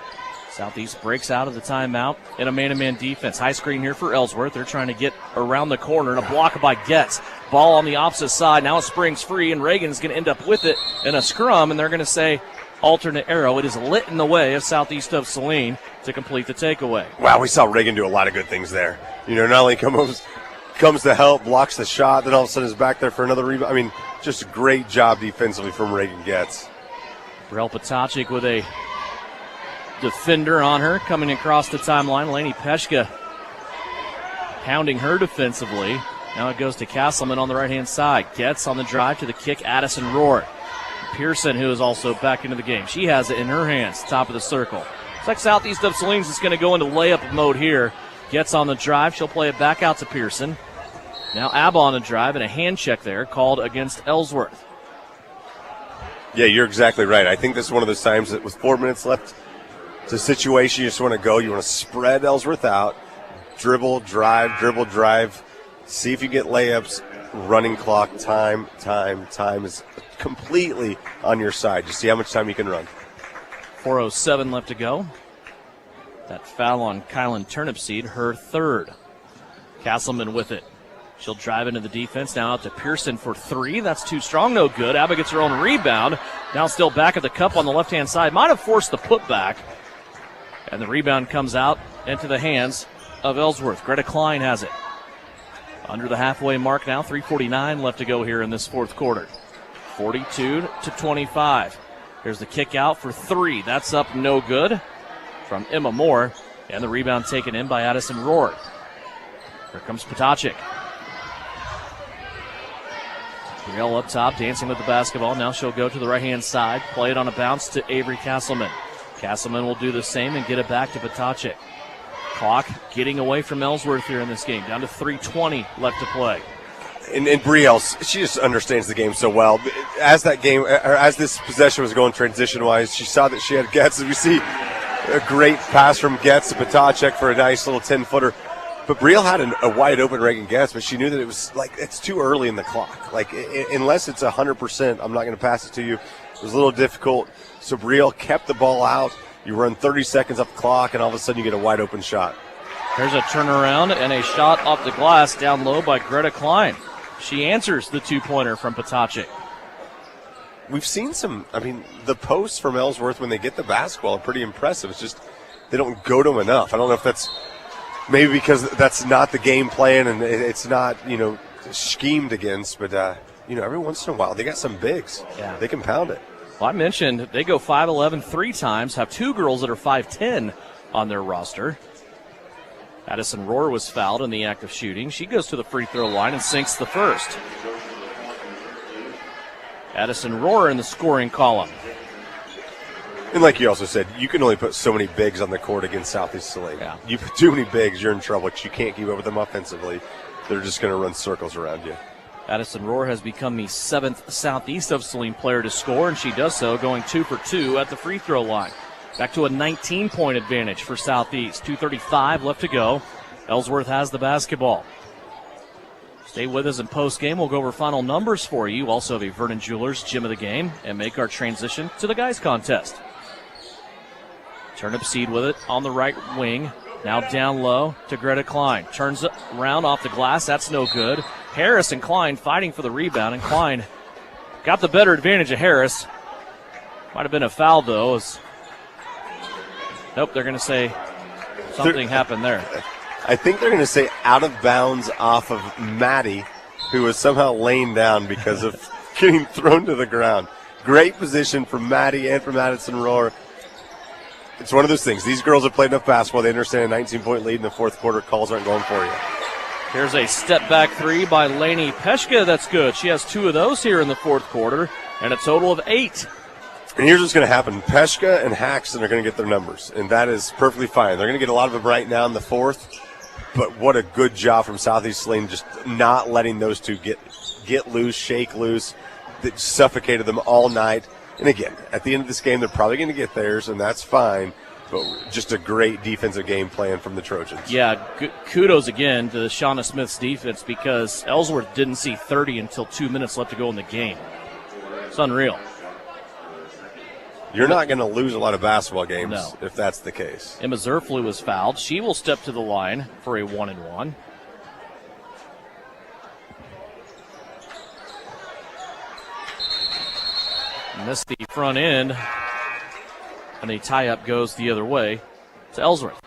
Southeast breaks out of the timeout in a man-to-man defense. High screen here for Ellsworth. They're trying to get around the corner, and a block by Getz. Ball on the opposite side. Now it springs free, and Reagan's going to end up with it in a scrum, and they're going to say alternate arrow. It is lit in the way of Southeast of Saline to complete the takeaway. Wow, we saw Reagan do a lot of good things there. Not only comes to help, blocks the shot, then all of a sudden is back there for another rebound. I mean, just a great job defensively from Reagan Getz. Brielle Potacek with a defender on her coming across the timeline. Lainey Peshka pounding her defensively. Now it goes to Castleman on the right-hand side. Getz on the drive to the kick. Addison Rohr. Pearson, who is also back into the game. She has it in her hands, top of the circle. Looks like Southeast of Saline's is going to go into layup mode here. Gets on the drive. She'll play it back out to Pearson. Now Abba on the drive, and a hand check there called against Ellsworth. Yeah, you're exactly right. I think this is one of those times that with 4 minutes left, it's a situation you just want to go. You want to spread Ellsworth out, dribble, drive, see if you get layups. Running clock, time is completely on your side. Just see how much time you can run. 4:07 left to go. That foul on Kylan Turnipseed, her third. Castleman with it. She'll drive into the defense. Now out to Pearson for 3. That's too strong, no good. Abba gets her own rebound. Now still back at the cup on the left-hand side. Might have forced the putback. And the rebound comes out into the hands of Ellsworth. Greta Klein has it. Under the halfway mark now, 3:49 left to go here in this fourth quarter. 42-25. Here's the kick out for 3. That's up no good from Emma Moore. And the rebound taken in by Addison Rohr. Here comes Potacek. Brielle up top, dancing with the basketball. Now she'll go to the right-hand side, play it on a bounce to Avery Castleman. Castleman will do the same and get it back to Potacek. Clock getting away from Ellsworth here in this game. Down to 3:20 left to play. And Brielle, she just understands the game so well. As this possession was going transition-wise, she saw that she had Getz. And we see a great pass from Getz to Potacek for a nice little 10-footer. But Brielle had a wide-open Reagan Getz, but she knew that it was it's too early in the clock. Unless it's 100%, I'm not going to pass it to you. It was a little difficult. So Brielle kept the ball out. You run 30 seconds off the clock, and all of a sudden you get a wide-open shot. There's a turnaround and a shot off the glass down low by Greta Klein. She answers the two-pointer from Patacic. We've seen the posts from Ellsworth when they get the basketball are pretty impressive. It's just they don't go to them enough. I don't know if that's maybe because that's not the game plan and it's not, schemed against, but, every once in a while they got some bigs. Yeah. They can pound it. Well, I mentioned they go 5'11" 3 times, have 2 girls that are 5'10" on their roster. Addison Rohr was fouled in the act of shooting. She goes to the free throw line and sinks the first. Addison Rohr in the scoring column. And like you also said, you can only put so many bigs on the court against Southeast Saline. Yeah. You put too many bigs, you're in trouble because you can't keep up with them offensively. They're just going to run circles around you. Addison Rohr has become the 7th Southeast of Saline player to score, and she does so going 2 for 2 at the free throw line. Back to a 19-point advantage for Southeast. 2:35 left to go. Ellsworth has the basketball. Stay with us in postgame. We'll go over final numbers for you. Also have a Vernon Jewelers Gym of the Game and make our transition to the guys contest. Turnip Seed with it on the right wing. Now down low to Greta Klein. Turns it around off the glass. That's no good. Harris and Klein fighting for the rebound, and Klein got the better advantage of Harris. Might have been a foul, though. Nope, they're going to say something happened there. I think they're going to say out of bounds off of Maddie, who was somehow laying down because of getting thrown to the ground. Great position from Maddie and from Addison Rohr. It's one of those things. These girls have played enough basketball. They understand a 19-point lead in the fourth quarter. Calls aren't going for you. Here's a step-back three by Lainey Peshka. That's good. She has 2 of those here in the fourth quarter, and a total of 8. And here's what's going to happen. Peshka and Haxton are going to get their numbers, and that is perfectly fine. They're going to get a lot of them right now in the fourth, but what a good job from Southeast Saline just not letting those two get loose, shake loose. That suffocated them all night. And again, at the end of this game, they're probably going to get theirs, and that's fine. But just a great defensive game plan from the Trojans. Yeah, kudos again to Shauna Smith's defense because Ellsworth didn't see 30 until 2 minutes left to go in the game. It's unreal. You're not going to lose a lot of basketball games if that's the case. Emma Zerflu was fouled. She will step to the line for a 1-and-1. Missed the front end, and the tie-up goes the other way to Ellsworth.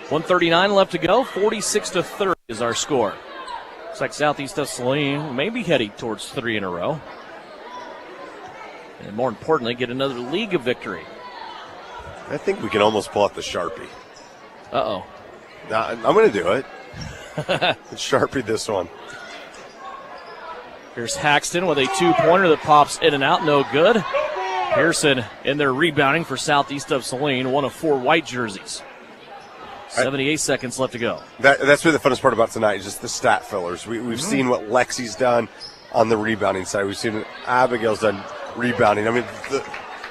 1:39 left to go. 46-30 is our score. Looks like Southeast of Saline may be heading towards 3 in a row. And more importantly, get another league of victory. I think we can almost pull out the Sharpie. Uh-oh. I'm going to do it. Sharpie this one. Here's Haxton with a 2-pointer that pops in and out, no good. Pearson in there rebounding for Southeast of Saline, 1 of 4 white jerseys. 78 seconds left to go. That's really the funnest part about tonight is just the stat fillers. We've seen what Lexi's done on the rebounding side. We've seen what Abigail's done rebounding. I mean,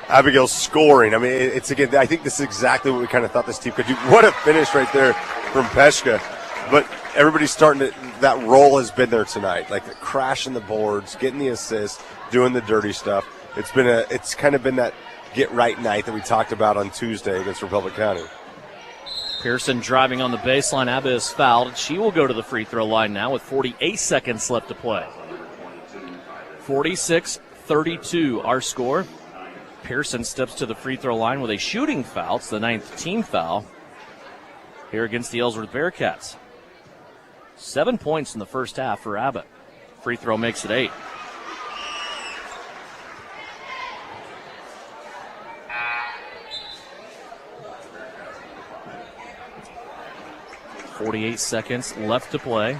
Abigail's scoring. I mean, it's again, I think this is exactly what we kind of thought this team could do. What a finish right there from Peshka. But everybody's starting to, that role has been there tonight, like crashing the boards, getting the assists, doing the dirty stuff. It's kind of been that get right night that we talked about on Tuesday against Republic County. Pearson driving on the baseline. Abba is fouled. She will go to the free throw line now with 48 seconds left to play. 46-32 our score. Pearson steps to the free throw line with a shooting foul. It's the 9th team foul here against the Ellsworth Bearcats. 7 points in the first half for Abbott. Free throw makes it 8. .48 seconds left to play.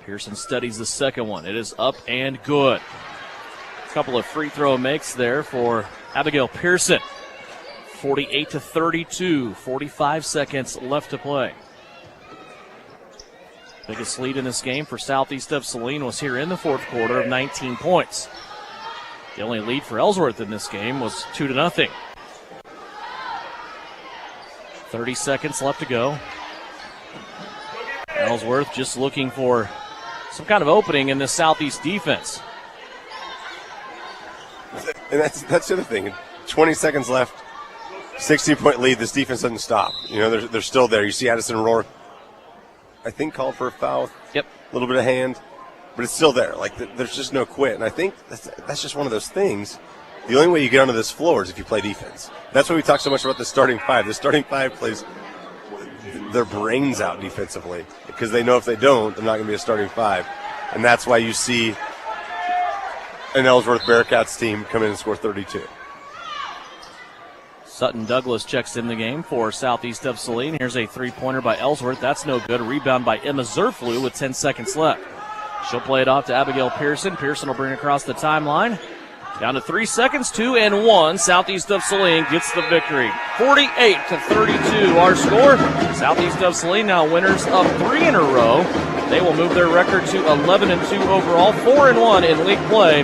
Pearson studies the second one. It is up and good. A couple of free throw makes there for Abigail Pearson. 48-32, 45 seconds left to play. Biggest lead in this game for Southeast of Saline was here in the fourth quarter of 19 points. The only lead for Ellsworth in this game was 2-0. 30 seconds left to go. Ellsworth just looking for some kind of opening in this Southeast defense. And that's the other thing. 20 seconds left, 16-point lead. This defense doesn't stop. They're still there. You see Addison Rourke, I think, called for a foul. Yep. A little bit of hand, but it's still there. There's just no quit. And I think that's just one of those things. The only way you get onto this floor is if you play defense. That's why we talk so much about the starting five. The starting five plays their brains out defensively because they know if they don't, they're not going to be a starting five. And that's why you see an Ellsworth Bearcats team come in and score 32. Sutton Douglas checks in the game for Southeast of Saline. Here's a three-pointer by Ellsworth. That's no good. Rebound by Emma Zerflu with 10 seconds left. She'll play it off to Abigail Pearson. Pearson will bring it across the timeline. Down to 3 seconds, 2 and 1. Southeast of Saline gets the victory. 48-32 our score. Southeast of Saline now winners of 3 in a row. They will move their record to 11-2 overall, 4-1 in league play.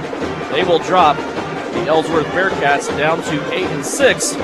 They will drop the Ellsworth Bearcats down to 8-6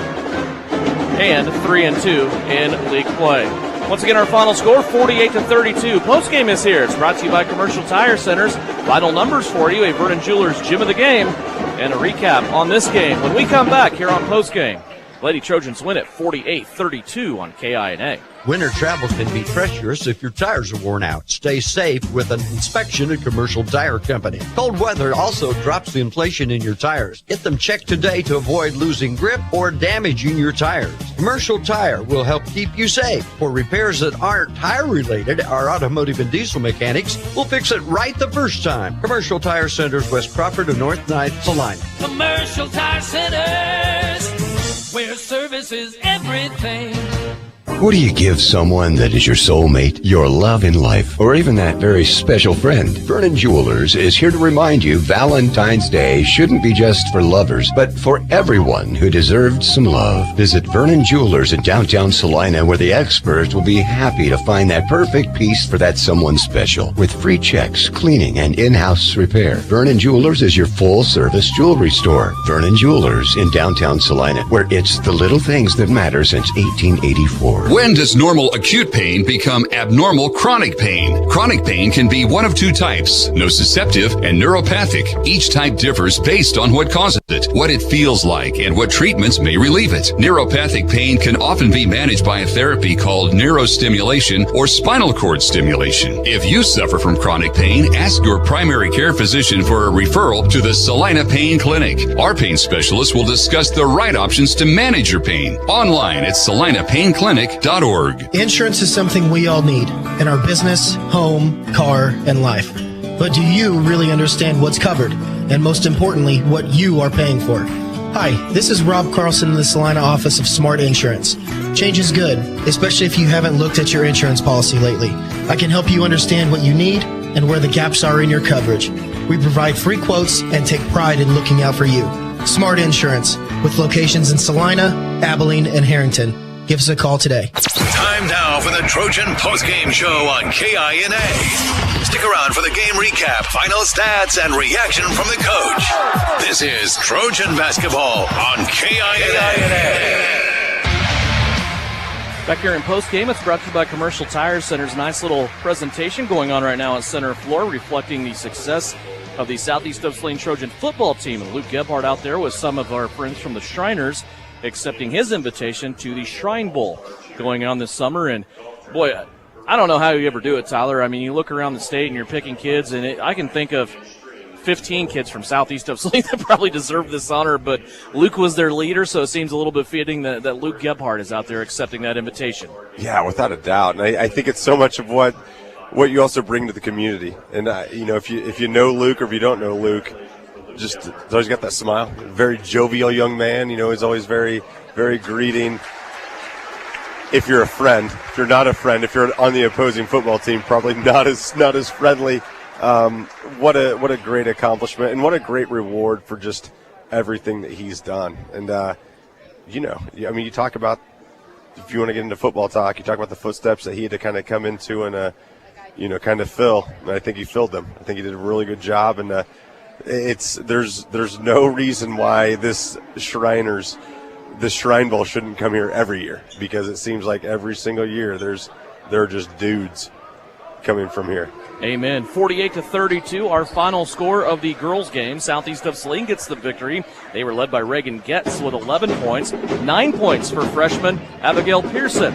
and 3-2 in league play. Once again, our final score, 48-32. Postgame is here. It's brought to you by Commercial Tire Centers. Final numbers for you, a Vernon Jewelers Gym of the Game, and a recap on this game when we come back here on Postgame. Lady Trojans win it 48-32 on KINA. Winter travel can be treacherous if your tires are worn out. Stay safe with an inspection at Commercial Tire Company. Cold weather also drops the inflation in your tires. Get them checked today to avoid losing grip or damaging your tires. Commercial Tire will help keep you safe. For repairs that aren't tire-related, our automotive and diesel mechanics will fix it right the first time. Commercial Tire Centers, West Crawford and North 9th, Saline. Commercial Tire Centers, where service is everything. What do you give someone that is your soulmate, your love in life, or even that very special friend? Vernon Jewelers is here to remind you Valentine's Day shouldn't be just for lovers, but for everyone who deserved some love. Visit Vernon Jewelers in downtown Salina, where the experts will be happy to find that perfect piece for that someone special. With free checks, cleaning, and in-house repair, Vernon Jewelers is your full-service jewelry store. Vernon Jewelers in downtown Salina, where it's the little things that matter since 1884. When does normal acute pain become abnormal chronic pain? Chronic pain can be one of two types, nociceptive and neuropathic. Each type differs based on what causes it, what it feels like, and what treatments may relieve it. Neuropathic pain can often be managed by a therapy called neurostimulation or spinal cord stimulation. If you suffer from chronic pain, ask your primary care physician for a referral to the Salina Pain Clinic. Our pain specialists will discuss the right options to manage your pain. Online at salinapainclinic.org. Insurance is something we all need in our business, home, car, and life. But do you really understand what's covered? And most importantly, what you are paying for? Hi, this is Rob Carlson in the Salina office of Smart Insurance. Change is good, especially if you haven't looked at your insurance policy lately. I can help you understand what you need and where the gaps are in your coverage. We provide free quotes and take pride in looking out for you. Smart Insurance, with locations in Salina, Abilene, and Harrington. Give us a call today. Time now for the Trojan postgame show on KINA. Stick around for the game recap, final stats, and reaction from the coach. This is Trojan basketball on KINA. Back here in postgame, it's brought to you by Commercial Tire Centers. Nice little presentation going on right now on center floor, reflecting the success of the Southeast of Saline Trojan football team. And Luke Gebhardt out there with some of our friends from the Shriners, accepting his invitation to the Shrine Bowl going on this summer. And, boy, I don't know how you ever do it, Tyler. I mean, you look around the state and you're picking kids, and I can think of 15 kids from Southeast of Saline that probably deserve this honor, but Luke was their leader, so it seems a little bit fitting that Luke Gebhardt is out there accepting that invitation. Yeah, without a doubt. And I think it's so much of what you also bring to the community. And, if you know Luke or if you don't know Luke, just he's always got that smile. Very jovial young man. He's always very, very greeting. If you're a friend, if you're not a friend, if you're on the opposing football team, probably not as friendly. What a great accomplishment and what a great reward for just everything that he's done. And you talk about, if you want to get into football talk, you talk about the footsteps that he had to kind of come into and kind of fill. And I think he filled them. I think he did a really good job. And there's no reason why this Shrine Bowl shouldn't come here every year, because it seems like every single year there are just dudes coming from here. Amen. 48-32, our final score of the girls' game. Southeast of Saline gets the victory. They were led by Reagan Getz with 11 points. 9 points for freshman Abigail Pearson.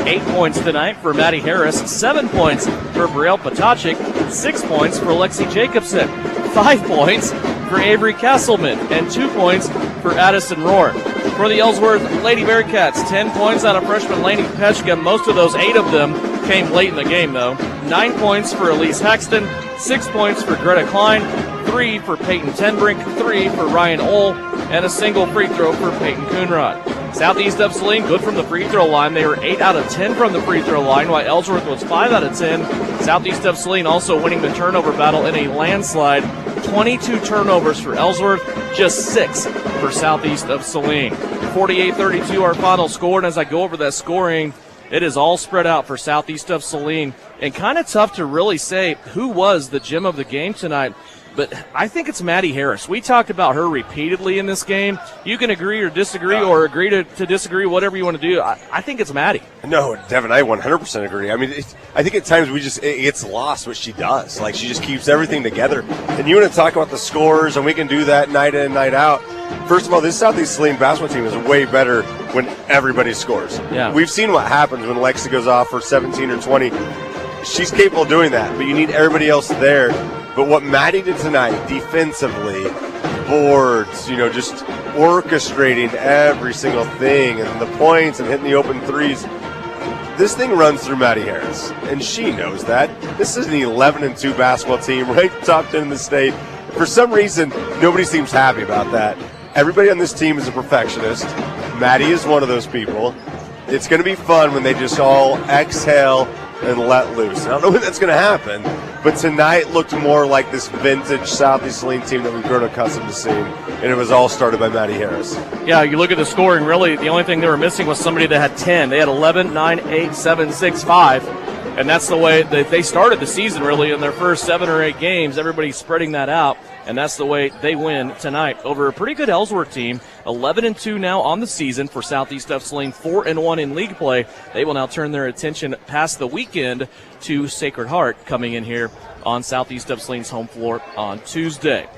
8 points tonight for Maddie Harris. 7 points for Brielle Potachik. 6 points for Lexi Jacobson. 5 points for Avery Castleman. And 2 points for Addison Rohr. For the Ellsworth Lady Bearcats, 10 points out of freshman Lainey Pechka. Most of those, 8 of them, came late in the game, though. 9 points for Elise Hexton, 6 points for Greta Klein, 3 for Peyton Tenbrink, 3 for Ryan Ohl, and a single free throw for Peyton Coonrod. Southeast of Saline, good from the free throw line. They were 8 out of 10 from the free throw line, while Ellsworth was 5 out of 10. Southeast of Saline also winning the turnover battle in a landslide. 22 turnovers for Ellsworth, just 6 for Southeast of Saline. 48-32 our final score, and as I go over that scoring, it is all spread out for Southeast of Saline, and kind of tough to really say who was the gem of the game tonight, but I think it's Maddie Harris. We talked about her repeatedly in this game. You can agree or disagree, or agree to disagree, whatever you want to do. I think it's Maddie. No, Devin, I 100% agree. I mean, I think at times it gets lost what she does. Like, she just keeps everything together. And you want to talk about the scores, and we can do that night in, night out. First of all, this Southeast Saline basketball team is way better when everybody scores. Yeah. We've seen what happens when Lexi goes off for 17 or 20. She's capable of doing that, but you need everybody else there. But what Maddie did tonight, defensively, boards, just orchestrating every single thing, and the points and hitting the open threes. This thing runs through Maddie Harris, and she knows that. This is an 11-2 basketball team, right top 10 in the state. For some reason, nobody seems happy about that. Everybody on this team is a perfectionist. Maddie is one of those people. It's going to be fun when they just all exhale and let loose. I don't know when that's going to happen, but tonight looked more like this vintage Southeast Saline team that we've grown accustomed to seeing, and it was all started by Maddie Harris. Yeah, you look at the scoring, really, the only thing they were missing was somebody that had 10. They had 11, 9, 8, 7, 6, 5, and that's the way that they started the season, really, in their first 7 or 8 games. Everybody's spreading that out, and that's the way they win tonight over a pretty good Ellsworth team. 11-2 now on the season for Southeast of Saline, 4-1 in league play. They will now turn their attention past the weekend to Sacred Heart coming in here on Southeast of Saline's home floor on Tuesday.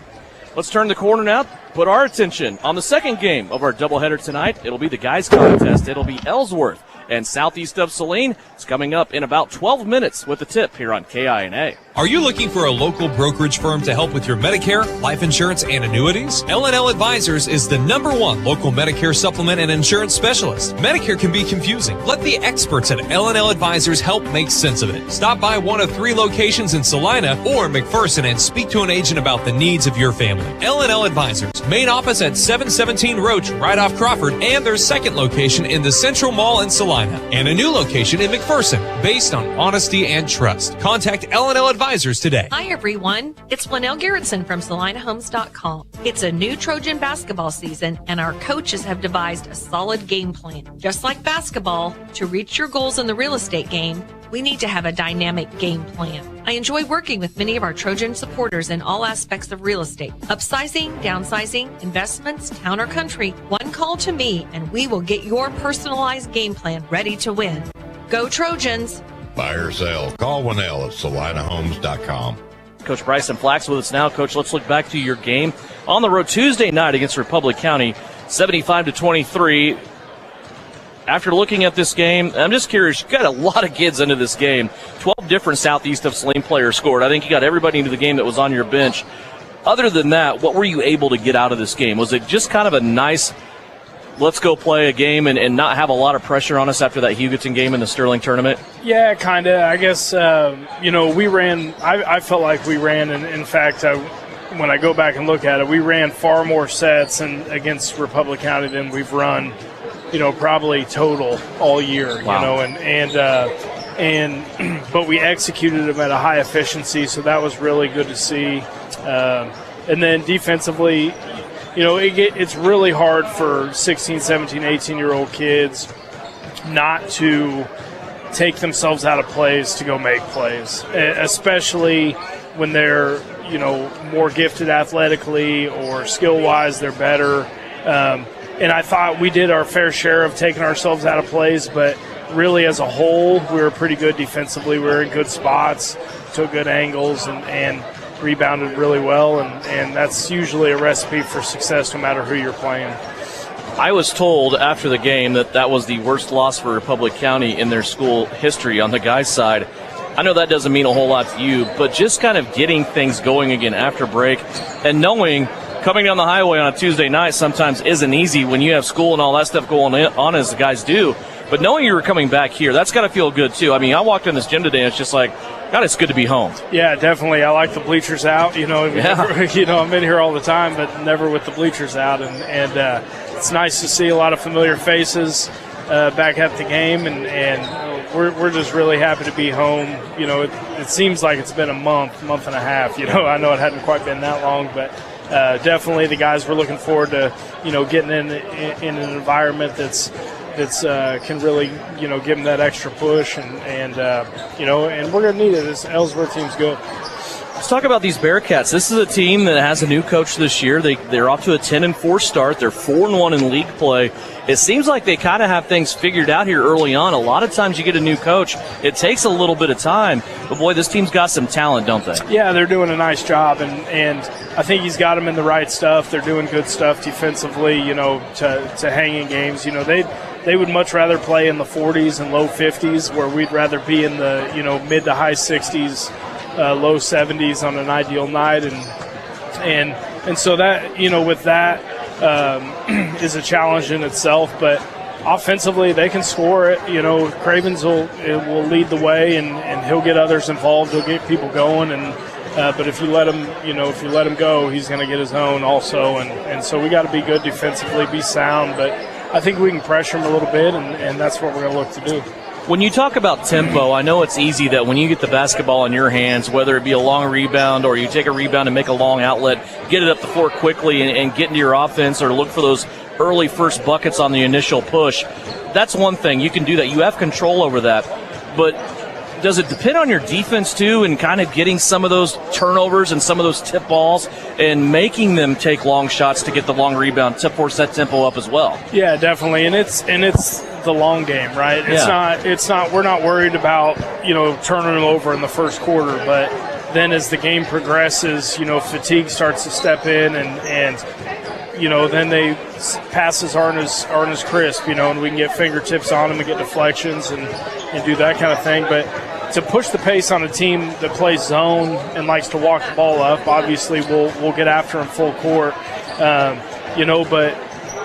Let's turn the corner now, put our attention on the second game of our doubleheader tonight. It'll be the guys' contest. It'll be Ellsworth and Southeast of Saline. It's coming up in about 12 minutes with the tip here on KINA. Are you looking for a local brokerage firm to help with your Medicare, life insurance, and annuities? L&L Advisors is the #1 local Medicare supplement and insurance specialist. Medicare can be confusing. Let the experts at L&L Advisors help make sense of it. Stop by one of 3 locations in Salina or McPherson and speak to an agent about the needs of your family. L&L Advisors, main office at 717 Roach, right off Crawford, and their second location in the Central Mall in Salina, and a new location in McPherson, based on honesty and trust. Contact L&L Advisors today. Hi, everyone. It's Winnell Garrettson from SalinaHomes.com. It's a new Trojan basketball season, and our coaches have devised a solid game plan. Just like basketball, to reach your goals in the real estate game, we need to have a dynamic game plan. I enjoy working with many of our Trojan supporters in all aspects of real estate. Upsizing, downsizing, investments, town or country. One call to me, and we will get your personalized game plan ready to win. Go Trojans! Buy or sell, call Winnell at SalinaHomes.com. Coach Bryson Flax with us now. Coach, let's look back to your game on the road Tuesday night against Republic County, 75-23. After looking at this game, I'm just curious, you got a lot of kids into this game. 12 different Southeast of Saline players scored. I think you got everybody into the game that was on your bench. Other than that, what were you able to get out of this game? Was it just kind of a nice, let's go play a game and not have a lot of pressure on us after that Hugoton game in the Sterling tournament? Yeah, kind of. I guess, we ran, I felt like we ran, and in fact, when I go back and look at it, we ran far more sets against Republic County than we've run, probably total all year, Wow. But we executed them at a high efficiency, so that was really good to see. And then defensively, it's really hard for 16, 17, 18-year-old kids not to take themselves out of plays to go make plays, especially when they're, more gifted athletically or skill-wise, they're better. And I thought we did our fair share of taking ourselves out of plays, but really as a whole, we were pretty good defensively. We were in good spots, took good angles, and rebounded really well, and that's usually a recipe for success no matter who you're playing. I was told after the game that was the worst loss for Republic County in their school history on the guys' side. I know that doesn't mean a whole lot to you, but just kind of getting things going again after break and knowing coming down the highway on a Tuesday night sometimes isn't easy when you have school and all that stuff going on as the guys do. But knowing you were coming back here, that's got to feel good too. I mean, I walked in this gym today and it's just like, God, it's good to be home. Yeah, definitely. I like the bleachers out. I'm in here all the time, but never with the bleachers out. And it's nice to see a lot of familiar faces back at the game, and we're just really happy to be home. It seems like it's been a month and a half. I know it hadn't quite been that long, but definitely the guys were looking forward to getting in an environment that's can really give them that extra push, and we're going to need it. This Ellsworth team's good. Let's talk about these Bearcats. This is a team that has a new coach this year. They're off to a 10-4 start. They're 4-1 in league play. It seems like they kind of have things figured out here early on. A lot of times you get a new coach, it takes a little bit of time. But, boy, this team's got some talent, don't they? Yeah, they're doing a nice job, and I think he's got them in the right stuff. They're doing good stuff defensively, to hang in games. They would much rather play in the 40s and low 50s, where we'd rather be in the mid to high 60s, low 70s on an ideal night, and so that with that is a challenge in itself. But offensively, they can score it. Cravens will lead the way, and he'll get others involved. He'll get people going, but if you let him go, he's going to get his own also. And so we got to be good defensively, be sound, but I think we can pressure him a little bit, and that's what we're going to look to do. When you talk about tempo, I know it's easy that when you get the basketball in your hands, whether it be a long rebound or you take a rebound and make a long outlet, get it up the floor quickly and get into your offense or look for those early first buckets on the initial push. That's one thing. You can do that. You have control over that. But does it depend on your defense, too, and kind of getting some of those turnovers and some of those tip balls and making them take long shots to get the long rebound to force that tempo up as well? Yeah, definitely. And it's the long game, right? It's not we're not worried about, turning them over in the first quarter, but then as the game progresses, fatigue starts to step in and then passes aren't as crisp, and we can get fingertips on them and get deflections and do that kind of thing. But to push the pace on a team that plays zone and likes to walk the ball up, obviously we'll get after them full court,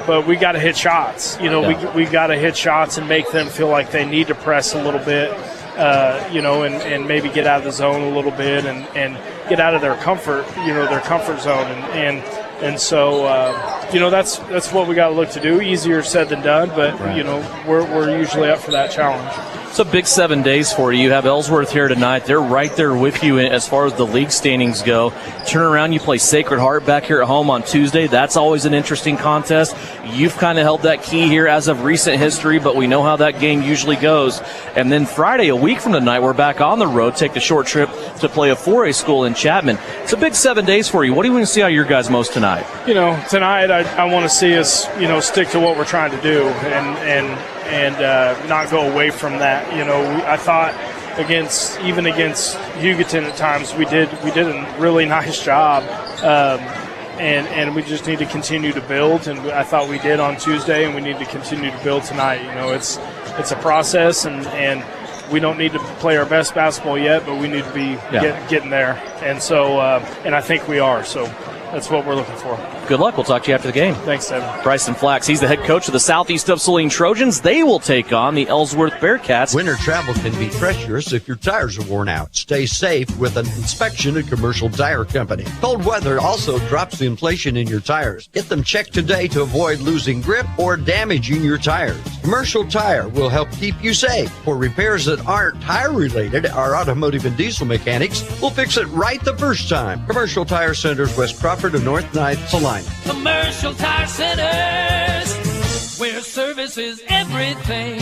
but we got to hit shots. We got to hit shots and make them feel like they need to press a little bit, and maybe get out of the zone a little bit and get out of their comfort zone. And so, that's what we got to look to do. Easier said than done, but, right. We're usually up for that challenge. It's a big 7 days for you. You have Ellsworth here tonight. They're right there with you as far as the league standings go. Turn around, you play Sacred Heart back here at home on Tuesday. That's always an interesting contest. You've kind of held that key here as of recent history, but we know how that game usually goes. And then Friday, a week from tonight, we're back on the road, take the short trip to play a 4A school in Chapman. It's a big 7 days for you. What do you want to see out of your guys most tonight? Tonight I want to see us, stick to what we're trying to do and not go away from that. I thought against Hugoton at times we did a really nice job, and we just need to continue to build. And I thought we did on Tuesday, and we need to continue to build tonight. It's a process, and we don't need to play our best basketball yet, but we need to be getting there. And so, and I think we are. So that's what we're looking for. Good luck. We'll talk to you after the game. Thanks, Evan. Bryson Flax, he's the head coach of the Southeast of Saline Trojans. They will take on the Ellsworth Bearcats. Winter travel can be treacherous if your tires are worn out. Stay safe with an inspection at Commercial Tire Company. Cold weather also drops the inflation in your tires. Get them checked today to avoid losing grip or damaging your tires. Commercial Tire will help keep you safe. For repairs that aren't tire-related, our automotive and diesel mechanics will fix it right the first time. Commercial Tire Centers, West Crawford and North 9th, Saline. Commercial Tire Centers, where service is everything.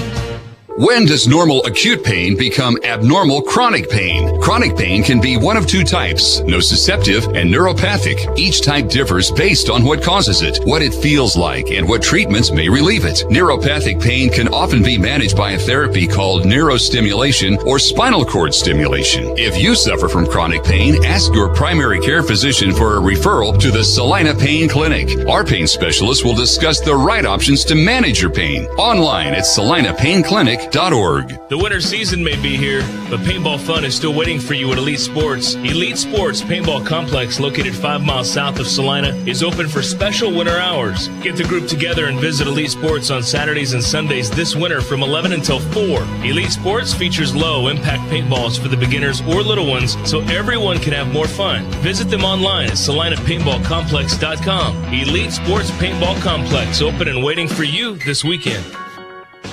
When does normal acute pain become abnormal chronic pain? Chronic pain can be one of two types, nociceptive and neuropathic. Each type differs based on what causes it, what it feels like, and what treatments may relieve it. Neuropathic pain can often be managed by a therapy called neurostimulation or spinal cord stimulation. If you suffer from chronic pain, ask your primary care physician for a referral to the Saline Pain Clinic. Our pain specialist will discuss the right options to manage your pain. Online at salinapainclinic.org. The winter season may be here, but paintball fun is still waiting for you at Elite Sports. Elite Sports Paintball Complex, located 5 miles south of Salina, is open for special winter hours. Get the group together and visit Elite Sports on Saturdays and Sundays this winter from 11 until 4. Elite Sports features low-impact paintballs for the beginners or little ones, so everyone can have more fun. Visit them online at salinapaintballcomplex.com. Elite Sports Paintball Complex, open and waiting for you this weekend.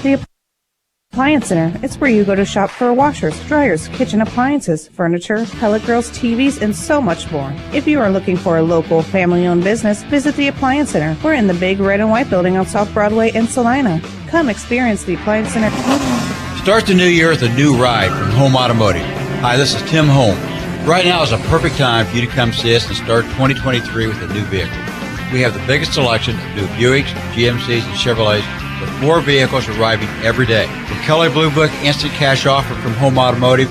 The Appliance Center. It's where you go to shop for washers, dryers, kitchen appliances, furniture, pellet grills, TVs, and so much more. If you are looking for a local, family-owned business, visit the Appliance Center. We're in the big red and white building on South Broadway in Salina. Come experience the Appliance Center. Start the new year with a new ride from Home Automotive. Hi, this is Tim Holmes. Right now is a perfect time for you to come see us and start 2023 with a new vehicle. We have the biggest selection of new Buicks, GMCs, and Chevrolets, with more vehicles arriving every day. With Kelly Blue Book Instant Cash Offer from Home Automotive,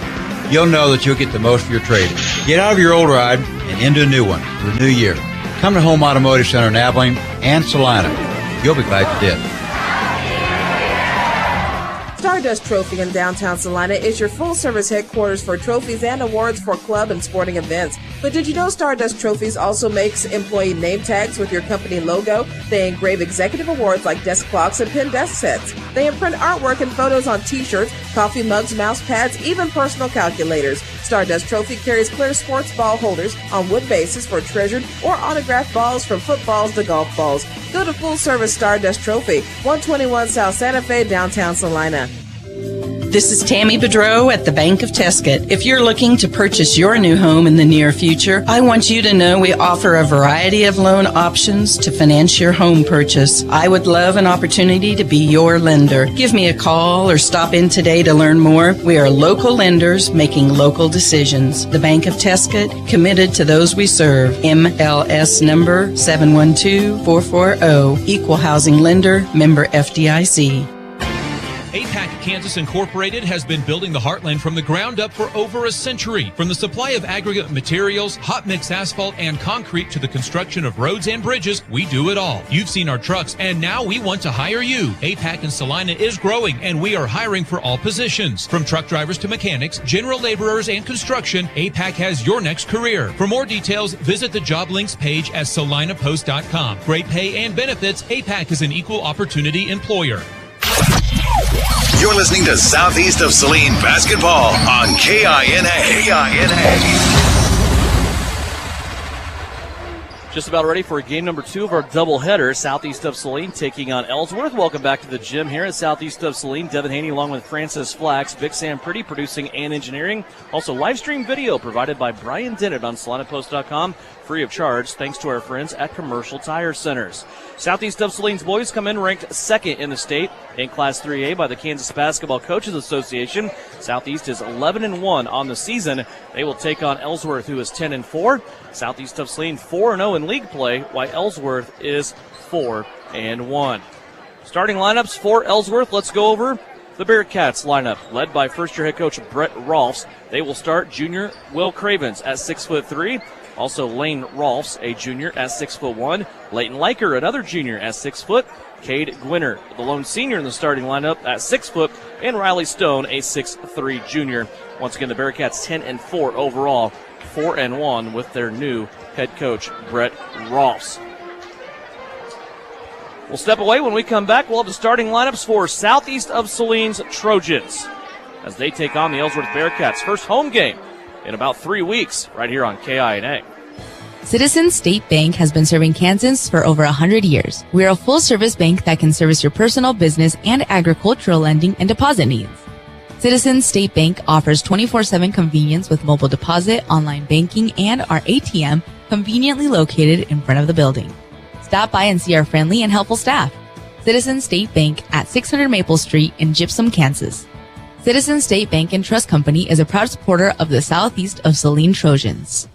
you'll know that you'll get the most for your trade-in. Get out of your old ride and into a new one for the new year. Come to Home Automotive Center in Abilene and Salina. You'll be glad you did. Stardust Trophy in downtown Salina is your full-service headquarters for trophies and awards for club and sporting events. But did you know Stardust Trophies also makes employee name tags with your company logo? They engrave executive awards like desk clocks and pen desk sets. They imprint artwork and photos on t-shirts, coffee mugs, mouse pads, even personal calculators. Stardust Trophy carries clear sports ball holders on wood bases for treasured or autographed balls from footballs to golf balls. Go to full-service Stardust Trophy, 121 South Santa Fe, downtown Salina. This is Tammy Bedreau at the Bank of Tesket. If you're looking to purchase your new home in the near future, I want you to know we offer a variety of loan options to finance your home purchase. I would love an opportunity to be your lender. Give me a call or stop in today to learn more. We are local lenders making local decisions. The Bank of Tesket, committed to those we serve. MLS number 712440. Equal housing lender, member FDIC. APAC Kansas Incorporated has been building the heartland from the ground up for over a century. From the supply of aggregate materials, hot mix asphalt, and concrete to the construction of roads and bridges, we do it all. You've seen our trucks, and now we want to hire you. APAC in Salina is growing, and we are hiring for all positions. From truck drivers to mechanics, general laborers, and construction, APAC has your next career. For more details, visit the job links page at salinapost.com. Great pay and benefits, APAC is an equal opportunity employer. You're listening to Southeast of Saline Basketball on KINA. Just about ready for game number 2 of our doubleheader. Southeast of Saline taking on Ellsworth. Welcome back to the gym here at Southeast of Saline. Devin Haney along with Francis Flax. Big Sam Pretty producing and engineering. Also live stream video provided by Brian Dennett on SalinaPost.com. Free of charge, thanks to our friends at Commercial Tire Centers. Southeast of Saline's boys come in ranked 2nd in the state in Class 3A by the Kansas Basketball Coaches Association. Southeast is 11-1 on the season. They will take on Ellsworth, who is 10-4. Southeast of Saline 4-0 in league play, while Ellsworth is 4-1. Starting lineups for Ellsworth. Let's go over the Bearcats lineup, led by first-year head coach Brett Rolfs. They will start junior Will Cravens at 6'3". Also, Lane Rolfs, a junior, at 6'1". Leighton Liker, another junior, at 6 foot. Cade Gwinner, the lone senior in the starting lineup, at 6 foot. And Riley Stone, a 6'3" junior. Once again, the Bearcats 10-4 overall, 4-1 with their new head coach, Brett Rolfs. We'll step away. When we come back, we'll have the starting lineups for Southeast of Saline's Trojans as they take on the Ellsworth Bearcats. First home game in about 3 weeks, right here on KINA. Citizens State Bank has been serving Kansans for over 100 years. We are a full-service bank that can service your personal, business, and agricultural lending and deposit needs. Citizens State Bank offers 24/7 convenience with mobile deposit, online banking, and our ATM conveniently located in front of the building. Stop by and see our friendly and helpful staff. Citizens State Bank at 600 Maple Street in Gypsum, Kansas. Citizens State Bank and Trust Company is a proud supporter of the Southeast of Saline Trojans.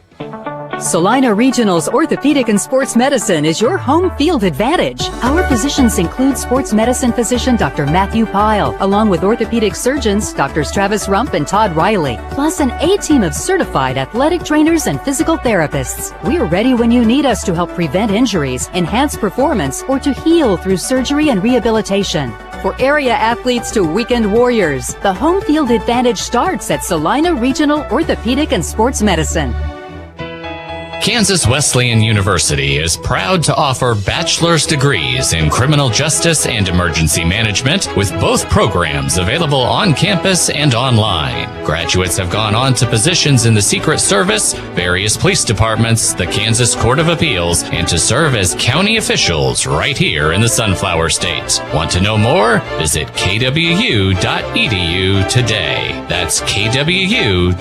Salina Regional's Orthopedic and Sports Medicine is your home field advantage. Our physicians include sports medicine physician Dr. Matthew Pyle, along with orthopedic surgeons Drs. Travis Rump and Todd Riley, plus an A-team of certified athletic trainers and physical therapists. We're ready when you need us to help prevent injuries, enhance performance, or to heal through surgery and rehabilitation. For area athletes to weekend warriors, the home field advantage starts at Salina Regional Orthopedic and Sports Medicine. Kansas Wesleyan University is proud to offer bachelor's degrees in criminal justice and emergency management, with both programs available on campus and online. Graduates have gone on to positions in the Secret Service, various police departments, the Kansas Court of Appeals, and to serve as county officials right here in the Sunflower State. Want to know more? Visit kwu.edu today. That's kwu.edu.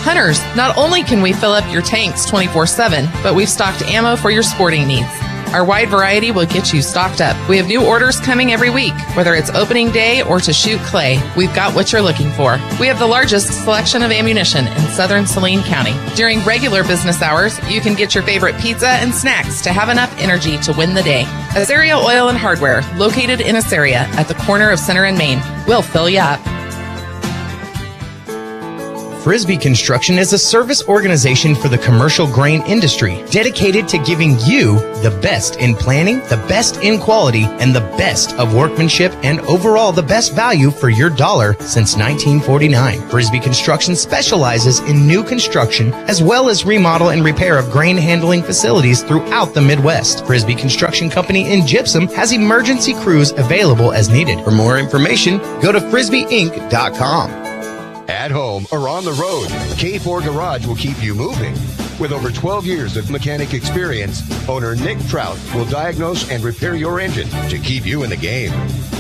Hunters, not only can we fill up your tanks 24/7, but we've stocked ammo for your sporting needs. Our wide variety will get you stocked up. We have new orders coming every week, whether it's opening day or to shoot clay. We've got what you're looking for. We have the largest selection of ammunition in southern Saline County. During regular business hours, you can get your favorite pizza and snacks to have enough energy to win the day. Azaria Oil and Hardware, located in Azaria at the corner of Center and Main. We'll fill you up. Frisbee Construction is a service organization for the commercial grain industry dedicated to giving you the best in planning, the best in quality, and the best of workmanship, and overall the best value for your dollar since 1949. Frisbee Construction specializes in new construction as well as remodel and repair of grain handling facilities throughout the Midwest. Frisbee Construction Company in Gypsum has emergency crews available as needed. For more information, go to frisbeeinc.com. At home or on the road, K4 Garage will keep you moving. With over 12 years of mechanic experience, owner Nick Trout will diagnose and repair your engine to keep you in the game.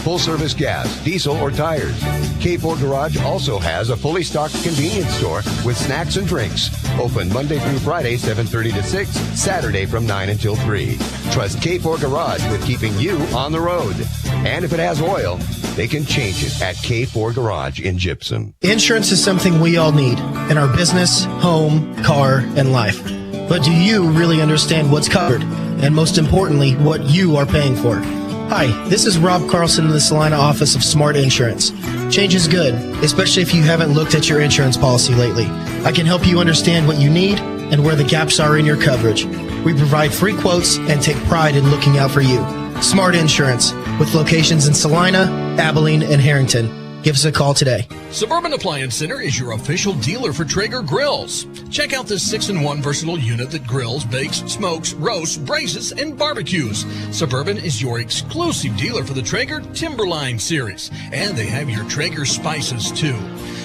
Full service gas, diesel, or tires. K4 Garage also has a fully stocked convenience store with snacks and drinks. Open Monday through Friday, 7:30 to 6, Saturday from 9 until 3. Trust K4 Garage with keeping you on the road. And if it has oil, they can change it at K4 Garage in Gypsum. Insurance is something we all need in our business, home, car, and life. But do you really understand what's covered? And most importantly, what you are paying for? Hi, this is Rob Carlson in the Salina office of Smart Insurance. Change is good, especially if you haven't looked at your insurance policy lately. I can help you understand what you need and where the gaps are in your coverage. We provide free quotes and take pride in looking out for you. Smart Insurance, with locations in Salina, Abilene, and Harrington. Give us a call today. Suburban Appliance Center is your official dealer for Traeger grills. Check out this 6-in-1 versatile unit that grills, bakes, smokes, roasts, braces, and barbecues. Suburban is your exclusive dealer for the Traeger Timberline series, and they have your Traeger spices too.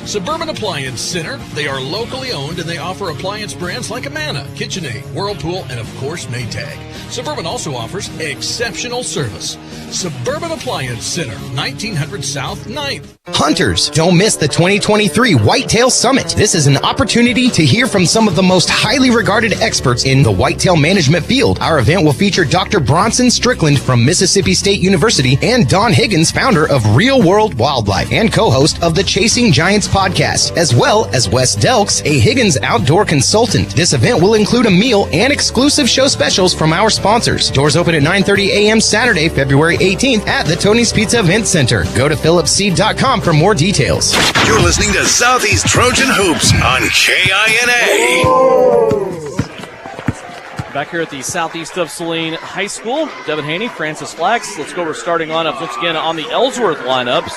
Suburban Appliance Center, they are locally owned and they offer appliance brands like Amana, KitchenAid, Whirlpool, and of course Maytag. Suburban also offers exceptional service. Suburban Appliance Center, 1900 South 9th. Hunters, don't miss the 2023 Whitetail Summit. This is an opportunity to hear from some of the most highly regarded experts in the whitetail management field. Our event will feature Dr. Bronson Strickland from Mississippi State University and Don Higgins, founder of Real World Wildlife and co-host of the Chasing Giants podcast, as well as Wes Delks, a Higgins outdoor consultant. This event will include a meal and exclusive show specials from our sponsors. Doors open at 9:30 a.m. Saturday, February 18th at the Tony's Pizza Event Center. Go to phillipseed.com for more details. You're listening to Southeast Trojan Hoops on KINA. Back here at the southeast of Saline High School, Devin Haney, Francis Flax. Let's go over starting lineups once again on the Ellsworth lineups.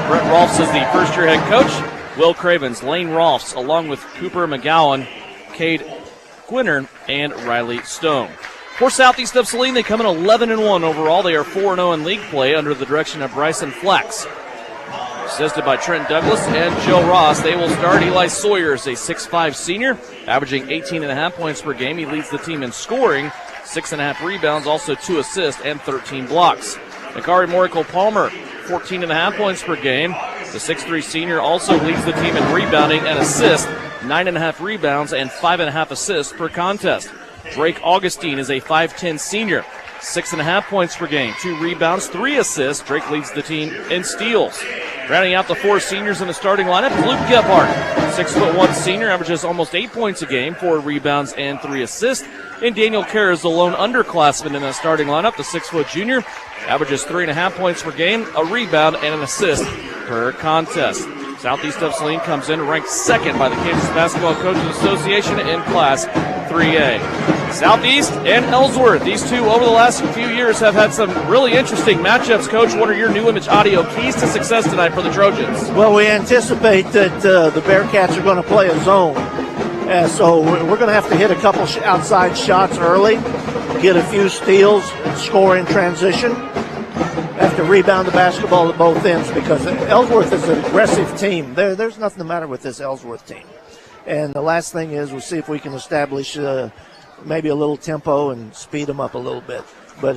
Brett Rolfs is the first-year head coach. Will Cravens, Lane Rolfs, along with Cooper McGowan, Cade Gwinner, and Riley Stone. For Southeast of Saline, they come in 11-1 overall. They are 4-0 in league play under the direction of Bryson Flax. Assisted by Trent Douglas and Joe Ross. They will start. Eli Sawyers, a 6'5 senior, averaging 18.5 points per game. He leads the team in scoring, 6.5 rebounds, also 2 assists, and 13 blocks. Nakari Morrico-Palmer, 14.5 points per game. The 6'3 senior also leads the team in rebounding and assists, 9.5 rebounds and 5.5 assists per contest. Drake Augustine is a 5'10 senior. 6.5 points per game, 2 rebounds, 3 assists. Drake leads the team in steals. Rounding out the 4 seniors in the starting lineup, Luke Gebhardt, 6'1 senior, averages almost 8 points a game, 4 rebounds and 3 assists. And Daniel Kerr is the lone underclassman in the starting lineup, the 6' junior, averages 3.5 points per game, a rebound and an assist per contest. Southeast of Saline comes in ranked second by the Kansas Basketball Coaches Association in Class 3A. Southeast and Ellsworth, these two over the last few years have had some really interesting matchups. Coach, what are your new image audio keys to success tonight for the Trojans? Well, we anticipate that the Bearcats are going to play a zone. So we're going to have to hit a couple outside shots early, get a few steals, score in transition. Have to rebound the basketball at both ends because Ellsworth is an aggressive team. There's nothing the matter with this Ellsworth team. And the last thing is we'll see if we can establish maybe a little tempo and speed them up a little bit. But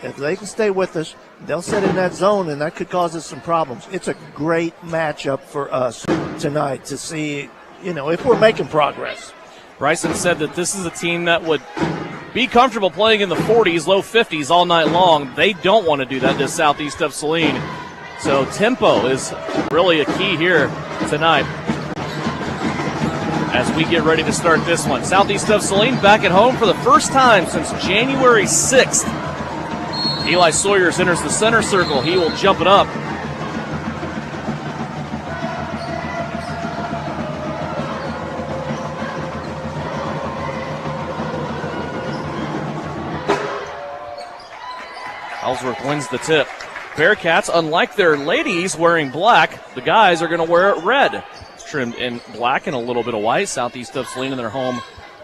if they can stay with us, they'll sit in that zone, and that could cause us some problems. It's a great matchup for us tonight to see, if we're making progress. Bryson said that this is a team that would be comfortable playing in the 40s, low 50s all night long. They don't want to do that to Southeast of Saline. So tempo is really a key here tonight as we get ready to start this one. Southeast of Saline back at home for the first time since January 6th. Eli Sawyers enters the center circle. He will jump it up. Ellsworth wins the tip. Bearcats, unlike their ladies wearing black, the guys are going to wear it red. It's trimmed in black and a little bit of white. Southeast of Saline in their home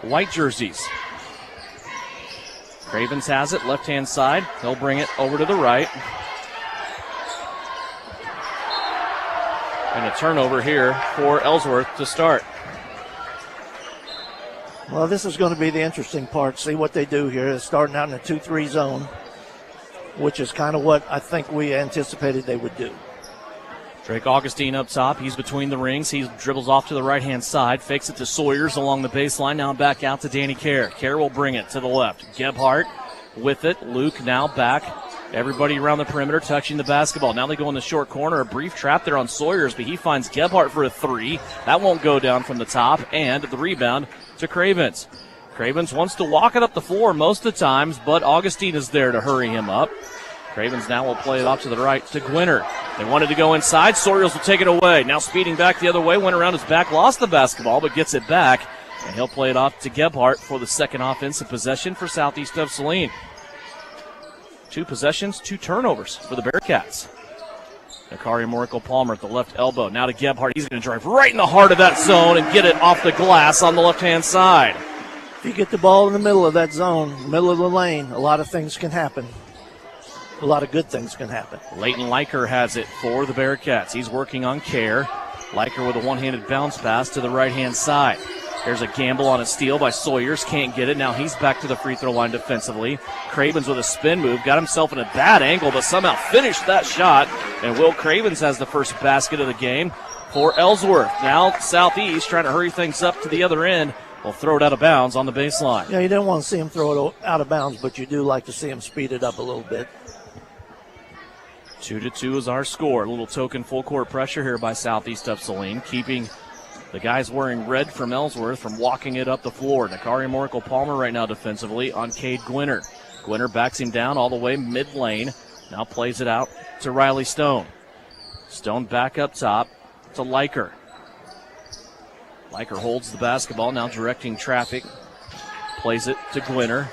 white jerseys. Cravens has it, left-hand side. He'll bring it over to the right. And a turnover here for Ellsworth to start. Well, this is going to be the interesting part. See what they do here. They're starting out in a 2-3 zone, which is kind of what I think we anticipated they would do. Drake Augustine up top. He's between the rings. He dribbles off to the right-hand side, fakes it to Sawyers along the baseline. Now back out to Danny Kerr. Kerr will bring it to the left. Gebhardt with it. Luke now back. Everybody around the perimeter touching the basketball. Now they go in the short corner. A brief trap there on Sawyers, but he finds Gebhardt for a 3. That won't go down from the top. And the rebound to Cravens. Cravens wants to walk it up the floor most of the times, but Augustine is there to hurry him up. Cravens now will play it off to the right to Gwinner. They wanted to go inside. Sawyers will take it away. Now speeding back the other way, went around his back, lost the basketball, but gets it back. And he'll play it off to Gebhardt for the second offensive possession for Southeast of Saline. 2 possessions, 2 turnovers for the Bearcats. Nakari Morikel-Palmer at the left elbow. Now to Gebhardt. He's going to drive right in the heart of that zone and get it off the glass on the left-hand side. If you get the ball in the middle of that zone, middle of the lane, a lot of things can happen. A lot of good things can happen. Leighton Leiker has it for the Bearcats. He's working on Kerr. Leiker with a one-handed bounce pass to the right-hand side. There's a gamble on a steal by Sawyers. Can't get it. Now he's back to the free throw line defensively. Cravens with a spin move. Got himself in a bad angle, but somehow finished that shot. And Will Cravens has the first basket of the game for Ellsworth. Now Southeast trying to hurry things up to the other end. Will throw it out of bounds on the baseline. Yeah, you don't want to see him throw it out of bounds, but you do like to see him speed it up a little bit. 2-2 is our score. A little token full court pressure here by Southeast of Saline, keeping the guys wearing red from Ellsworth from walking it up the floor. Nakari Morikel-Palmer right now defensively on Cade Gwinner. Gwinner backs him down all the way mid-lane. Now plays it out to Riley Stone. Stone back up top to Leiker. Leiker holds the basketball, now directing traffic. Plays it to Gwinner.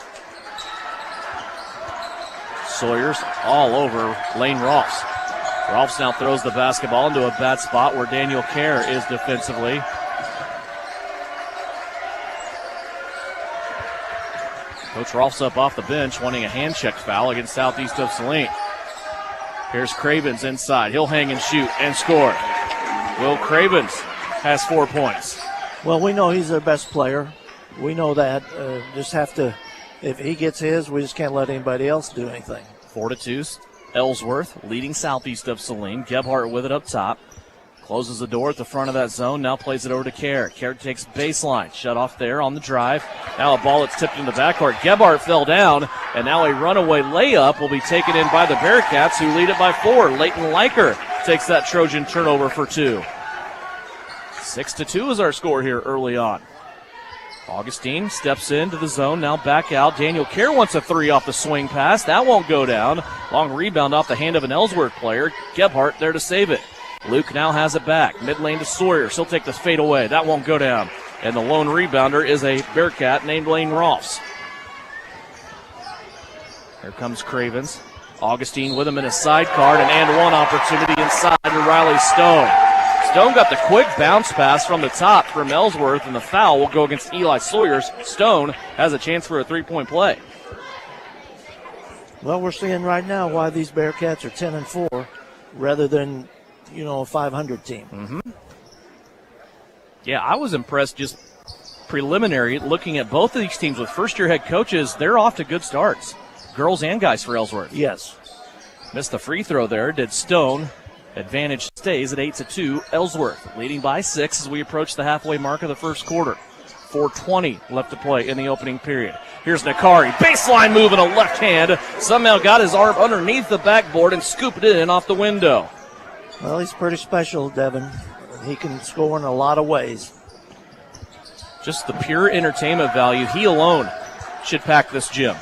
Sawyers all over Lane Rolfs. Rolfs now throws the basketball into a bad spot where Daniel Kerr is defensively. Coach Rolfs up off the bench wanting a hand check foul against Southeast of Saline. Here's Cravens inside. He'll hang and shoot and score. Will Cravens has 4 points. Well, we know he's their best player. We know that. Just have to, if he gets his, we just can't let anybody else do anything. 4-2. Ellsworth leading Southeast of Saline. Gebhardt with it up top. Closes the door at the front of that zone. Now plays it over to Kerr. Kerr takes baseline. Shut off there on the drive. Now a ball that's tipped in the backcourt. Gebhardt fell down, and now a runaway layup will be taken in by the Bearcats, who lead it by 4. Leighton Leiker takes that Trojan turnover for 2. 6-2 is our score here early on. Augustine steps into the zone, now back out. Daniel Kerr wants a 3 off the swing pass. That won't go down. Long rebound off the hand of an Ellsworth player. Gebhardt there to save it. Luke now has it back. Mid lane to Sawyer. He'll take the fade away. That won't go down. And the lone rebounder is a Bearcat named Lane Rolfs. Here comes Cravens. Augustine with him in a sidecar. An and one opportunity inside to Riley Stone. Stone got the quick bounce pass from the top from Ellsworth, and the foul will go against Eli Sawyers. Stone has a chance for a 3-point play. Well, we're seeing right now why these Bearcats are 10-4 rather than, a 500 team. Mm-hmm. Yeah, I was impressed just preliminary looking at both of these teams with first-year head coaches. They're off to good starts, girls and guys for Ellsworth. Yes. Missed the free throw there, did Stone. Advantage stays at 8-2. Ellsworth leading by 6 as we approach the halfway mark of the first quarter. 4:20 left to play in the opening period. Here's Nakari. Baseline move in a left hand. Somehow got his arm underneath the backboard and scooped it in off the window. Well, he's pretty special, Devin. He can score in a lot of ways. Just the pure entertainment value. He alone should pack this gym.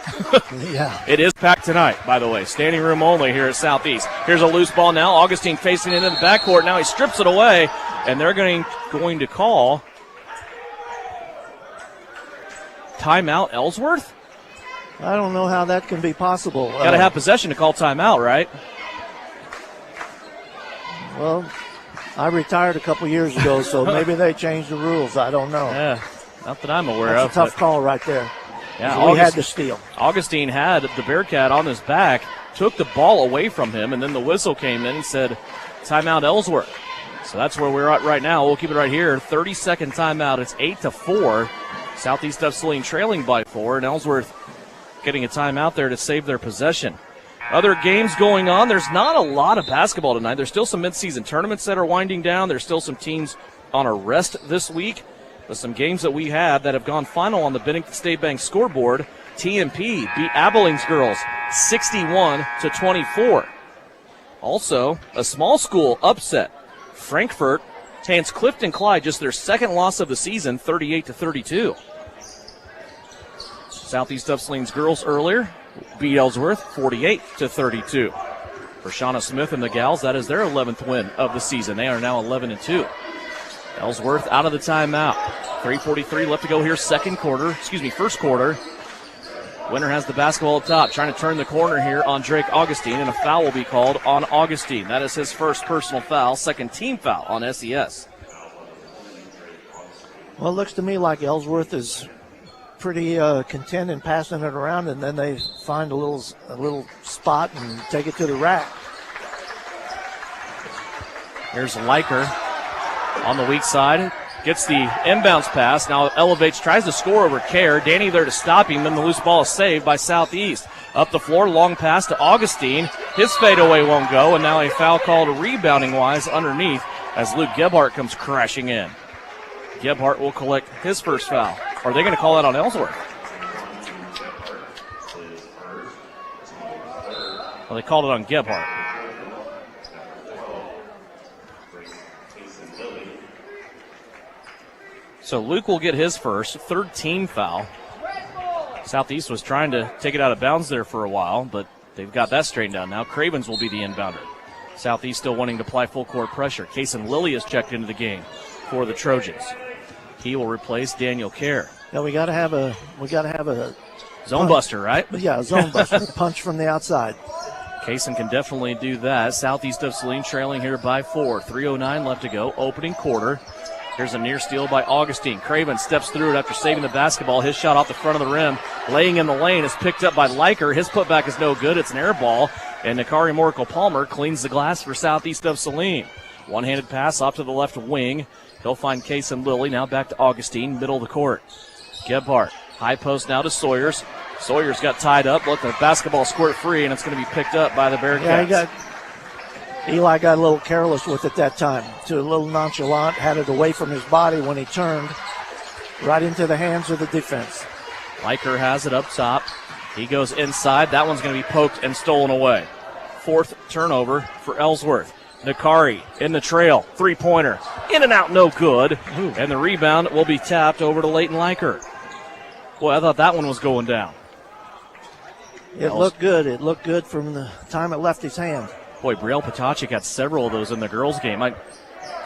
Yeah. It is packed tonight, by the way. Standing room only here at Southeast. Here's a loose ball now. Augustine facing it into the backcourt. Now he strips it away, and they're going to call timeout Ellsworth? I don't know how that can be possible. Got to have possession to call timeout, right? Well, I retired a couple years ago, so maybe they changed the rules. I don't know. Yeah, not that I'm aware of. That's a tough call right there. Yeah, we had to steal. Augustine had the Bearcat on his back, took the ball away from him, and then the whistle came in and said, timeout Ellsworth. So that's where we're at right now. We'll keep it right here. 30-second timeout. It's 8-4. Southeast of Saline trailing by 4, and Ellsworth getting a timeout there to save their possession. Other games going on. There's not a lot of basketball tonight. There's still some midseason tournaments that are winding down. There's still some teams on a rest this week. But some games that we had that have gone final on the Bennington State Bank scoreboard. TMP beat Abilene's girls 61-24. Also, a small school upset. Frankfurt hands Clifton Clyde just their second loss of the season, 38-32. Southeast of Saline's girls earlier beat Ellsworth 48-32. For Shauna Smith and the gals, that is their 11th win of the season. They are now 11-2. Ellsworth out of the timeout. 3:43 left to go here, first quarter. Winner has the basketball up top, trying to turn the corner here on Drake Augustine, and a foul will be called on Augustine. That is his first personal foul, second team foul on SES. Well, it looks to me like Ellsworth is pretty content in passing it around, and then they find a little spot and take it to the rack. Here's Leiker on the weak side. Gets the inbounds pass. Now elevates, tries to score over Kerr. Danny there to stop him. Then the loose ball is saved by Southeast. Up the floor, long pass to Augustine. His fadeaway won't go, and now a foul called rebounding-wise underneath as Luke Gebhardt comes crashing in. Gebhardt will collect his first foul. Are they going to call that on Ellsworth? Well, they called it on Gebhardt. So Luke will get his first, third team foul. Southeast was trying to take it out of bounds there for a while, but they've got that straightened out now. Cravens will be the inbounder. Southeast still wanting to apply full court pressure. Kaysen Lilly has checked into the game for the Trojans. He will replace Daniel Kerr. Yeah, we got to have a zone buster, right? Yeah, a zone buster, punch from the outside. Kaysen can definitely do that. Southeast of Saline trailing here by 4. 3:09 left to go. Opening quarter. Here's a near steal by Augustine. Craven steps through it after saving the basketball. His shot off the front of the rim, laying in the lane, is picked up by Leiker. His putback is no good. It's an air ball, and Nakari Morkel-Palmer cleans the glass for Southeast of Saline. One-handed pass off to the left wing. He'll find Kaysen Lilly. Now back to Augustine, middle of the court. Gebhardt, high post now to Sawyers. Sawyers got tied up, let the basketball squirt free, and it's going to be picked up by the Bearcats. Yeah, Eli got a little careless with it that time, too, a little nonchalant, had it away from his body when he turned, right into the hands of the defense. Liker has it up top. He goes inside. That one's going to be poked and stolen away. 4th turnover for Ellsworth. Nakari in the trail. 3-pointer. In and out, no good. Ooh. And the rebound will be tapped over to Leighton Liker. Boy, I thought that one was going down. It looked good. It looked good from the time it left his hand. Boy, Brielle Potacek had several of those in the girls' game. I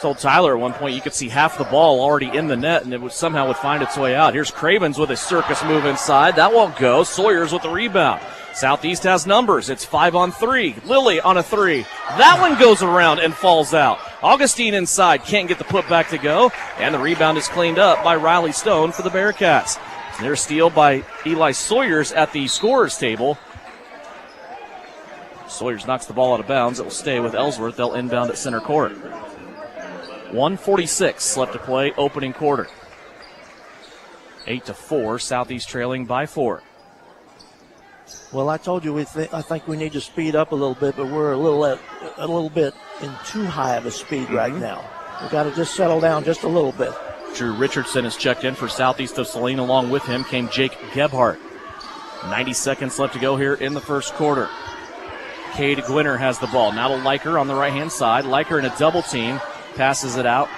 told Tyler at one point you could see half the ball already in the net, and it would somehow find its way out. Here's Cravens with a circus move inside. That won't go. Sawyers with the rebound. Southeast has numbers. It's 5-on-3. Lilly on a 3. That one goes around and falls out. Augustine inside. Can't get the putback to go. And the rebound is cleaned up by Riley Stone for the Bearcats. Their steal by Eli Sawyers at the scorer's table. Sawyers knocks the ball out of bounds. It will stay with Ellsworth. They'll inbound at center court. 1:46 left to play, opening quarter. 8-4, Southeast trailing by 4. Well, I told you I think we need to speed up a little bit, but we're a little bit in too high of a speed right now. We've got to just settle down just a little bit. Drew Richardson has checked in for Southeast of Saline. Along with him came Jake Gebhardt. 90 seconds left to go here in the first quarter. Cade Gwinner has the ball. Now to Liker on the right-hand side. Liker in a double team. Passes it out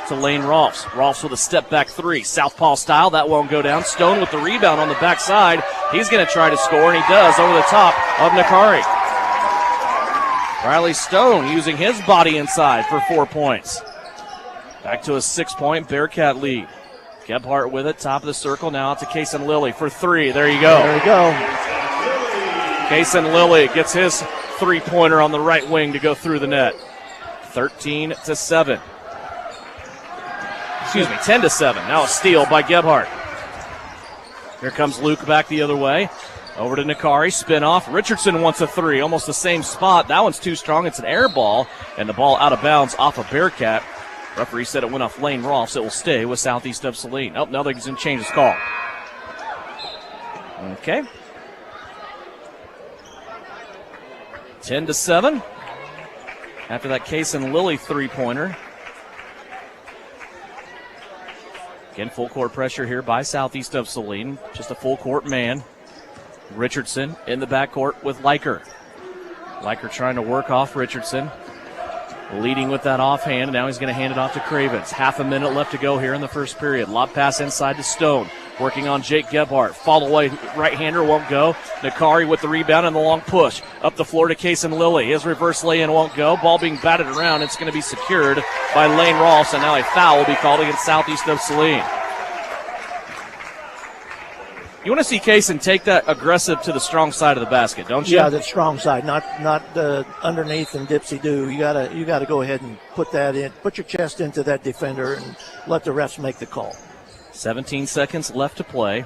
to Lane Rolfs. Rolfs with a step-back 3. Southpaw style. That won't go down. Stone with the rebound on the backside. He's going to try to score, and he does over the top of Nakari. Riley Stone using his body inside for 4 points. Back to a 6-point Bearcat lead. Gebhardt with it, top of the circle. Now out to Kason Lilly for 3. There you go. There you go. Kason Lilly gets his 3-pointer on the right wing to go through the net. 13-7. Excuse me, 10-7. Now a steal by Gebhardt. Here comes Luke back the other way. Over to Nakari, spin off. Richardson wants a 3, almost the same spot. That one's too strong. It's an air ball, and the ball out of bounds off of Bearcat. Referee said it went off Lane Rolfs. It will stay with Southeast of Saline. Oh, now they're going to change his call. Okay. 10-7. After that Kason Lilly 3-pointer. Again, full court pressure here by Southeast of Saline. Just a full court man. Richardson in the backcourt with Liker. Liker trying to work off Richardson. Leading with that offhand. Now he's going to hand it off to Cravens. Half a minute left to go here in the first period. Lob pass inside to Stone. Working on Jake Gebhardt. Fall away right-hander won't go. Nakari with the rebound and the long push. Up the floor to Kason Lilly. His reverse lay-in won't go. Ball being batted around. It's going to be secured by Lane Rolfs, and now a foul will be called against Southeast of Saline. You want to see Kason take that aggressive to the strong side of the basket, don't you? Yeah, the strong side, not underneath and dipsy-do. You gotta go ahead and put that in. Put your chest into that defender and let the refs make the call. 17 seconds left to play.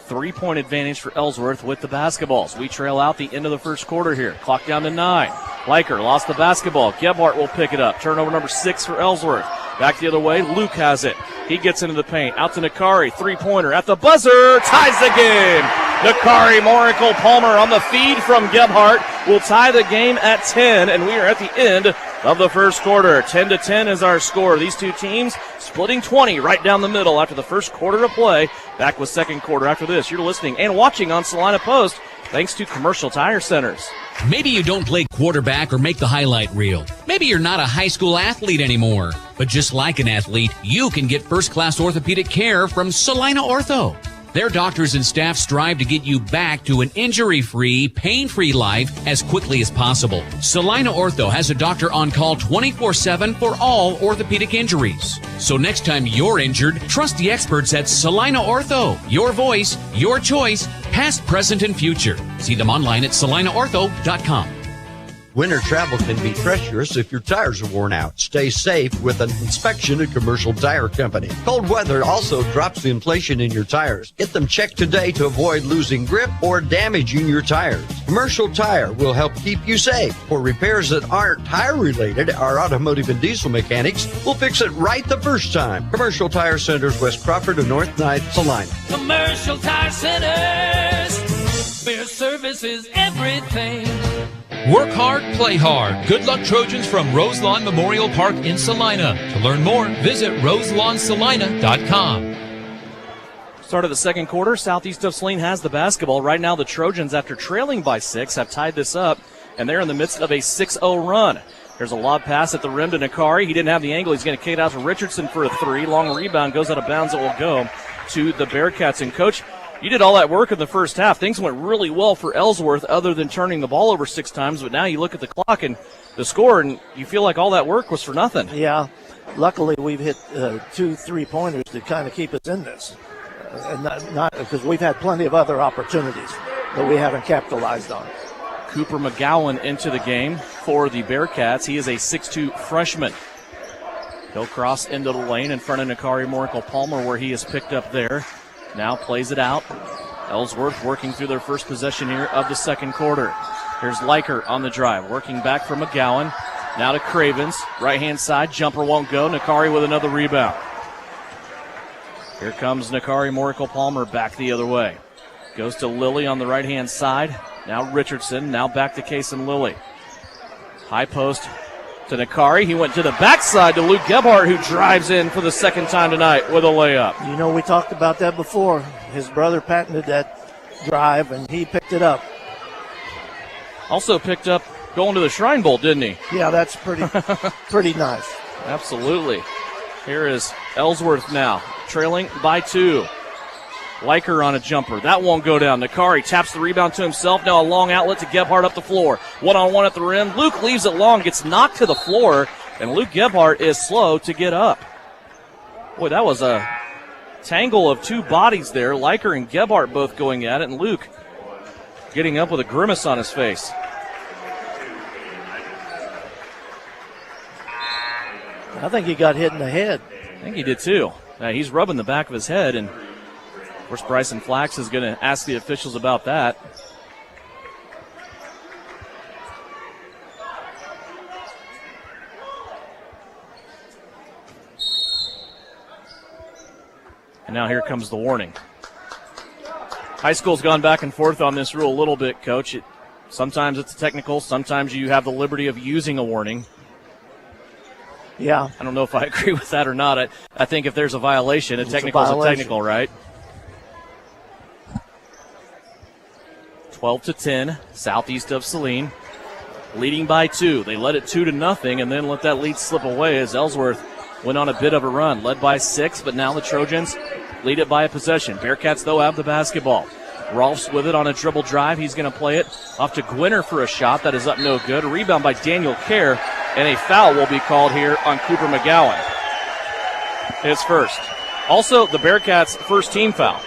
3-point advantage for Ellsworth with the basketballs. We trail out the end of the first quarter here. Clock down to 9. Liker lost the basketball. Gebhardt will pick it up. Turnover number 6 for Ellsworth. Back the other way. Luke has it. He gets into the paint. Out to Nakari. 3-pointer at the buzzer. Ties the game. Nakari, Moracle, Palmer on the feed from Gebhardt will tie the game at 10, and we are at the end of the first quarter. 10-10 is our score. These two teams splitting 20 right down the middle after the first quarter of play. Back with second quarter after this. You're listening and watching on Salina Post thanks to Commercial Tire Centers. Maybe you don't play quarterback or make the highlight reel. Maybe you're not a high school athlete anymore. But just like an athlete, you can get first-class orthopedic care from Salina Ortho. Their doctors and staff strive to get you back to an injury-free, pain-free life as quickly as possible. Salina Ortho has a doctor on call 24/7 for all orthopedic injuries. So next time you're injured, trust the experts at Salina Ortho. Your voice, your choice, past, present, and future. See them online at salinaortho.com. Winter travel can be treacherous if your tires are worn out. Stay safe with an inspection at Commercial Tire Company. Cold weather also drops the inflation in your tires. Get them checked today to avoid losing grip or damaging your tires. Commercial Tire will help keep you safe. For repairs that aren't tire-related, our automotive and diesel mechanics will fix it right the first time. Commercial Tire Centers, West Crawford and North 9th, Salina. Commercial Tire Centers, where service is everything. Work hard, play hard. Good luck, Trojans, from Roselawn Memorial Park in Salina. To learn more, visit roselawnsalina.com. Start of the second quarter, Southeast of Saline has the basketball. Right now, the Trojans, after trailing by 6, have tied this up, and they're in the midst of a 6-0 run. There's a lob pass at the rim to Nakari. He didn't have the angle. He's going to kick it out to Richardson for a 3. Long rebound goes out of bounds. It will go to the Bearcats. And, Coach, you did all that work in the first half. Things went really well for Ellsworth other than turning the ball over 6 times. But now you look at the clock and the score, and you feel like all that work was for nothing. Yeah. Luckily, we've hit 2 3-pointers to kind of keep us in this. And not because we've had plenty of other opportunities that we haven't capitalized on. Cooper McGowan into the game for the Bearcats. He is a 6'2 freshman. He'll cross into the lane in front of Nakari Morkel-Palmer, where he is picked up there. Now plays it out. Ellsworth working through their first possession here of the second quarter. Here's Liker on the drive, working back from McGowan. Now to Cravens. Right-hand side, jumper won't go. Nakari with another rebound. Here comes Nakari Morkel-Palmer back the other way. Goes to Lilly on the right-hand side. Now Richardson, now back to Kason Lilly. High post to Nakari. He went to the backside to Luke Gebhardt, who drives in for the second time tonight with a layup. You know, we talked about that before. His brother patented that drive, and he picked it up. Also picked up going to the Shrine Bowl, didn't he? Yeah, that's pretty nice. Absolutely. Here is Ellsworth now, trailing by 2. Liker on a jumper. That won't go down. Nakari taps the rebound to himself. Now a long outlet to Gebhardt up the floor. 1-on-1 at the rim. Luke leaves it long, gets knocked to the floor, and Luke Gebhardt is slow to get up. Boy, that was a tangle of 2 bodies there. Liker and Gebhardt both going at it, and Luke getting up with a grimace on his face. I think he got hit in the head. I think he did too. He's rubbing the back of his head, and of course Bryson Flax is going to ask the officials about that. And now here comes the warning. High school's gone back and forth on this rule a little bit, Coach. Sometimes it's a technical, sometimes you have the liberty of using a warning. Yeah. I don't know if I agree with that or not. I think if there's a violation, a technical is a technical, right? 12-10, Southeast of Saline, leading by 2. They led it 2-0 and then let that lead slip away as Ellsworth went on a bit of a run. Led by 6, but now the Trojans lead it by a possession. Bearcats, though, have the basketball. Rolfs with it on a dribble drive. He's going to play it off to Gwinner for a shot. That is up no good. A rebound by Daniel Kerr, and a foul will be called here on Cooper McGowan. His first. Also, the Bearcats' first team foul.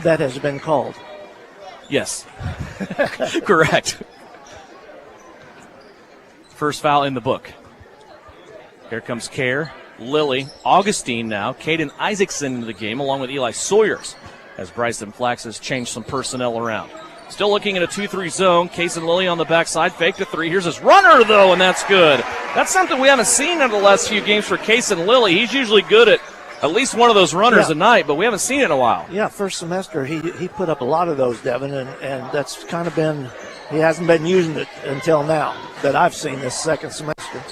That has been called. Yes. Correct. First foul in the book. Here comes Kerr. Lilly, Augustine now, Caden Isaacson into the game along with Eli Sawyers as Bryson Flax has changed some personnel around. Still looking at a 2-3 zone. Case and Lilly on the backside, fake the 3. Here's his runner though, and that's good. That's something we haven't seen in the last few games for Case and Lilly. He's usually good at least one of those runners a night, but we haven't seen it in a while. Yeah, first semester he put up a lot of those, Devin, and that's kind of been, he hasn't been using it until now that I've seen this second semester.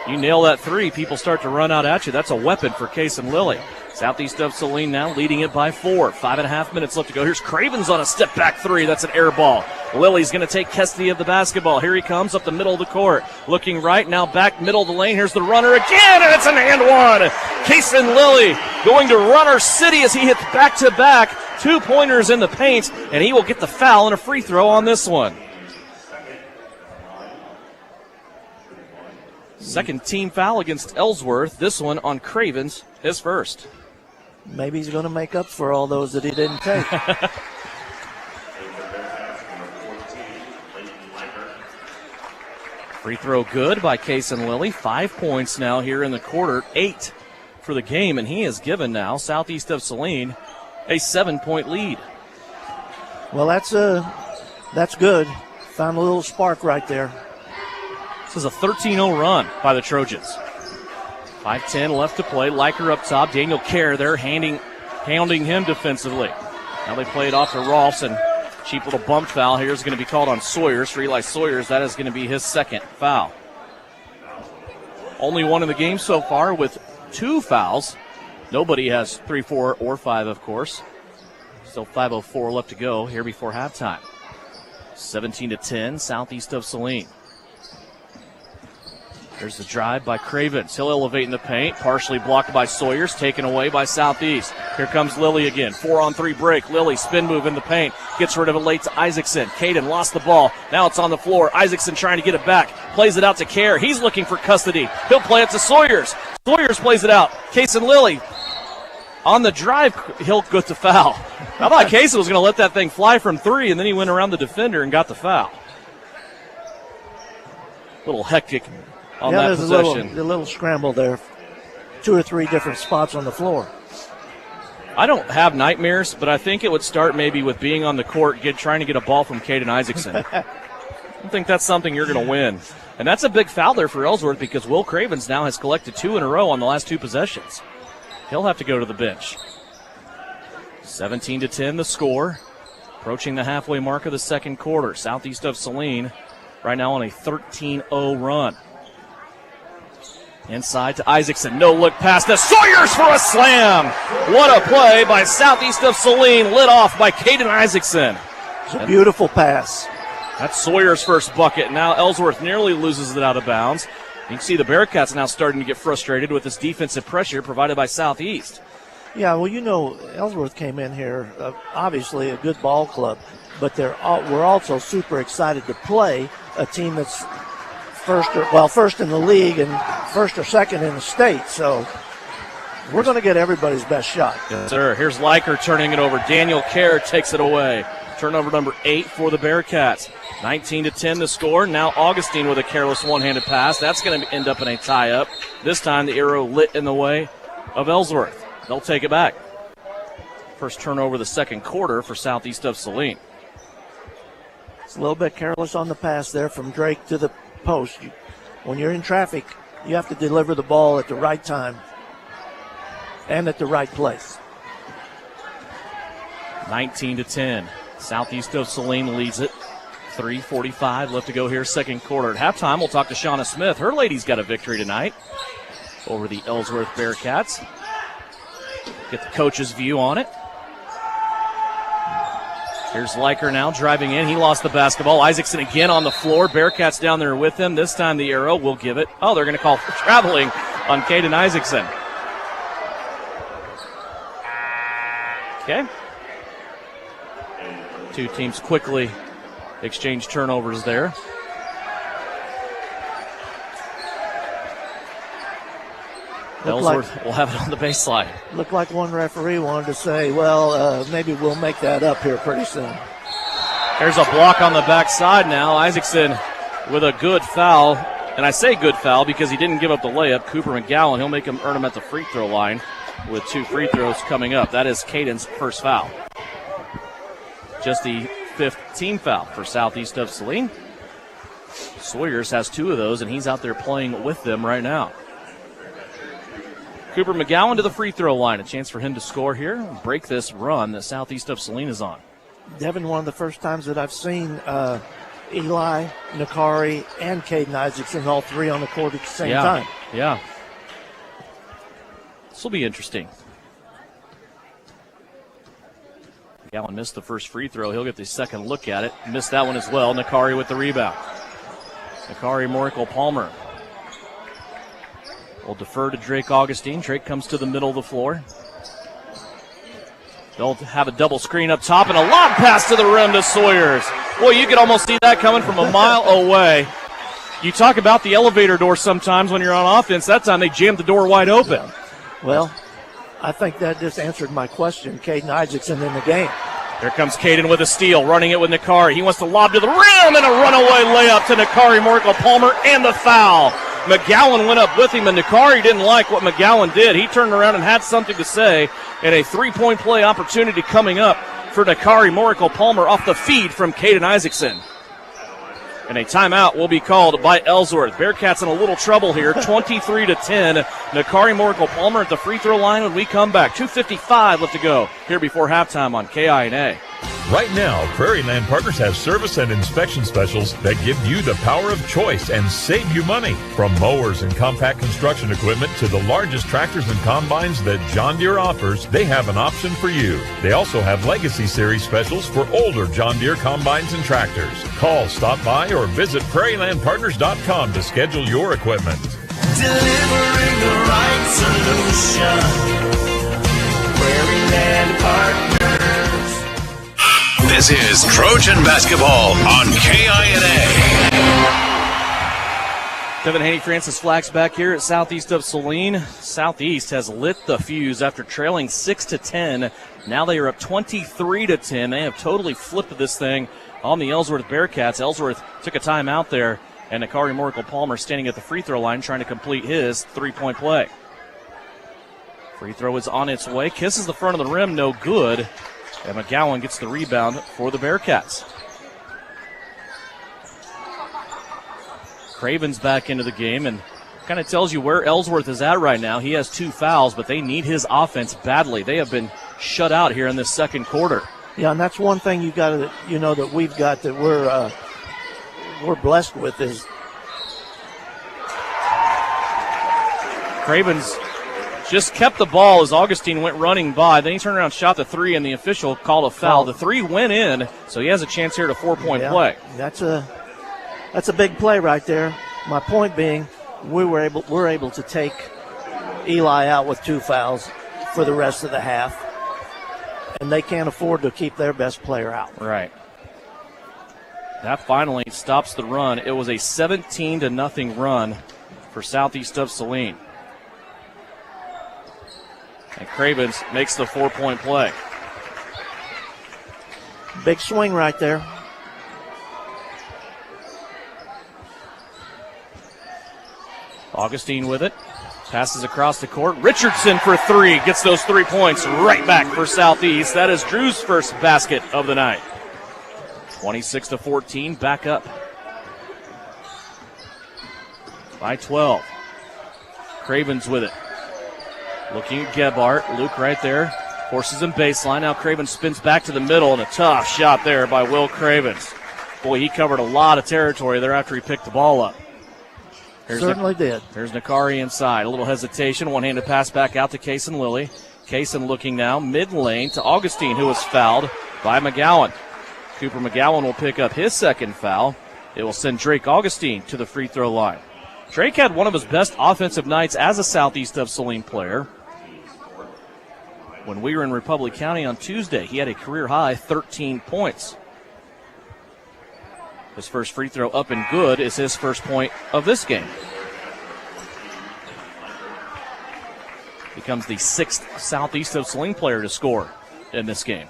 You nail that 3, people start to run out at you. That's a weapon for Case and Lilly. Southeast of Saline now leading it by 4. 5.5 minutes left to go. Here's Cravens on a step-back 3. That's an air ball. Lilly's going to take custody of the basketball. Here he comes up the middle of the court. Looking right, now back middle of the lane. Here's the runner again, and it's an and one. Case and Lilly going to Runner City as he hits back-to-back 2-pointers in the paint, and he will get the foul and a free throw on this one. Second team foul against Ellsworth. This one on Cravens, his first. Maybe he's going to make up for all those that he didn't take. Free throw good by Case and Lilly. 5 points now here in the quarter. 8 for the game, and he has given now Southeast of Saline a 7-point lead. Well, that's good. Found a little spark right there. This is a 13-0 run by the Trojans. 5:10 left to play. Liker up top. Daniel Kerr there hounding him defensively. Now they play it off to Rolfs, and cheap little bump foul here is going to be called on Sawyers. For Eli Sawyers, that is going to be his second foul. Only one in the game so far with 2 fouls. Nobody has 3, 4, or 5, of course. Still 5:04 left to go here before halftime. 17-10, southeast of Saline. There's the drive by Cravens. He'll elevate in the paint. Partially blocked by Sawyers. Taken away by Southeast. Here comes Lilly again. 4-on-3 break. Lilly spin move in the paint. Gets rid of it late to Isaacson. Caden lost the ball. Now it's on the floor. Isaacson trying to get it back. Plays it out to Kerr. He's looking for custody. He'll play it to Sawyers. Sawyers plays it out. Case and Lilly. On the drive, he'll go to foul. I thought Case was going to let that thing fly from 3, and then he went around the defender and got the foul. A little hectic on that possession. A little scramble there. 2 or 3 different spots on the floor. I don't have nightmares, but I think it would start maybe with being on the court, trying to get a ball from Caden Isaacson. I don't think that's something you're going to win. And that's a big foul there for Ellsworth because Will Cravens now has collected 2 in a row on the last 2 possessions. He'll have to go to the bench. 17-10 the score. Approaching the halfway mark of the second quarter. Southeast of Saline right now on a 13-0 run. Inside to Isaacson. No look pass to Sawyers for a slam. What a play by Southeast of Saline, lit off by Caden Isaacson. It's a beautiful pass. That's Sawyer's first bucket. Now Ellsworth nearly loses it out of bounds. You can see the Bearcats now starting to get frustrated with this defensive pressure provided by Southeast. Yeah, well, Ellsworth came in here, obviously a good ball club, but we're also super excited to play a team that's first in the league and first or second in the state. So we're going to get everybody's best shot. Yes, sir. Here's Leiker turning it over. Daniel Kerr takes it away. Turnover number 8 for the Bearcats. 19-10 the score. Now Augustine with a careless one-handed pass. That's going to end up in a tie-up. This time the arrow lit in the way of Ellsworth. They'll take it back. First turnover of the second quarter for Southeast of Saline. It's a little bit careless on the pass there from Drake to the post. When you're in traffic, you have to deliver the ball at the right time and at the right place. 19-10. Southeast of Saline leads it. 3:45 left to go here, second quarter. At halftime, we'll talk to Shauna Smith. Her ladies got a victory tonight over the Ellsworth Bearcats. Get the coach's view on it. Here's Leiker now driving in. He lost the basketball. Isaacson again on the floor. Bearcats down there with him. This time the arrow will give it. Oh, they're going to call for traveling on Caden Isaacson. Okay. 2 teams quickly exchange turnovers there. Ellsworth will have it on the baseline. Looked like one referee wanted to say, well, maybe we'll make that up here pretty soon. There's a block on the backside now. Isaacson with a good foul. And I say good foul because he didn't give up the layup. Cooper McGowan, he'll make him earn him at the free throw line with 2 free throws coming up. That is Caden's first foul. Just the 5th team foul for Southeast of Saline. Sawyers has 2 of those, and he's out there playing with them right now. Cooper McGowan to the free throw line. A chance for him to score here and break this run that Southeast of Saline is on. Devin, one of the first times that I've seen Eli, Nakari, and Caden Isaacson all 3 on the court at the same time. Yeah. This will be interesting. McGowan missed the first free throw. He'll get the second look at it. Missed that one as well. Nakari with the rebound. Nakari Morikel-Palmer. We'll defer to Drake Augustine. Drake comes to the middle of the floor. They'll have a double screen up top and a lob pass to the rim to Sawyers. Boy, you could almost see that coming from a mile away. You talk about the elevator door sometimes when you're on offense. That time they jammed the door wide open. Well, I think that just answered my question. Caden Isaacson in the game. Here comes Caden with a steal, running it with Nakari. He wants to lob to the rim and a runaway layup to Nakari Morikel-Palmer and the foul. McGowan went up with him, and Nakari didn't like what McGowan did. He turned around and had something to say, and a 3-point play opportunity coming up for Nakari Morikel-Palmer off the feed from Caden Isaacson. And a timeout will be called by Ellsworth. Bearcats in a little trouble here, 23-10. Nakari Moracle-Palmer at the free throw line when we come back. 2:55 left to go here before halftime on KINA. Right now, Prairie Land Partners has service and inspection specials that give you the power of choice and save you money. From mowers and compact construction equipment to the largest tractors and combines that John Deere offers, they have an option for you. They also have Legacy Series specials for older John Deere combines and tractors. Call, stop by, or visit prairielandpartners.com to schedule your equipment. Delivering the right solution. Prairie Land Partners. This is Trojan basketball on KINA. Devin Haney-Francis Flax back here at Southeast of Saline. Southeast has lit the fuse after trailing 6-10. Now they are up 23-10. They have totally flipped this thing on the Ellsworth Bearcats. Ellsworth took a timeout there, and Nakari Moracle-Palmer standing at the free throw line trying to complete his three-point play. Free throw is on its way. Kisses the front of the rim, no good. And McGowan gets the rebound for the Bearcats. Craven's back into the game and kind of tells you where Ellsworth is at right now. He has 2 fouls, but they need his offense badly. They have been shut out here in this second quarter. Yeah, and that's one thing that we've got that we're blessed with is Craven's just kept the ball as Augustine went running by. Then he turned around, shot the three, and the official called a foul. The three went in, so he has a chance here to 4-point play. That's a big play right there. My point being, we're able to take Eli out with 2 fouls for the rest of the half, and they can't afford to keep their best player out. Right. That finally stops the run. It was a 17-0 run for Southeast of Saline. And Cravens makes the 4-point play. Big swing right there. Augustine with it. Passes across the court. Richardson for 3. Gets those 3 points right back for Southeast. That is Drew's first basket of the night. 26-14. Back up by 12. Cravens with it. Looking at Gebhardt. Luke right there. Forces him baseline. Now Cravens spins back to the middle, and a tough shot there by Will Cravens. Boy, he covered a lot of territory there after he picked the ball up. Certainly did. There's Nakari inside. A little hesitation. One-handed pass back out to Kaysen Lilly. Kaysen looking now mid-lane to Augustine, who was fouled by McGowan. Cooper McGowan will pick up his second foul. It will send Drake Augustine to the free throw line. Drake had one of his best offensive nights as a Southeast of Saline player. When we were in Republic County on Tuesday, he had a career-high 13 points. His first free throw up and good is his first point of this game. Becomes the 6th Southeast of Saline player to score in this game.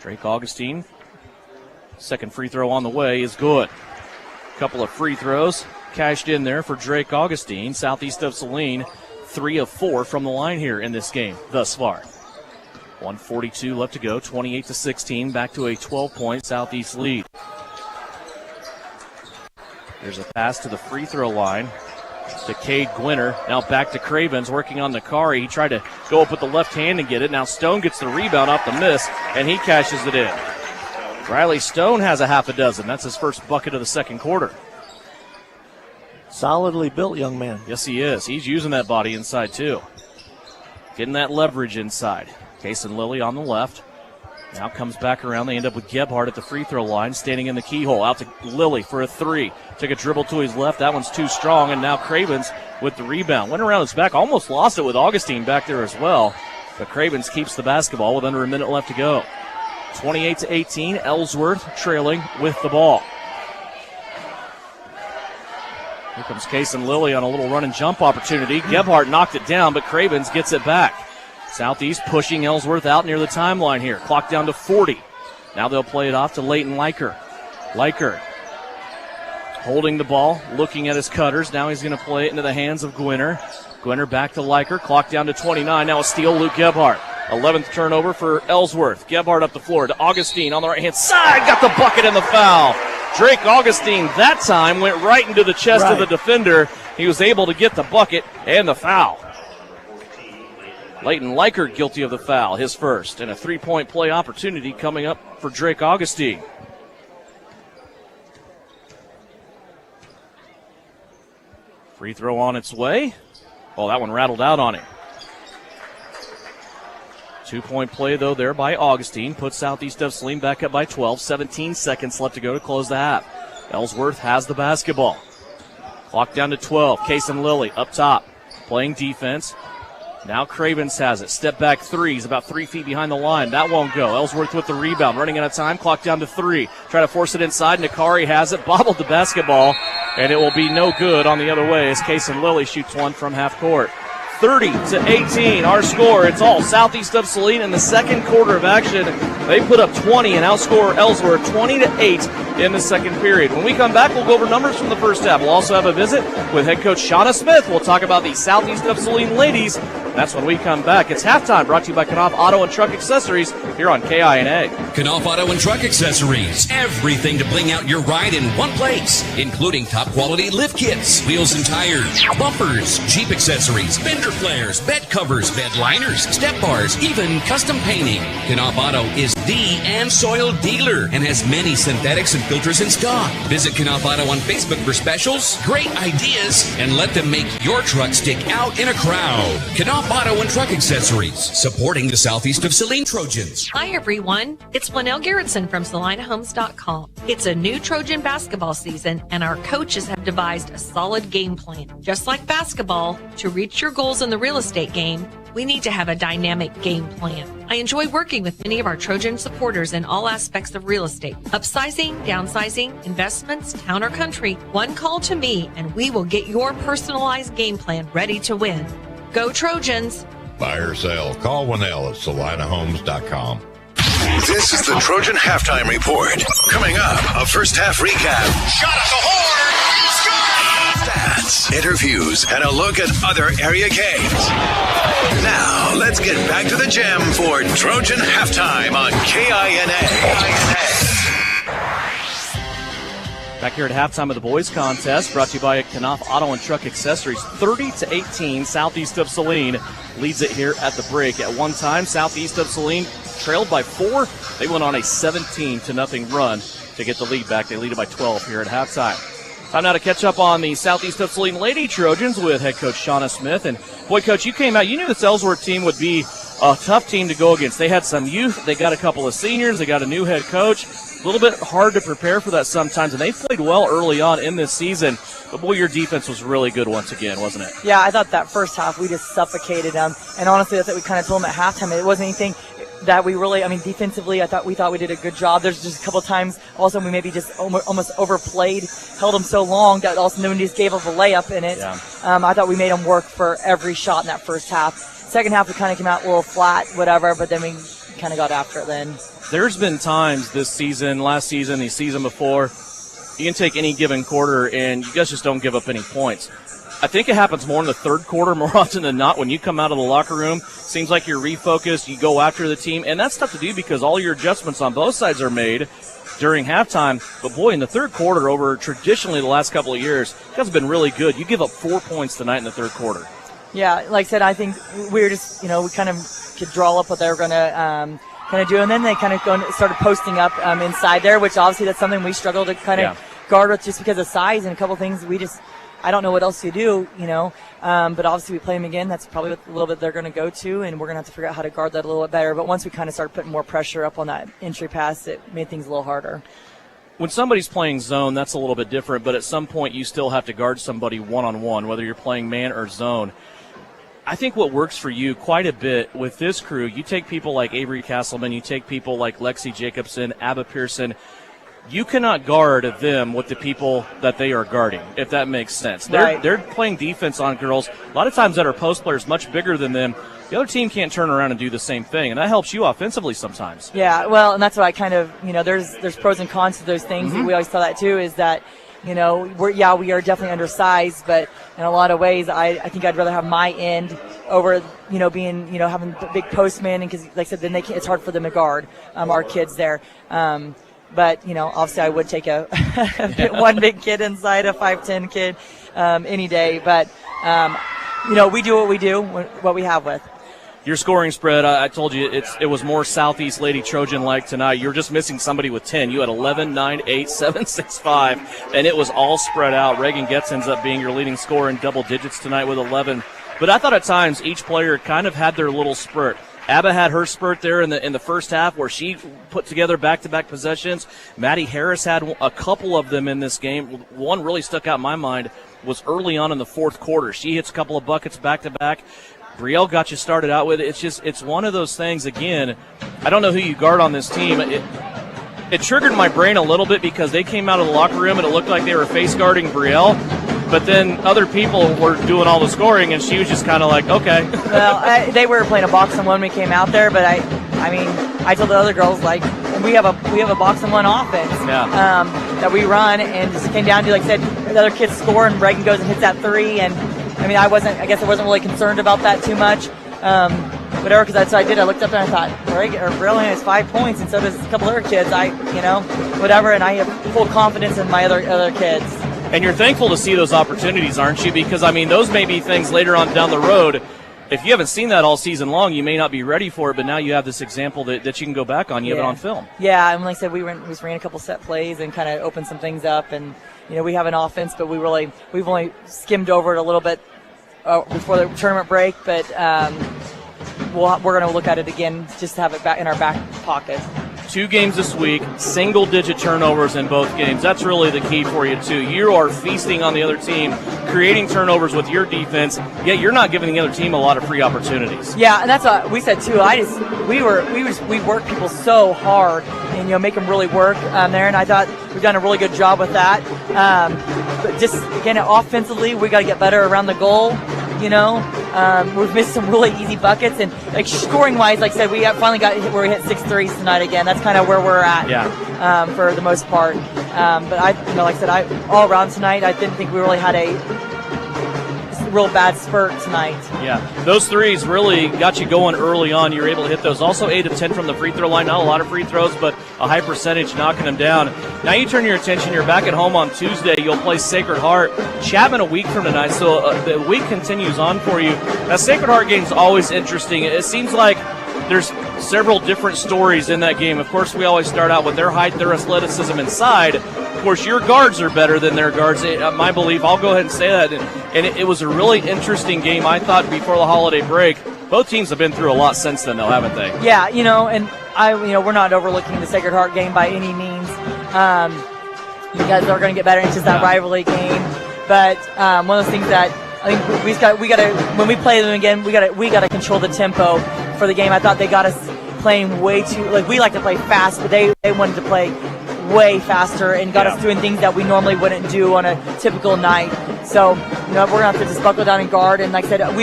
Drake Augustine, second free throw on the way is good. Couple of free throws cashed in there for Drake Augustine. Southeast of Saline, 3 of 4 from the line here in this game thus far. 1:42 left to go, 28-16, back to a 12-point Southeast lead. There's a pass to the free throw line to Cade Gwinner. Now back to Cravens, working on Nakari. He tried to go up with the left hand and get it. Now Stone gets the rebound off the miss, and he cashes it in. Riley Stone has a half a dozen. That's his first bucket of the second quarter. Solidly built young man. Yes, he is. He's using that body inside, too. Getting that leverage inside. Kaysen Lilly on the left. Now comes back around. They end up with Gebhardt at the free throw line, standing in the keyhole. Out to Lilly for a 3. Took a dribble to his left. That one's too strong, and now Cravens with the rebound. Went around his back, almost lost it with Augustine back there as well. But Cravens keeps the basketball with under a minute left to go. 28-18, Ellsworth trailing with the ball. Here comes Kaysen Lilly on a little run and jump opportunity. Gebhardt knocked it down, but Cravens gets it back. Southeast pushing Ellsworth out near the timeline here. Clock down to 40. Now they'll play it off to Leighton Liker. Liker holding the ball, looking at his cutters. Now he's going to play it into the hands of Gwinner. Gwinner back to Liker. Clock down to 29. Now a steal, Luke Gebhardt. 11th turnover for Ellsworth. Gebhardt up the floor to Augustine on the right-hand side. Got the bucket and the foul. Drake Augustine that time went right into the chest of the defender. He was able to get the bucket and the foul. Leighton Likert guilty of the foul, his first, and a three-point play opportunity coming up for Drake Augustine. Free throw on its way. Oh, that one rattled out on him. 2-point play, though, there by Augustine. Puts Southeast of Saline back up by 12. 17 seconds left to go to close the half. Ellsworth has the basketball. Clock down to 12. Kason Lilly up top, playing defense. Now Cravens has it. Step back three. He's about 3 feet behind the line. That won't go. Ellsworth with the rebound. Running out of time. Clock down to 3. Try to force it inside. Nakari has it. Bobbled the basketball. And it will be no good on the other way as Kason Lilly shoots one from half court. 30-18, our score. It's all Southeast of Saline in the second quarter of action. They put up 20 and outscore Ellsworth 20-8 in the second period. When we come back, we'll go over numbers from the first half. We'll also have a visit with head coach Shauna Smith. We'll talk about the Southeast of Saline ladies. That's when we come back. It's halftime, brought to you by Knopf Auto and Truck Accessories here on KINA. Knopf Auto and Truck Accessories. Everything to bling out your ride in one place, including top quality lift kits, wheels and tires, bumpers, Jeep accessories, fender flares, bed covers, bed liners, step bars, even custom painting. Knopf Auto is the and soil dealer and has many synthetics and filters in stock. Visit Knopf Auto on Facebook for specials, great ideas, and let them make your truck stick out in a crowd. Knopf Auto and Truck Accessories, supporting the Southeast of Saline Trojans. Hi everyone, it's Lynelle Garrettson from SalinaHomes.com. It's a new Trojan basketball season and our coaches have devised a solid game plan. Just like basketball, to reach your goals in the real estate game, we need to have a dynamic game plan. I enjoy working with many of our Trojan supporters in all aspects of real estate. Upsizing, downsizing, investments, town or country, one call to me and we will get your personalized game plan ready to win. Go Trojans! Buy or sell, call Lynelle at SalinaHomes.com. This is the Trojan Halftime Report. Coming up, a first half recap. Shot at the horn! Stats, interviews, and a look at other area games. Now, let's get back to the gym for Trojan Halftime on KINA. Back here at halftime of the boys contest, brought to you by Knopf Auto and Truck Accessories. 30-18, Southeast of Saline leads it here at the break. At one time, Southeast of Saline trailed by 4. They went on a 17-0 run to get the lead back. They lead it by 12 here at halftime. Time now to catch up on the Southeast of Saline Lady Trojans with head coach Shauna Smith. And boy, coach, you came out. You knew this Ellsworth team would be a tough team to go against. They had some youth. They got a couple of seniors. They got a new head coach. A little bit hard to prepare for that sometimes, and they played well early on in this season. But, boy, your defense was really good once again, wasn't it? Yeah, I thought that first half we just suffocated them. And honestly, that's what we kind of told them at halftime. It wasn't anything that we really, defensively, we thought we did a good job. There's just a couple of times also we maybe just almost overplayed, held them so long that all of a sudden we just gave up a layup in it. Yeah. I thought we made them work for every shot in that first half. Second half, we kind of came out a little flat, whatever, but then we kind of got after it then. There's been times this season, last season, the season before, you can take any given quarter and you guys just don't give up any points. I think it happens more in the third quarter more often than not when you come out of the locker room. Seems like you're refocused, you go after the team, and that's tough to do because all your adjustments on both sides are made during halftime. But, boy, in the third quarter over traditionally the last couple of years, you guys have been really good. You give up 4 points tonight in the third quarter. Yeah, like I said, I think we were just, we kind of could draw up what they were going to kind of do, and then they kind of started posting up inside there, which obviously that's something we struggle to kind of guard with just because of size and a couple things I don't know what else to do, but obviously we play them again. That's probably a little bit they're going to go to, and we're going to have to figure out how to guard that a little bit better. But once we kind of started putting more pressure up on that entry pass, it made things a little harder. When somebody's playing zone, that's a little bit different, but at some point you still have to guard somebody one-on-one, whether you're playing man or zone. I think what works for you quite a bit with this crew, you take people like Avery Castleman, you take people like Lexi Jacobson, Abba Pearson. You cannot guard them with the people that they are guarding, if that makes sense. They're playing defense on girls, a lot of times that are post players much bigger than them. The other team can't turn around and do the same thing, and that helps you offensively sometimes. Yeah, well, and that's what I kind of, there's pros and cons to those things. Mm-hmm. We always tell that, too, is that You know, we are definitely undersized, but in a lot of ways, I think I'd rather have my end over, you know, being, you know, having big postmen, and because, like I said, then it's hard for them to guard our kids there. But, you know, obviously I would take a one big kid inside a 5'10" kid any day. But, you know, we do what we do, what we have with. Your scoring spread, I told you, it was more Southeast Lady Trojan-like tonight. You were just missing somebody with 10. You had 11, 9, 8, 7, 6, 5, and it was all spread out. Reagan Getz ends up being your leading scorer in double digits tonight with 11. But I thought at times each player kind of had their little spurt. Abba had her spurt there in the first half where she put together back-to-back possessions. Maddie Harris had a couple of them in this game. One really stuck out in my mind was early on in the fourth quarter. She hits a couple of buckets back-to-back. Brielle got you started out with it. It's one of those things, again, I don't know who you guard on this team. It triggered my brain a little bit because they came out of the locker room and it looked like they were face guarding Brielle. But then other people were doing all the scoring, and she was just kind of like, okay. Well, they were playing a box and one when we came out there, but I mean, I told the other girls, like, we have a box and one offense that we run, and just came down to, like I said, the other kids score, and Reagan goes and hits that three, and I mean, I guess I wasn't really concerned about that too much. Whatever, because that's what I did. I looked up and I thought, Brilliant has 5 points, and so does a couple other kids. Whatever, and I have full confidence in my other kids. And you're thankful to see those opportunities, aren't you? Because, I mean, those may be things later on down the road. If you haven't seen that all season long, you may not be ready for it, but now you have this example that you can go back on. You have it on film. Yeah, and like I said, we ran a couple set plays and kind of opened some things up. And, you know, we have an offense, but we've only skimmed over it a little bit before the tournament break. But we're going to look at it again just to have it back in our back pocket. 2 games this week, single-digit turnovers in both games. That's really the key for you, too. You are feasting on the other team, creating turnovers with your defense, yet you're not giving the other team a lot of free opportunities. Yeah, and that's what we said, too. We work people so hard and, you know, make them really work there, and I thought we've done a really good job with that. But just, again, offensively, we got to get better around the goal. You know, we've missed some really easy buckets, and like scoring-wise, like I said, we finally got where we hit 6 threes tonight again. That's kind of where we're at, for the most part. But like I said, all around tonight, I didn't think we really had a real bad spurt tonight. Yeah, those threes really got you going early on. You were able to hit those. Also 8 of 10 from the free throw line. Not a lot of free throws, but a high percentage knocking them down. Now you turn your attention. You're back at home on Tuesday. You'll play Sacred Heart. Chapman a week from tonight, so the week continues on for you. That Sacred Heart game is always interesting. It seems like there's several different stories in that game. Of course, we always start out with their height, their athleticism inside. Of course, your guards are better than their guards. My belief, I'll go ahead and say that. And it was a really interesting game, I thought, before the holiday break. Both teams have been through a lot since then, though, haven't they? Yeah, you know, and we're not overlooking the Sacred Heart game by any means. You guys are going to get better. It's just that rivalry game. But one of those things that I think we got to when we play them again, we got to control the tempo for the game. I thought they got us playing way too, like, we like to play fast, but they wanted to play way faster and got us doing things that we normally wouldn't do on a typical night. So, you know, we're gonna have to just buckle down and guard. And like I said,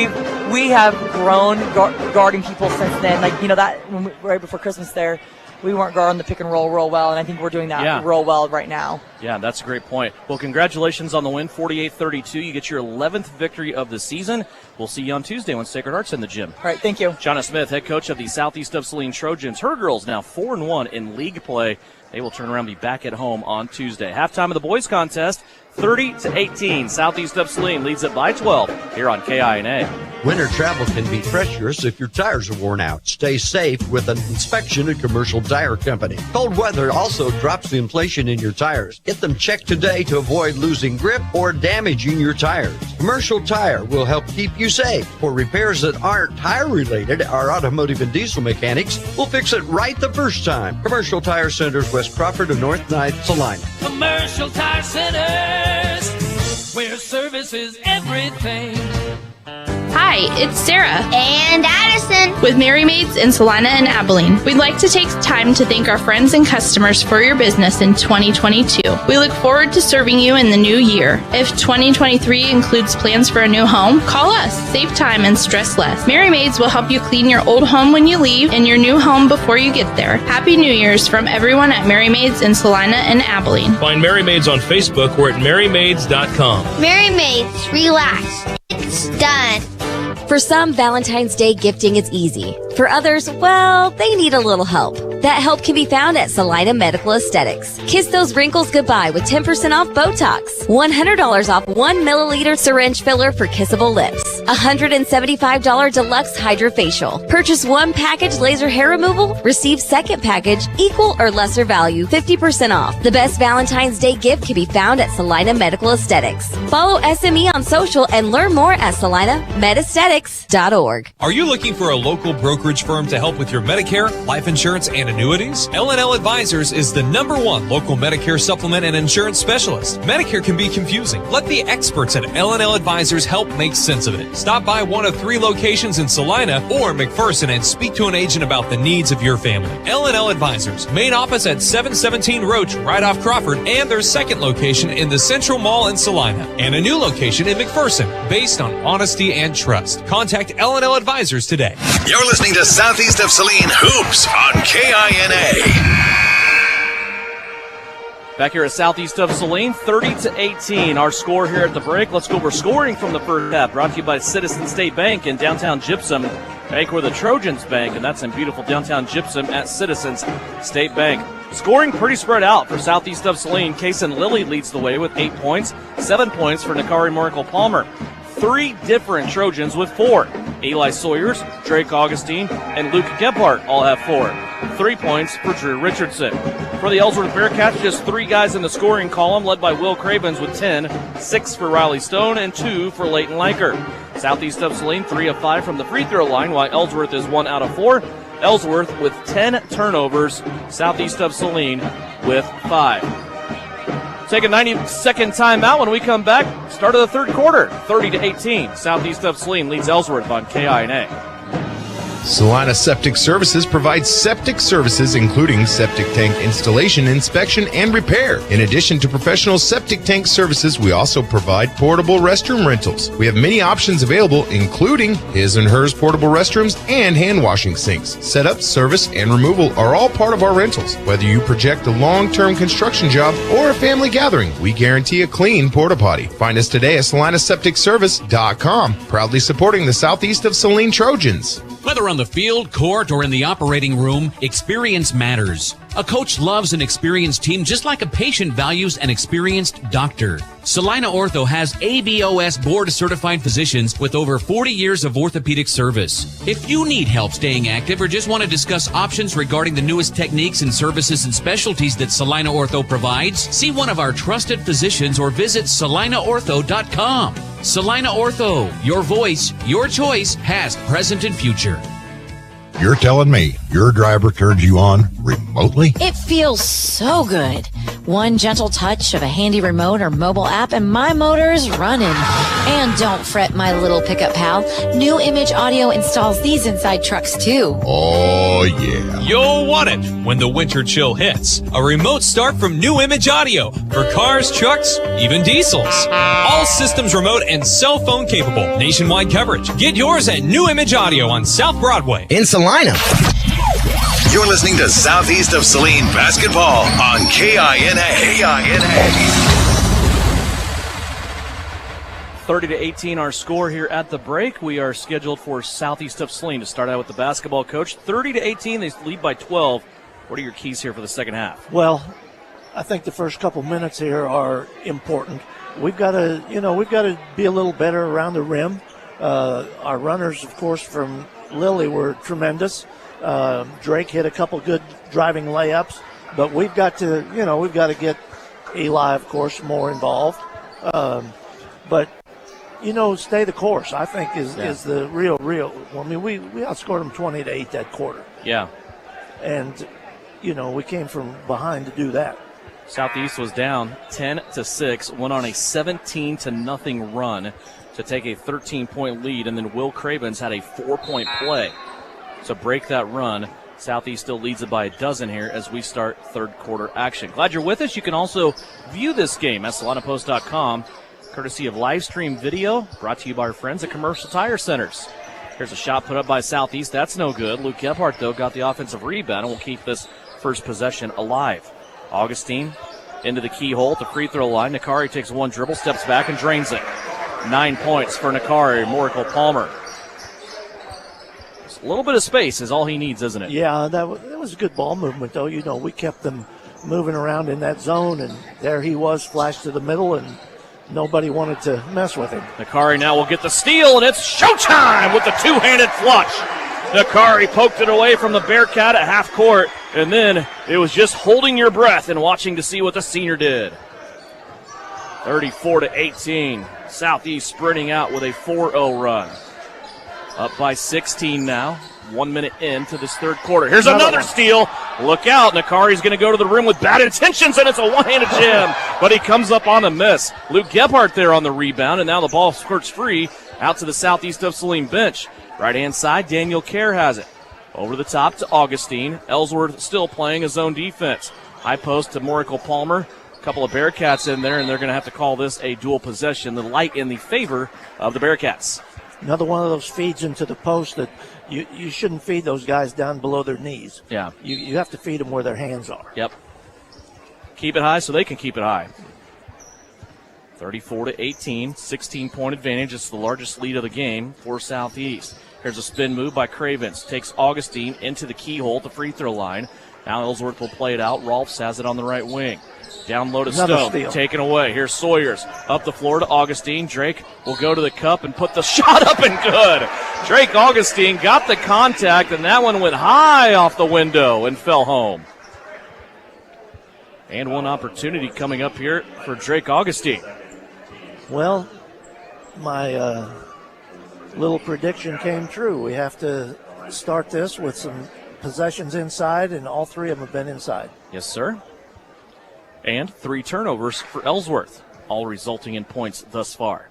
we have grown guarding people since then. Like, you know, that right before Christmas there, we weren't guarding the pick and roll real well, and I think we're doing that real well right now. Yeah, that's a great point. Well, congratulations on the win, 48-32. You get your 11th victory of the season. We'll see you on Tuesday when Sacred Heart's in the gym. All right, thank you. Shauna Smith, head coach of the Southeast of Saline Trojans. Her girls now 4-1 in league play. They will turn around and be back at home on Tuesday. Halftime of the boys contest, 30-18. Southeast of Saline leads it by 12 here on KINA. Winter travel can be treacherous if your tires are worn out. Stay safe with an inspection at Commercial Tire Company. Cold weather also drops the inflation in your tires. Get them checked today to avoid losing grip or damaging your tires. Commercial Tire will help keep you safe. For repairs that aren't tire-related, our automotive and diesel mechanics will fix it right the first time. Commercial Tire Centers, West Crawford and North 9th, Saline. Commercial Tire Centers, where service is everything. Hi, it's Sarah. And Addison. With Mary Maids in Salina and Abilene. We'd like to take time to thank our friends and customers for your business in 2022. We look forward to serving you in the new year. If 2023 includes plans for a new home, call us. Save time and stress less. Mary Maids will help you clean your old home when you leave and your new home before you get there. Happy New Year's from everyone at Mary Maids in Salina and Abilene. Find Mary Maids on Facebook or at marymaids.com. Mary Maids, relax. It's done. For some, Valentine's Day gifting is easy. For others, well, they need a little help. That help can be found at Salina Medical Aesthetics. Kiss those wrinkles goodbye with 10% off Botox, $100 off 1 milliliter syringe filler for kissable lips, $175 deluxe hydrofacial. Purchase one package laser hair removal, receive second package, equal or lesser value, 50% off. The best Valentine's Day gift can be found at Salina Medical Aesthetics. Follow SME on social and learn more at salinamedesthetics.org. Are you looking for a local brokerage firm to help with your Medicare, life insurance, and annuities? L&L Advisors is the #1 local Medicare supplement and insurance specialist. Medicare can be confusing. Let the experts at L&L Advisors help make sense of it. Stop by one of 3 locations in Salina or McPherson and speak to an agent about the needs of your family. L&L Advisors, main office at 717 Roach, right off Crawford, and their second location in the Central Mall in Salina, and a new location in McPherson, based on honesty and trust. Contact L&L Advisors today. You're listening to Southeast of Saline Hoops on KINA. Back here at Southeast of Saline, 30-18. Our score here at the break. Let's go over scoring from the first half. Brought to you by Citizen State Bank in downtown Gypsum. Bank where the Trojans bank, and that's in beautiful downtown Gypsum at Citizens State Bank. Scoring pretty spread out for Southeast of Saline. Kason Lilly leads the way with 8 points, 7 points for Nakari Miracle-Palmer. 3 different Trojans with 4. Eli Sawyers, Drake Augustine, and Luke Gebhardt all have 4. 3 points for Drew Richardson. For the Ellsworth Bearcats, just 3 guys in the scoring column, led by Will Cravens with 10, 6 for Riley Stone, and 2 for Leighton Liker. Southeast of Saline, 3 of 5 from the free throw line, while Ellsworth is 1 out of 4. Ellsworth with 10 turnovers, Southeast of Saline with 5. Take a 90-second timeout. When we come back, start of the third quarter, 30-18. Southeast of Saline leads Ellsworth on KINA. Salina Septic Services provides septic services including septic tank installation, inspection, and repair. In addition to professional septic tank services, we also provide portable restroom rentals. We have many options available, including his and hers portable restrooms and hand washing sinks. Setup, service, and removal are all part of our rentals. Whether you project a long-term construction job or a family gathering, we guarantee a clean porta potty. Find us today at salinasepticservice.com, proudly supporting the Southeast of Saline Trojans. Whether on the field, court, or in the operating room, experience matters. A coach loves an experienced team just like a patient values an experienced doctor. Salina Ortho has ABOS board-certified physicians with over 40 years of orthopedic service. If you need help staying active or just want to discuss options regarding the newest techniques and services and specialties that Salina Ortho provides, see one of our trusted physicians or visit salinaortho.com. Salina Ortho, your voice, your choice, past, present, and future. You're telling me your driver turns you on remotely? It feels so good. One gentle touch of a handy remote or mobile app and my motor is running. And don't fret, my little pickup pal. New Image Audio installs these inside trucks too. Oh, yeah. You'll want it when the winter chill hits. A remote start from New Image Audio for cars, trucks, even diesels. All systems remote and cell phone capable. Nationwide coverage. Get yours at New Image Audio on South Broadway. In Salina. You're listening to Southeast of Saline Basketball on KINA. 30-18 our score here at the break. We are scheduled for Southeast of Saline to start out with the basketball coach. 30-18, they lead by 12. What are your keys here for the second half? Well, I think the first couple minutes here are important. We've got to be a little better around the rim. Our runners, of course, from Lilly were tremendous. Drake hit a couple good driving layups, but we've got to get Eli, of course, more involved. But stay the course, I think, is the real. I mean, we outscored them 20-8 that quarter. Yeah. And, we came from behind to do that. Southeast was down 10-6, went on a 17-0 run to take a 13-point lead, and then Will Cravens had a 4-point play to break that run. Southeast still leads it by a dozen here as we start third quarter action. Glad you're with us. You can also view this game at SalinaPost.com, courtesy of live stream video brought to you by our friends at Commercial Tire Centers. Here's a shot put up by Southeast. That's no good. Luke Gebhardt, though, got the offensive rebound and will keep this first possession alive. Augustine into the keyhole at the free throw line. Nakari takes one dribble, steps back, and drains it. 9 points for Nakari. Miracle Palmer. Just a little bit of space is all he needs, isn't it? Yeah, that was a good ball movement, though. You know, we kept them moving around in that zone, and there he was, flashed to the middle, and nobody wanted to mess with him. Nakari now will get the steal, and it's showtime with the two-handed flush. Nakari poked it away from the Bearcat at half court, and then it was just holding your breath and watching to see what the senior did. 34-18. Southeast sprinting out with a 4-0 run. Up by 16 now. 1 minute into this third quarter. Here's another steal. Look out. Nakari's going to go to the rim with bad intentions, and it's a one-handed jam. But he comes up on a miss. Luke Gebhardt there on the rebound, and now the ball squirts free out to the Southeast of Saline bench. Right-hand side, Daniel Kerr has it. Over the top to Augustine. Ellsworth still playing a zone defense. High post to Miracle Palmer. A couple of Bearcats in there, and they're going to have to call this a dual possession. The light in the favor of the Bearcats. Another one of those feeds into the post that you shouldn't feed those guys down below their knees. Yeah. You have to feed them where their hands are. Yep. Keep it high so they can keep it high. 34-18, 16-point advantage. It's the largest lead of the game for Southeast. Here's a spin move by Cravens. Takes Augustine into the keyhole at the free throw line. Now Ellsworth will play it out. Rolfs has it on the right wing. Down low to Stone. Taken away. Here's Sawyers. Up the floor to Augustine. Drake will go to the cup and put the shot up and good. Drake Augustine got the contact, and that one went high off the window and fell home. And one opportunity coming up here for Drake Augustine. Well, my little prediction came true. We have to start this with some possessions inside, and all three of them have been inside. Yes, sir. And 3 turnovers for Ellsworth, all resulting in points thus far.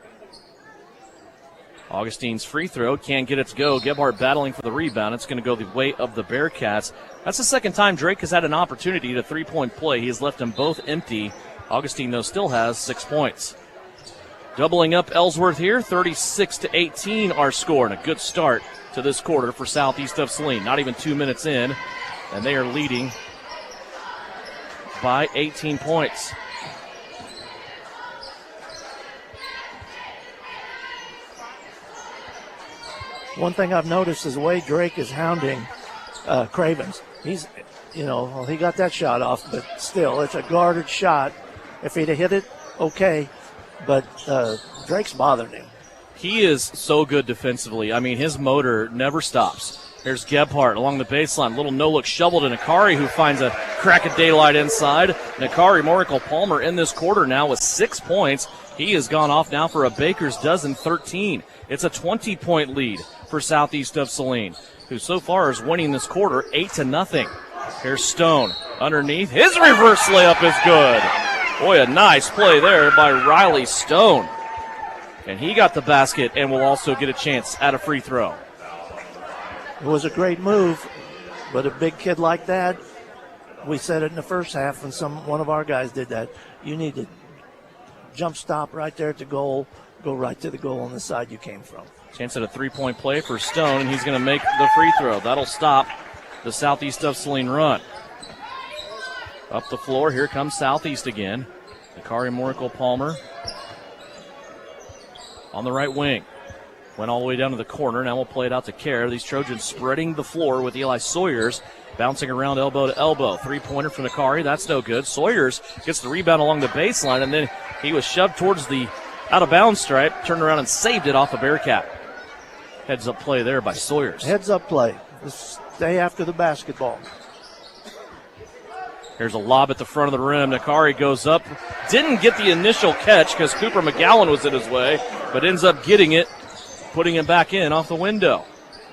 Augustine's free throw can't get it to go. Gebhardt battling for the rebound. It's going to go the way of the Bearcats. That's the second time Drake has had an opportunity to three-point play. He has left them both empty. Augustine, though, still has 6 points. Doubling up Ellsworth here, 36-18 our score, and a good start to this quarter for Southeast of Saline. Not even 2 minutes in, and they are leading by 18 points. One thing I've noticed is the way Drake is hounding Cravens. He's, he got that shot off, but still, it's a guarded shot. If he'd have hit it, okay, but Drake's bothering him. He is so good defensively. I mean, his motor never stops. Here's Gebhardt along the baseline. Little no-look shovel to Nakari, who finds a crack of daylight inside. Nakari, Miracle Palmer in this quarter now with 6 points. He has gone off now for a baker's dozen, 13. It's a 20-point lead for Southeast of Saline, who so far is winning this quarter 8-0. Here's Stone underneath. His reverse layup is good. Boy, a nice play there by Riley Stone. And he got the basket and will also get a chance at a free throw. It was a great move, but a big kid like that, we said it in the first half when one of our guys did that, you need to jump stop right there at the goal, go right to the goal on the side you came from. Chance at a three-point play for Stone, and he's going to make the free throw. That'll stop the Southeast of Saline run. Up the floor, here comes Southeast again. Nakari Miracle Palmer on the right wing. Went all the way down to the corner. Now we'll play it out to Kerr. These Trojans spreading the floor with Eli Sawyers bouncing around elbow to elbow. Three-pointer from Nakari. That's no good. Sawyers gets the rebound along the baseline, and then he was shoved towards the out-of-bounds stripe, turned around and saved it off a Bearcat. Heads-up play there by Sawyers. Heads-up play. Stay after the basketball. Here's a lob at the front of the rim. Nakari goes up. Didn't get the initial catch because Cooper McGowan was in his way, but ends up getting it, putting it back in off the window.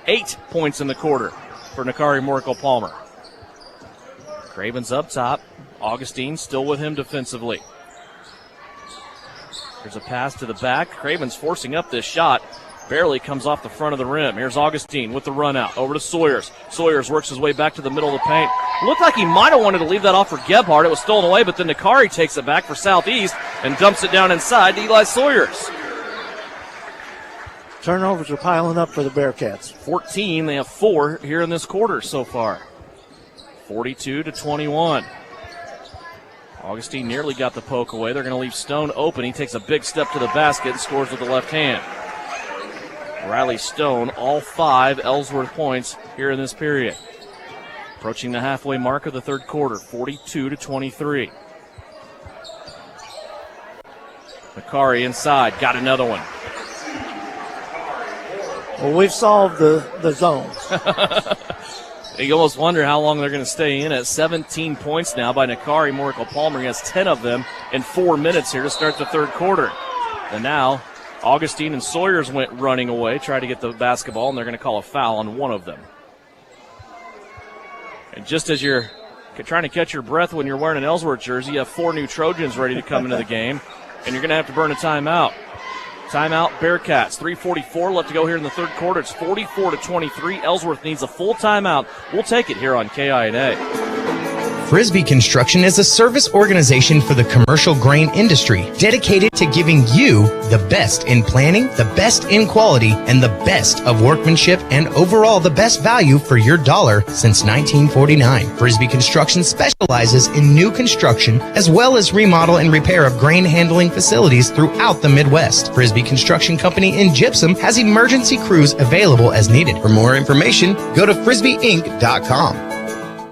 8 points in the quarter for Nakari Miracle Palmer. Cravens up top. Augustine still with him defensively. There's a pass to the back. Cravens forcing up this shot. Barely comes off the front of the rim. Here's Augustine with the run out. Over to Sawyers. Sawyers works his way back to the middle of the paint. Looked like he might have wanted to leave that off for Gebhardt. It was stolen away, but then Nakari takes it back for Southeast and dumps it down inside to Eli Sawyers. Turnovers are piling up for the Bearcats. 14. They have 4 here in this quarter so far. 42-21. Augustine nearly got the poke away. They're going to leave Stone open. He takes a big step to the basket and scores with the left hand. Riley Stone, all 5 Ellsworth points here in this period. Approaching the halfway mark of the third quarter, 42-23. Nakari inside, got another one. Well, we've solved the zone. You almost wonder how long they're going to stay in at 17 points now by Nakari Morical-Palmer. He has 10 of them in 4 minutes here to start the third quarter. And now Augustine and Sawyers went running away, tried to get the basketball, and they're going to call a foul on one of them. And just as you're trying to catch your breath when you're wearing an Ellsworth jersey, you have 4 new Trojans ready to come into the game, and you're going to have to burn a timeout. Timeout, Bearcats. 3:44 left to go here in the third quarter. It's 44-23. Ellsworth needs a full timeout. We'll take it here on KINA. Frisbee Construction is a service organization for the commercial grain industry dedicated to giving you the best in planning, the best in quality, and the best of workmanship, and overall the best value for your dollar since 1949. Frisbee Construction specializes in new construction as well as remodel and repair of grain handling facilities throughout the Midwest. Frisbee Construction Company in Gypsum has emergency crews available as needed. For more information, go to frisbeeinc.com.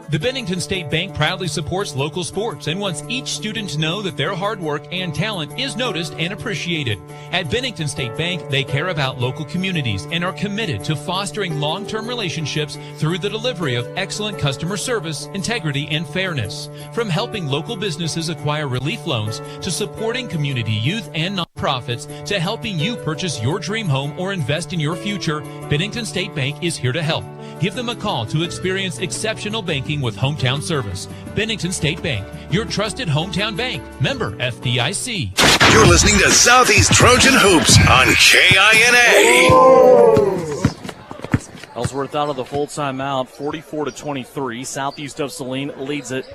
The Bennington State Bank proudly supports local sports and wants each student to know that their hard work and talent is noticed and appreciated. At Bennington State Bank, they care about local communities and are committed to fostering long-term relationships through the delivery of excellent customer service, integrity, and fairness. From helping local businesses acquire relief loans to supporting community youth and nonprofits to helping you purchase your dream home or invest in your future, Bennington State Bank is here to help. Give them a call to experience exceptional banking with hometown service. Bennington State Bank, your trusted hometown bank. Member FDIC. You're listening to Southeast Trojan Hoops on KINA. Ellsworth out of the full timeout, 44-23. Southeast of Saline leads it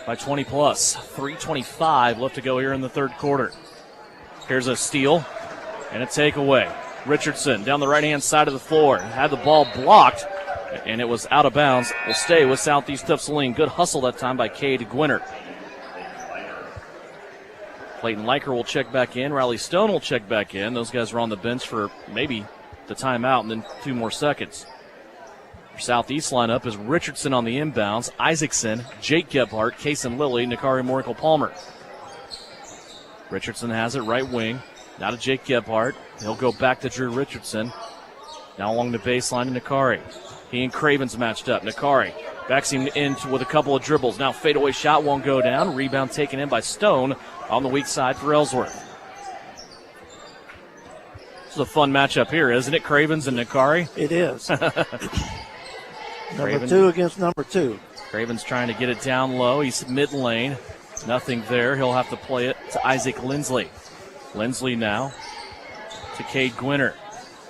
by 20 plus. 3:25 left to go here in the third quarter. Here's a steal and a takeaway. Richardson down the right-hand side of the floor. Had the ball blocked, and it was out of bounds. Will stay with Southeast of Saline. Good hustle that time by Cade Gwinner. Clayton Liker will check back in. Riley Stone will check back in. Those guys are on the bench for maybe the timeout and then 2 more seconds. Our Southeast lineup is Richardson on the inbounds, Isaacson, Jake Gebhardt, Kason Lilly, Nakari Morical-Palmer. Richardson has it right wing. Now to Jake Gebhardt. He'll go back to Drew Richardson. Now along the baseline to Nakari. He and Cravens matched up. Nakari backs him in with a couple of dribbles. Now fadeaway shot won't go down. Rebound taken in by Stone on the weak side for Ellsworth. This is a fun matchup here, isn't it? Cravens and Nakari. It is. Number 2 against number 2. Cravens trying to get it down low. He's mid lane. Nothing there. He'll have to play it to Isaac Lindsley. Lindsley now to Cade Gwinner.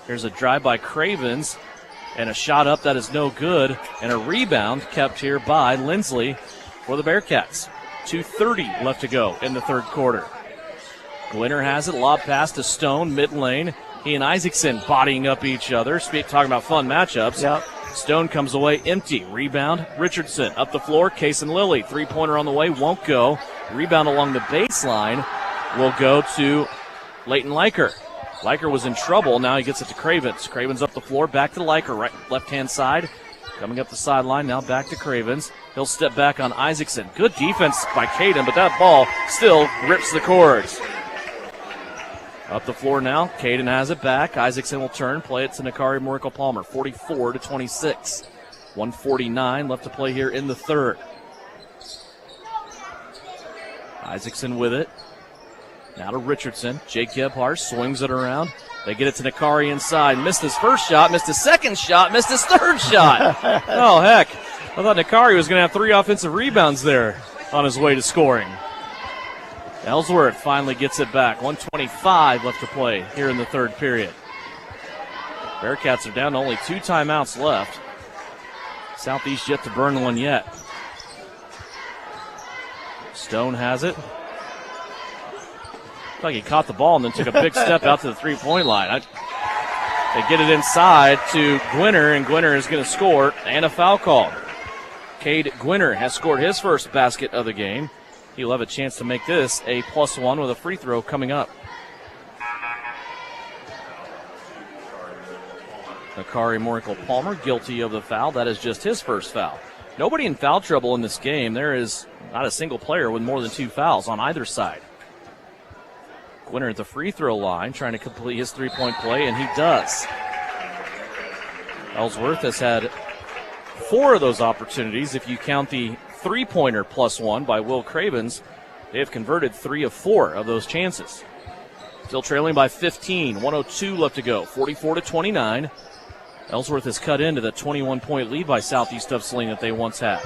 Here's a drive by Cravens and a shot up that is no good, and a rebound kept here by Lindsley for the Bearcats. 2:30 left to go in the third quarter. Gwinner has it, lob pass to Stone, mid lane. He and Isaacson bodying up each other. Talking about fun matchups. Yep. Stone comes away empty. Rebound, Richardson. Up the floor, Kason Lilly. Three-pointer on the way, won't go. Rebound along the baseline will go to Leighton Liker. Liker was in trouble. Now he gets it to Cravens. Cravens up the floor, back to Liker, right left-hand side. Coming up the sideline, now back to Cravens. He'll step back on Isaacson. Good defense by Caden, but that ball still rips the cords. Up the floor now, Caden has it back. Isaacson will turn, play it to Nakari Morical-Palmer. 44-26. 1:49 left to play here in the third. Isaacson with it. Now to Richardson. Jake Gebhardt swings it around. They get it to Nakari inside. Missed his first shot, missed his second shot, missed his third shot. Oh, heck. I thought Nakari was going to have 3 offensive rebounds there on his way to scoring. Ellsworth finally gets it back. 1:25 left to play here in the third period. Bearcats are down to only 2 timeouts left. Southeast yet to burn one yet. Stone has it. Looks like he caught the ball and then took a big step out to the three-point line. They get it inside to Gwinner, and Gwinner is going to score and a foul call. Cade Gwinner has scored his first basket of the game. He'll have a chance to make this a +1 with a free throw coming up. Nakari Morikel-Palmer guilty of the foul. That is just his first foul. Nobody in foul trouble in this game. There is not a single player with more than 2 fouls on either side. Gwinner at the free throw line trying to complete his three-point play, and he does. Ellsworth has had 4 of those opportunities. If you count the three-pointer +1 by Will Cravens, they have converted 3 of 4 of those chances. Still trailing by 15, 102 left to go, 44-29. Ellsworth has cut into the 21-point lead by Southeast of Saline that they once had.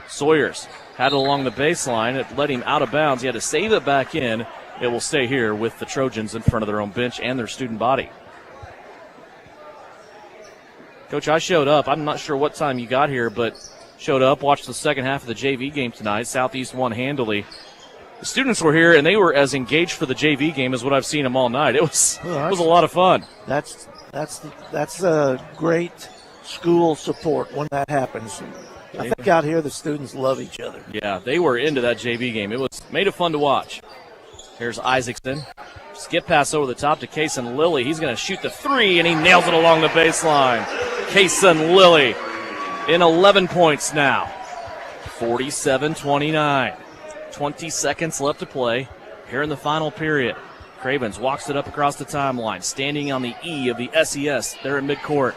Sawyers had it along the baseline. It led him out of bounds. He had to save it back in. It will stay here with the Trojans in front of their own bench and their student body. Coach, I showed up. I'm not sure what time you got here, but showed up, watched the second half of the JV game tonight. Southeast won handily. The students were here, and they were as engaged for the JV game as what I've seen them all night. It was a lot of fun. That's a great school support when that happens. I think out here the students love each other. Yeah, they were into that JV game. It was made it fun to watch. Here's Isaacson. Skip pass over the top to Kason Lilly. He's going to shoot the 3, and he nails it along the baseline. Kason Lilly in 11 points now. 47-29. 20 seconds left to play here in the final period. Cravens walks it up across the timeline, standing on the E of the SES there in midcourt.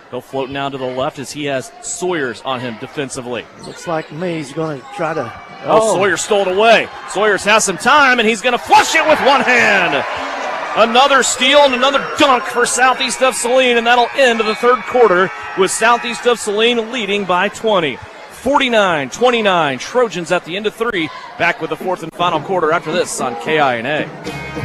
He'll float now to the left as he has Sawyers on him defensively. Looks like me. He's going to try to... Sawyers stole it away. Sawyers has some time, and he's going to flush it with one hand. Another steal and another dunk for Southeast of Saline, and that'll end the third quarter with Southeast of Saline leading by 20. 49-29, Trojans at the end of 3. Back with the fourth and final quarter after this on KINA.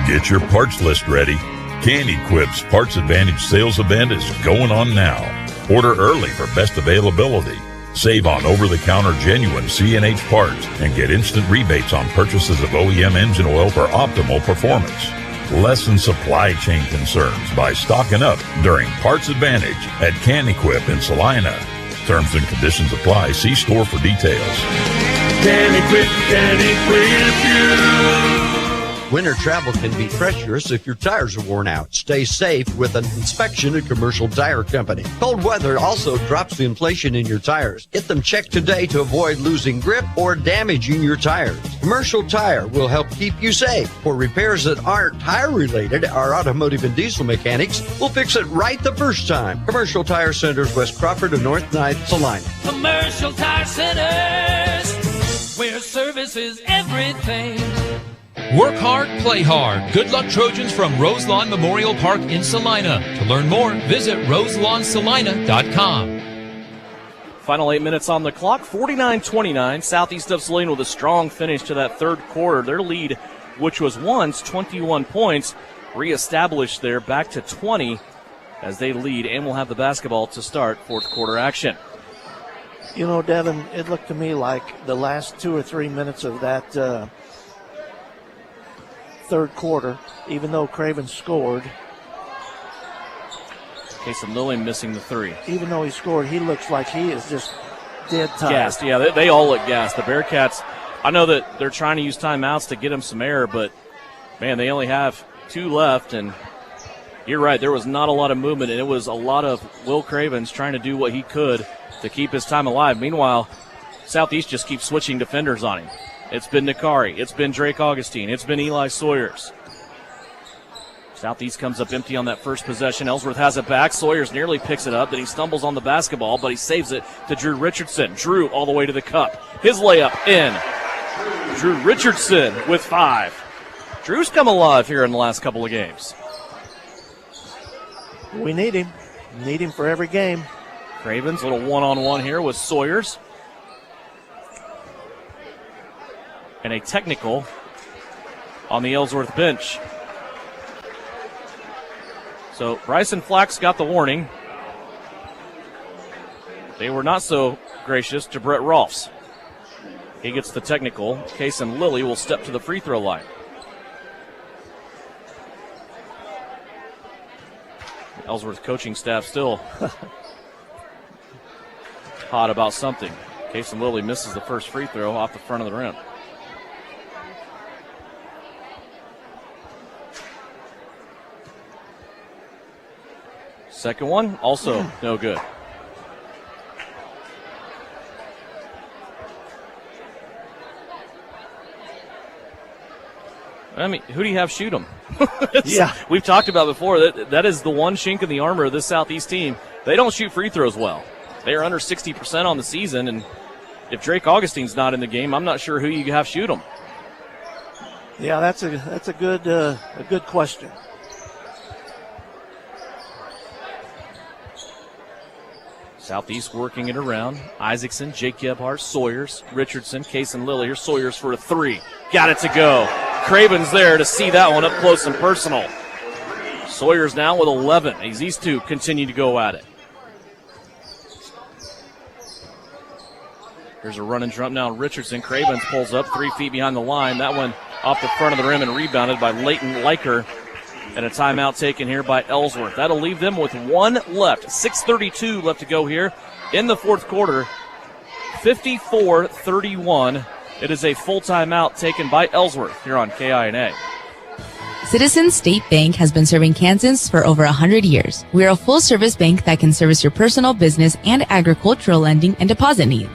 Get your parts list ready. Can-Equip's Parts Advantage sales event is going on now. Order early for best availability. Save on over-the-counter genuine C&H parts and get instant rebates on purchases of OEM engine oil for optimal performance. Lessen supply chain concerns by stocking up during Parts Advantage at Can-Equip in Salina. Terms and conditions apply. See store for details. Can equip you. Winter travel can be treacherous if your tires are worn out. Stay safe with an inspection at Commercial Tire Company. Cold weather also drops the inflation in your tires. Get them checked today to avoid losing grip or damaging your tires. Commercial Tire will help keep you safe. For repairs that aren't tire-related, our automotive and diesel mechanics will fix it right the first time. Commercial Tire Centers, West Crawford and North 9th, Salina. Commercial Tire Centers, where service is everything. Work hard, play hard. Good luck, Trojans from Roselawn Memorial Park in Salina. To learn more, visit roselawsalina.com. Final 8 minutes on the clock, 49-29. Southeast of Saline with a strong finish to that third quarter. Their lead, which was once 21 points, reestablished there back to 20 as they lead and will have the basketball to start fourth quarter action. You know, Devin, it looked to me like the last 2 or 3 minutes of that third quarter, even though Craven scored. Kason Lilly missing the 3. Even though he scored, he looks like he is just dead tired. Gassed, yeah, they all look gassed. The Bearcats, I know that they're trying to use timeouts to get them some air, but, man, they only have 2 left, and you're right, there was not a lot of movement, and it was a lot of Will Cravens trying to do what he could to keep his time alive. Meanwhile, Southeast just keeps switching defenders on him. It's been Nakari. It's been Drake Augustine. It's been Eli Sawyers. Southeast comes up empty on that first possession. Ellsworth has it back. Sawyers nearly picks it up. Then he stumbles on the basketball, but he saves it to Drew Richardson. Drew all the way to the cup. His layup in. Drew Richardson with 5. Drew's come alive here in the last couple of games. We need him. Need him for every game. Cravens, a little one-on-one here with Sawyers. And a technical on the Ellsworth bench. So Bryson Flax got the warning. They were not so gracious to Brett Rolfs. He gets the technical. Kason Lilly will step to the free throw line. The Ellsworth coaching staff still hot about something. Kason Lilly misses the first free throw off the front of the rim. Second one, also no good. I mean, who do you have shoot them? Yeah. We've talked about before that is the one chink in the armor of this Southeast team. They don't shoot free throws well. They are under 60% on the season, and if Drake Augustine's not in the game, I'm not sure who you have shoot them. Yeah, that's a good question. Southeast working it around. Isaacson, Jake Gebhardt, Sawyers, Richardson, Kason Lilly. Here's Sawyers for a three. Got it to go. Craven's there to see that one up close and personal. Sawyers now with 11 as these two continue to go at it. Here's a run and jump now. Richardson. Cravens pulls up 3 feet behind the line. That one off the front of the rim and rebounded by Leighton Liker. And a timeout taken here by Ellsworth. That'll leave them with one left. 6:32 left to go here in the fourth quarter. 54-31. It is a full timeout taken by Ellsworth here on KINA. Citizens State Bank has been serving Kansans for over 100 years. We are a full-service bank that can service your personal, business, and agricultural lending and deposit needs.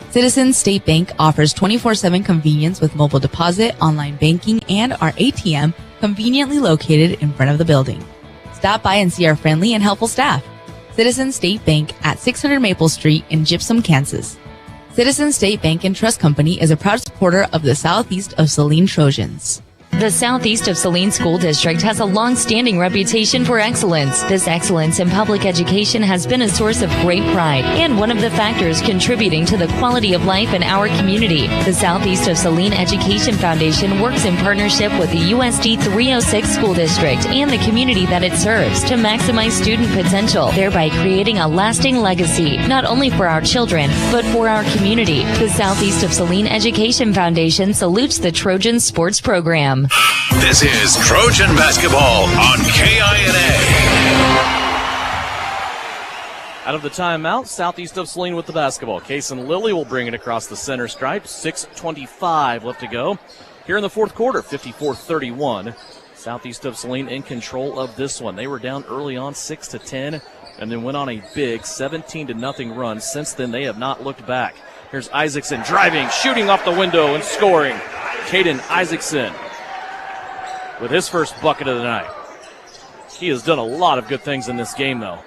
Citizens State Bank offers 24/7 convenience with mobile deposit, online banking, and our ATM conveniently located in front of the building. Stop by and see our friendly and helpful staff. Citizens State Bank at 600 Maple Street in Gypsum, Kansas. Citizens State Bank and Trust Company is a proud supporter of the Southeast of Saline Trojans. The Southeast of Saline School District has a long-standing reputation for excellence. This excellence in public education has been a source of great pride and one of the factors contributing to the quality of life in our community. The Southeast of Saline Education Foundation works in partnership with the USD 306 School District and the community that it serves to maximize student potential, thereby creating a lasting legacy, not only for our children, but for our community. The Southeast of Saline Education Foundation salutes the Trojan sports program. This is Trojan basketball on KINA. Out of the timeout, Southeast of Saline with the basketball. Kason Lilly will bring it across the center stripe. 6:25 left to go here in the fourth quarter. 54-31. Southeast of Saline in control of this one. They were down early on 6-10 and then went on a big 17-0 run. Since then, they have not looked back. Here's Isaacson driving, shooting off the window and scoring. Caden Isaacson with his first bucket of the night. He has done a lot of good things in this game, though.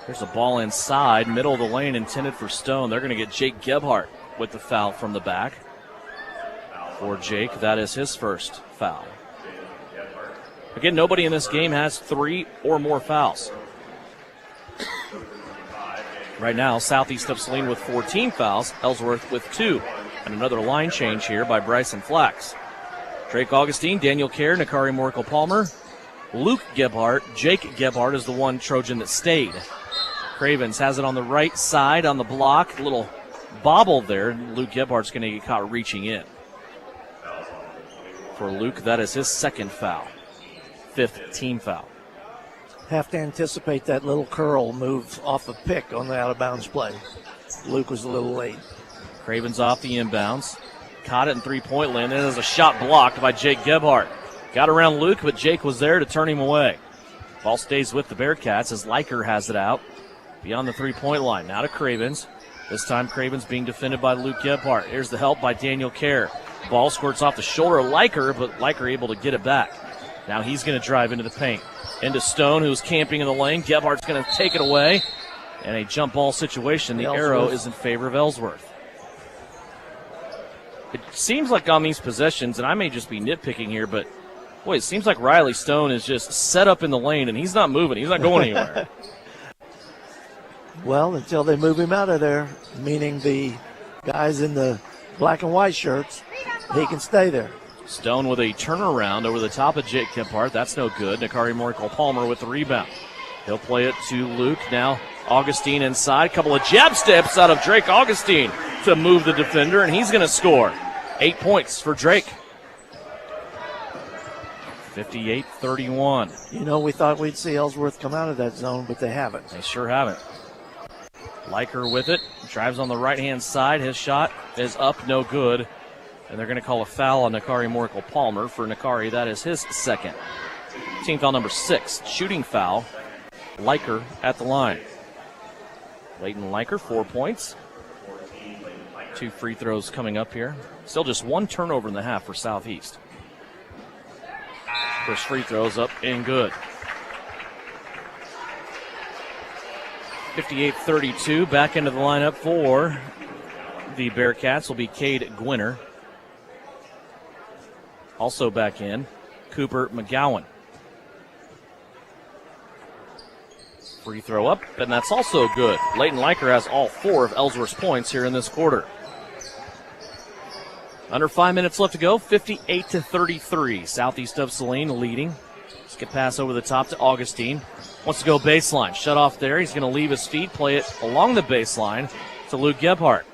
There's a ball inside, middle of the lane, intended for Stone. They're going to get Jake Gebhardt with the foul from the back. For Jake, that is his first foul. Again, nobody in this game has 3 or more fouls. Right now, Southeast of Saline with 14 fouls, Ellsworth with 2. And another line change here by Bryson Flax. Drake Augustine, Daniel Kerr, Nakari Moracle-Palmer, Luke Gebhardt. Jake Gebhardt is the one Trojan that stayed. Cravens has it on the right side on the block. A little bobble there. Luke Gebhardt's going to get caught reaching in. For Luke, that is his second foul. 5th team foul. Have to anticipate that little curl move off the pick on the out-of-bounds play. Luke was a little late. Cravens off the inbounds. Caught it in three-point land. Then there's a shot blocked by Jake Gebhardt. Got around Luke, but Jake was there to turn him away. Ball stays with the Bearcats as Liker has it out beyond the three-point line. Now to Cravens. This time Cravens being defended by Luke Gebhardt. Here's the help by Daniel Kerr. Ball squirts off the shoulder of Liker, but Liker able to get it back. Now he's going to drive into the paint. Into Stone, who's camping in the lane. Gebhardt's going to take it away. And a jump ball situation. The arrow is in favor of Ellsworth. It seems like on these possessions, and I may just be nitpicking here, but boy, it seems like Riley Stone is just set up in the lane, and he's not moving. He's not going anywhere. Well, until they move him out of there, meaning the guys in the black and white shirts. He can stay there. Stone with a turnaround over the top of Jake Gebhardt. That's no good. Nakari Morikel-Palmer with the rebound. He'll play it to Luke. Now Augustine inside. Couple of jab steps out of Drake Augustine to move the defender, and he's going to score. 8 points for Drake. 58-31. You know, we thought we'd see Ellsworth come out of that zone, but they haven't. They sure haven't. Liker with it. Drives on the right-hand side. His shot is up, no good. And they're going to call a foul on Nakari Morikel-Palmer. For Nakari, that is his second. Team foul number 6. Shooting foul. Liker at the line. Leighton Liker, 4 points. 2 free throws coming up here. Still just 1 turnover in the half for Southeast. First free throws up and good. 58-32. Back into the lineup for the Bearcats will be Cade Gwinner. Also back in, Cooper McGowan. Free throw up, and that's also good. Leighton Liker has all 4 of Ellsworth's points here in this quarter. Under 5 minutes left to go, 58-33. Southeast of Saline leading. Skip pass over the top to Augustine. Wants to go baseline. Shut off there. He's going to leave his feet, play it along the baseline to Luke Gebhardt.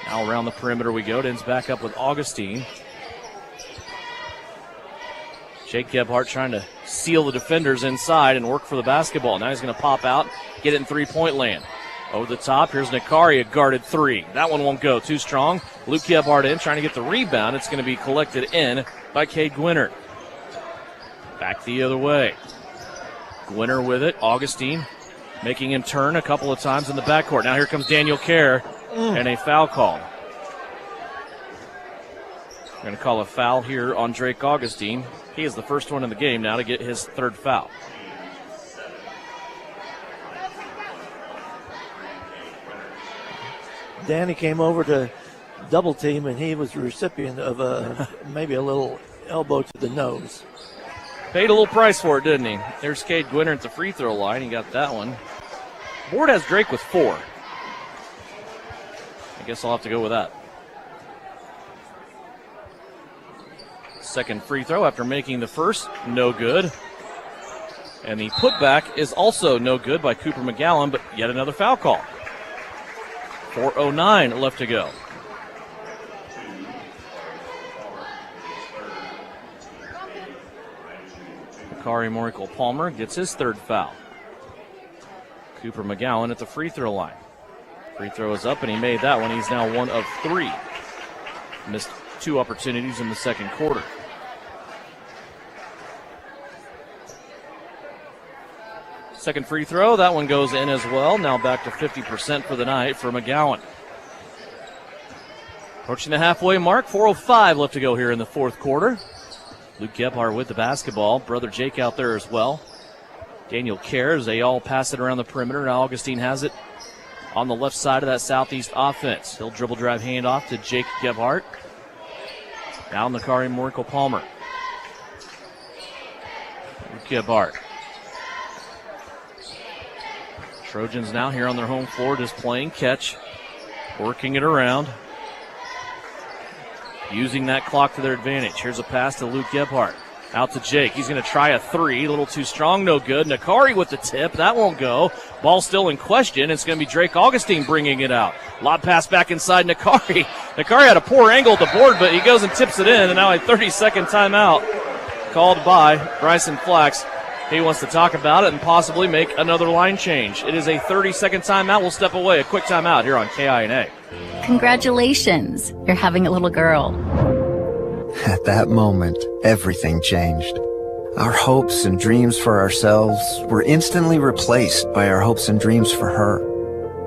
Now around the perimeter we go. It ends back up with Augustine. Jake Gebhardt trying to seal the defenders inside and work for the basketball. Now he's going to pop out, get it in three-point land. Over the top, here's Nakari, a guarded 3. That one won't go. Too strong. Luke Gebhardt in, trying to get the rebound. It's going to be collected in by Cade Gwinner. Back the other way. Gwinner with it. Augustine making him turn a couple of times in the backcourt. Now here comes Daniel Kerr and a foul call. We're going to call a foul here on Drake Augustine. He is the first one in the game now to get his 3rd foul. Danny came over to double team, and he was the recipient of maybe a little elbow to the nose. Paid a little price for it, didn't he? There's Cade Gwinner at the free throw line. He got that one. Board has Drake with 4. I guess I'll have to go with that. Second free throw after making the first, no good. And the putback is also no good by Cooper McGowan, but yet another foul call. 4:09 left to go. Nakari Morikel-Palmer gets his 3rd foul. Cooper McGowan at the free throw line. Free throw is up, and he made that one. He's now 1 of 3. Missed 2 opportunities in the second quarter. Second free throw, that one goes in as well. Now back to 50% for the night for McGowan. Approaching the halfway mark, 4:05 left to go here in the 4th quarter. Luke Gebhardt with the basketball. Brother Jake out there as well. Daniel Kerr, as they all pass it around the perimeter. Now Augustine has it on the left side of that Southeast offense. He'll dribble drive handoff to Jake Gebhardt. Now Nakari Morikel-Palmer. Luke Gebhardt. Trojans now here on their home floor just playing catch, working it around, using that clock to their advantage. Here's a pass to Luke Gebhardt. Out to Jake. He's going to try a 3. A little too strong, no good. Nakari with the tip. That won't go. Ball still in question. It's going to be Drake Augustine bringing it out. Lob pass back inside Nakari. Nakari had a poor angle at the board, but he goes and tips it in. And now a 30-second timeout called by Bryson Flax. He wants to talk about it and possibly make another line change. It is a 30-second timeout. We'll step away. A quick timeout here on KINA. Congratulations. You're having a little girl. At that moment, everything changed. Our hopes and dreams for ourselves were instantly replaced by our hopes and dreams for her.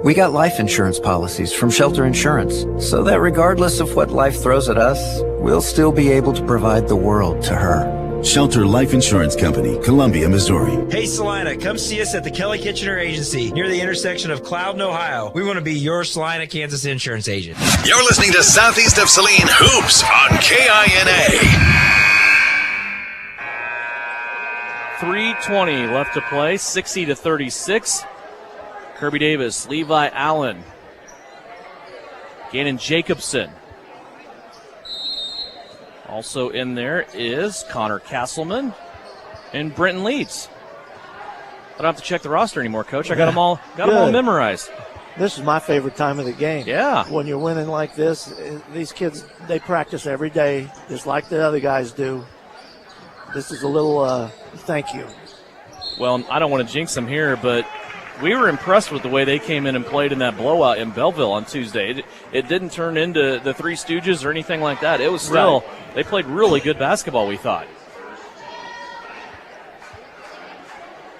We got life insurance policies from Shelter Insurance, so that regardless of what life throws at us, we'll still be able to provide the world to her. Shelter Life Insurance Company, Columbia, Missouri. Hey, Salina, come see us at the Kelly Kitchener Agency near the intersection of Cloud and Ohio. We want to be your Salina, Kansas insurance agent. You're listening to Southeast of Saline Hoops on KINA. 3:20 left to play, 60-36. Kirby Davis, Levi Allen, Gannon Jacobson. Also in there is Connor Castleman and Brenton Leeds. I don't have to check the roster anymore, Coach. I got them all memorized. This is my favorite time of the game. Yeah. When you're winning like this, these kids, they practice every day, just like the other guys do. This is a little thank you. Well, I don't want to jinx them here, but we were impressed with the way they came in and played in that blowout in Belleville on Tuesday. It didn't turn into the Three Stooges or anything like that. It was still, They played really good basketball, we thought.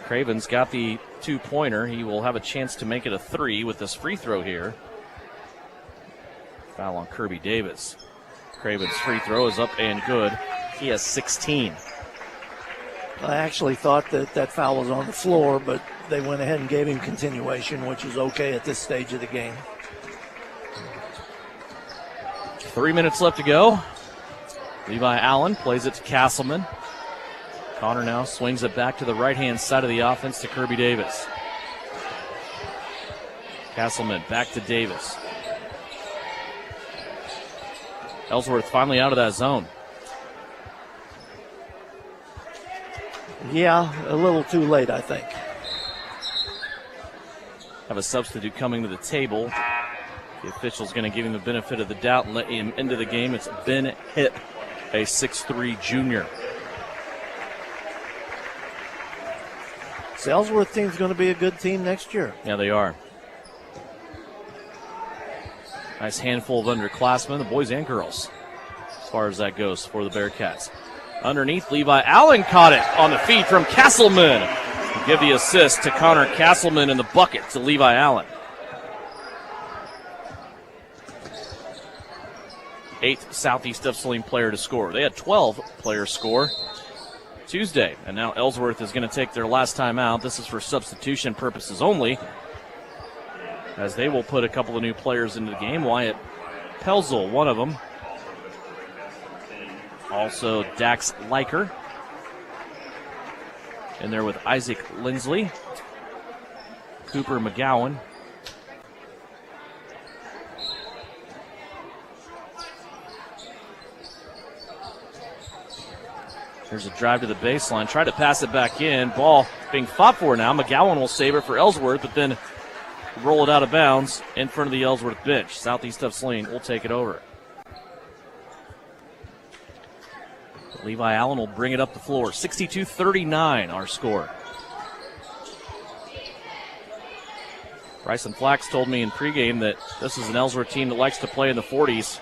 Craven's got the two-pointer. He will have a chance to make it a three with this free throw here. Foul on Kirby Davis. Craven's free throw is up and good. He has 16. I actually thought that foul was on the floor, but they went ahead and gave him continuation, which is okay at this stage of the game. 3 minutes left to go. Levi Allen plays it to Castleman. Connor now swings it back to the right-hand side of the offense to Kirby Davis. Castleman back to Davis. Ellsworth finally out of that zone. Yeah, a little too late, I think. Have a substitute coming to the table. The official's going to give him the benefit of the doubt and let him into the game. It's Ben Hipp, a 6'3 junior. The Ellsworth team's going to be a good team next year. Yeah, they are. Nice handful of underclassmen, the boys and girls, as far as that goes for the Bearcats. Underneath, Levi Allen caught it on the feed from Castleman. Give the assist to Connor Castleman and the bucket to Levi Allen. 8th Southeast of Saline player to score. They had 12 players score Tuesday, and now Ellsworth is going to take their last time out. This is for substitution purposes only, as they will put a couple of new players into the game. Wyatt Pelzel, one of them. Also Dax Leiker in there with Isaac Lindsley, Cooper McGowan. There's a drive to the baseline. Try to pass it back in. Ball being fought for now. McGowan will save it for Ellsworth, but then roll it out of bounds in front of the Ellsworth bench. Southeast of Saline will take it over. Levi Allen will bring it up the floor. 62-39 our score. Bryson Flax told me in pregame that this is an Ellsworth team that likes to play in the 40s.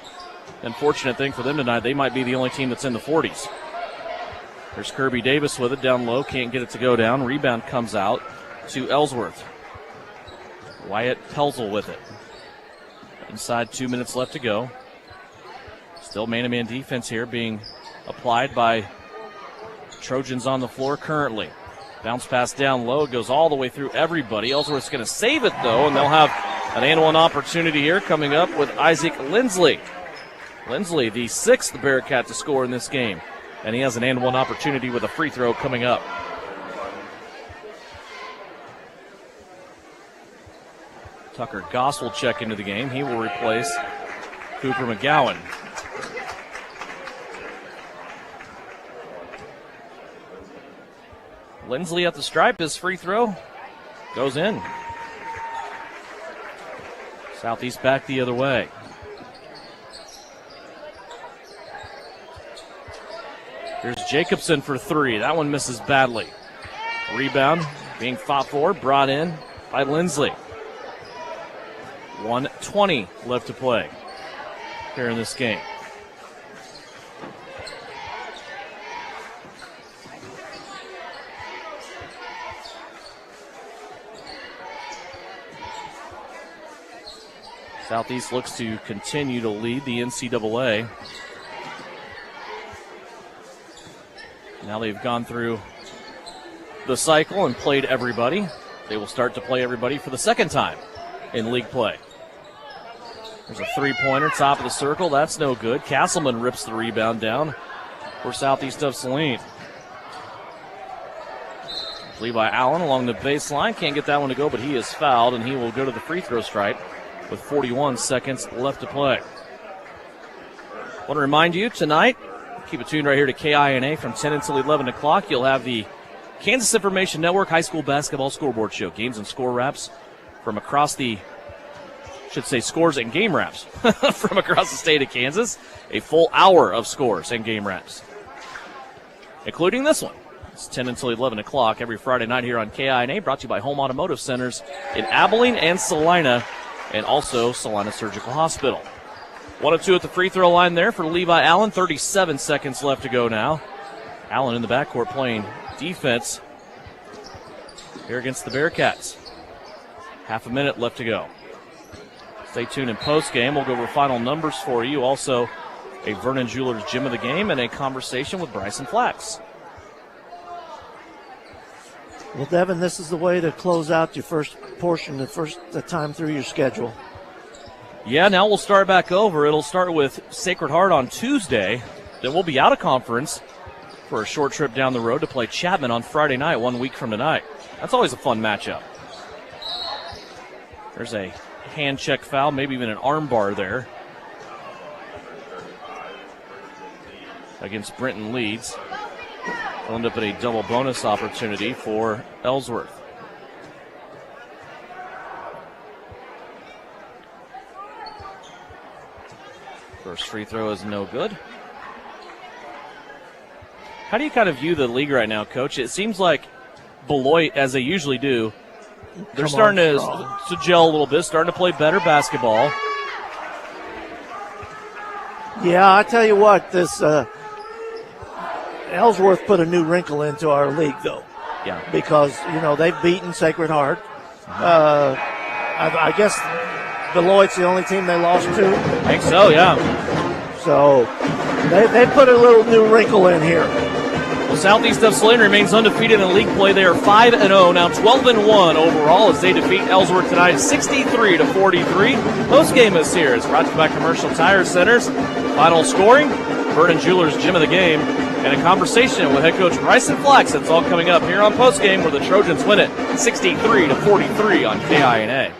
Unfortunate thing for them tonight, they might be the only team that's in the 40s. There's Kirby Davis with it down low. Can't get it to go down. Rebound comes out to Ellsworth. Wyatt Pelzel with it. Inside 2 minutes left to go. Still man-to-man defense here being applied by Trojans on the floor currently. Bounce pass down low. Goes all the way through everybody. Ellsworth's going to save it, though, and they'll have an and one opportunity here coming up with Isaac Lindsley. Lindsley, the 6th Bearcat to score in this game. And he has an and one opportunity with a free throw coming up. Tucker Goss will check into the game. He will replace Cooper McGowan. Lindsley at the stripe. His free throw goes in. Southeast back the other way. Here's Jacobson for three. That one misses badly. Rebound being fought for, brought in by Lindsley. 1:20 left to play here in this game. Southeast looks to continue to lead the NCAA. Now they've gone through the cycle and played everybody. They will start to play everybody for the second time in league play. There's a three-pointer, top of the circle. That's no good. Castleman rips the rebound down for Southeast of Saline. Levi Allen along the baseline. Can't get that one to go, but he is fouled, and he will go to the free throw stripe with 41 seconds left to play. I want to remind you, tonight, Keep it tuned right here to KINA from 10 until 11 o'clock. You'll have the Kansas Information Network High School Basketball Scoreboard Show. Games and score wraps from across the, scores and game wraps from across the state of Kansas. A full hour of scores and game wraps, including this one. It's 10 until 11 o'clock every Friday night here on KINA, brought to you by Home Automotive Centers in Abilene and Salina, and also Salina Surgical Hospital. 1 of 2 at the free throw line there for Levi Allen. 37 seconds left to go now. Allen in the backcourt playing defense here against the Bearcats. Half a minute left to go. Stay tuned in postgame. We'll go over final numbers for you. Also, a Vernon Jewelers Gym of the Game and a conversation with Bryson Flax. Well, Devin, this is the way to close out your first portion, the time through your schedule. Yeah, now we'll start back over. It'll start with Sacred Heart on Tuesday. Then we'll be out of conference for a short trip down the road to play Chapman on Friday night, 1 week from tonight. That's always a fun matchup. There's a hand check foul, maybe even an arm bar there against Brenton Leeds. They'll end up in a double bonus opportunity for Ellsworth. First free throw is no good. How do you kind of view the league right now, Coach? It seems like Beloit, as they usually do, they're starting to gel a little bit, starting to play better basketball. Yeah, I tell you what, this Ellsworth put a new wrinkle into our league, though. Yeah. Because, they've beaten Sacred Heart. I guess Beloit's the only team they lost to. I think so, yeah. So they put a little new wrinkle in here. Well, Southeast of Saline remains undefeated in league play. They are 5-0, now 12-1 overall as they defeat Ellsworth tonight 63-43. Post-game is here. It's brought to you by Commercial Tire Centers. Final scoring, Vernon Jewelers Gym of the Game, and a conversation with head coach Bryson Flax. That's all coming up here on Postgame, where the Trojans win it 63-43 on KINA.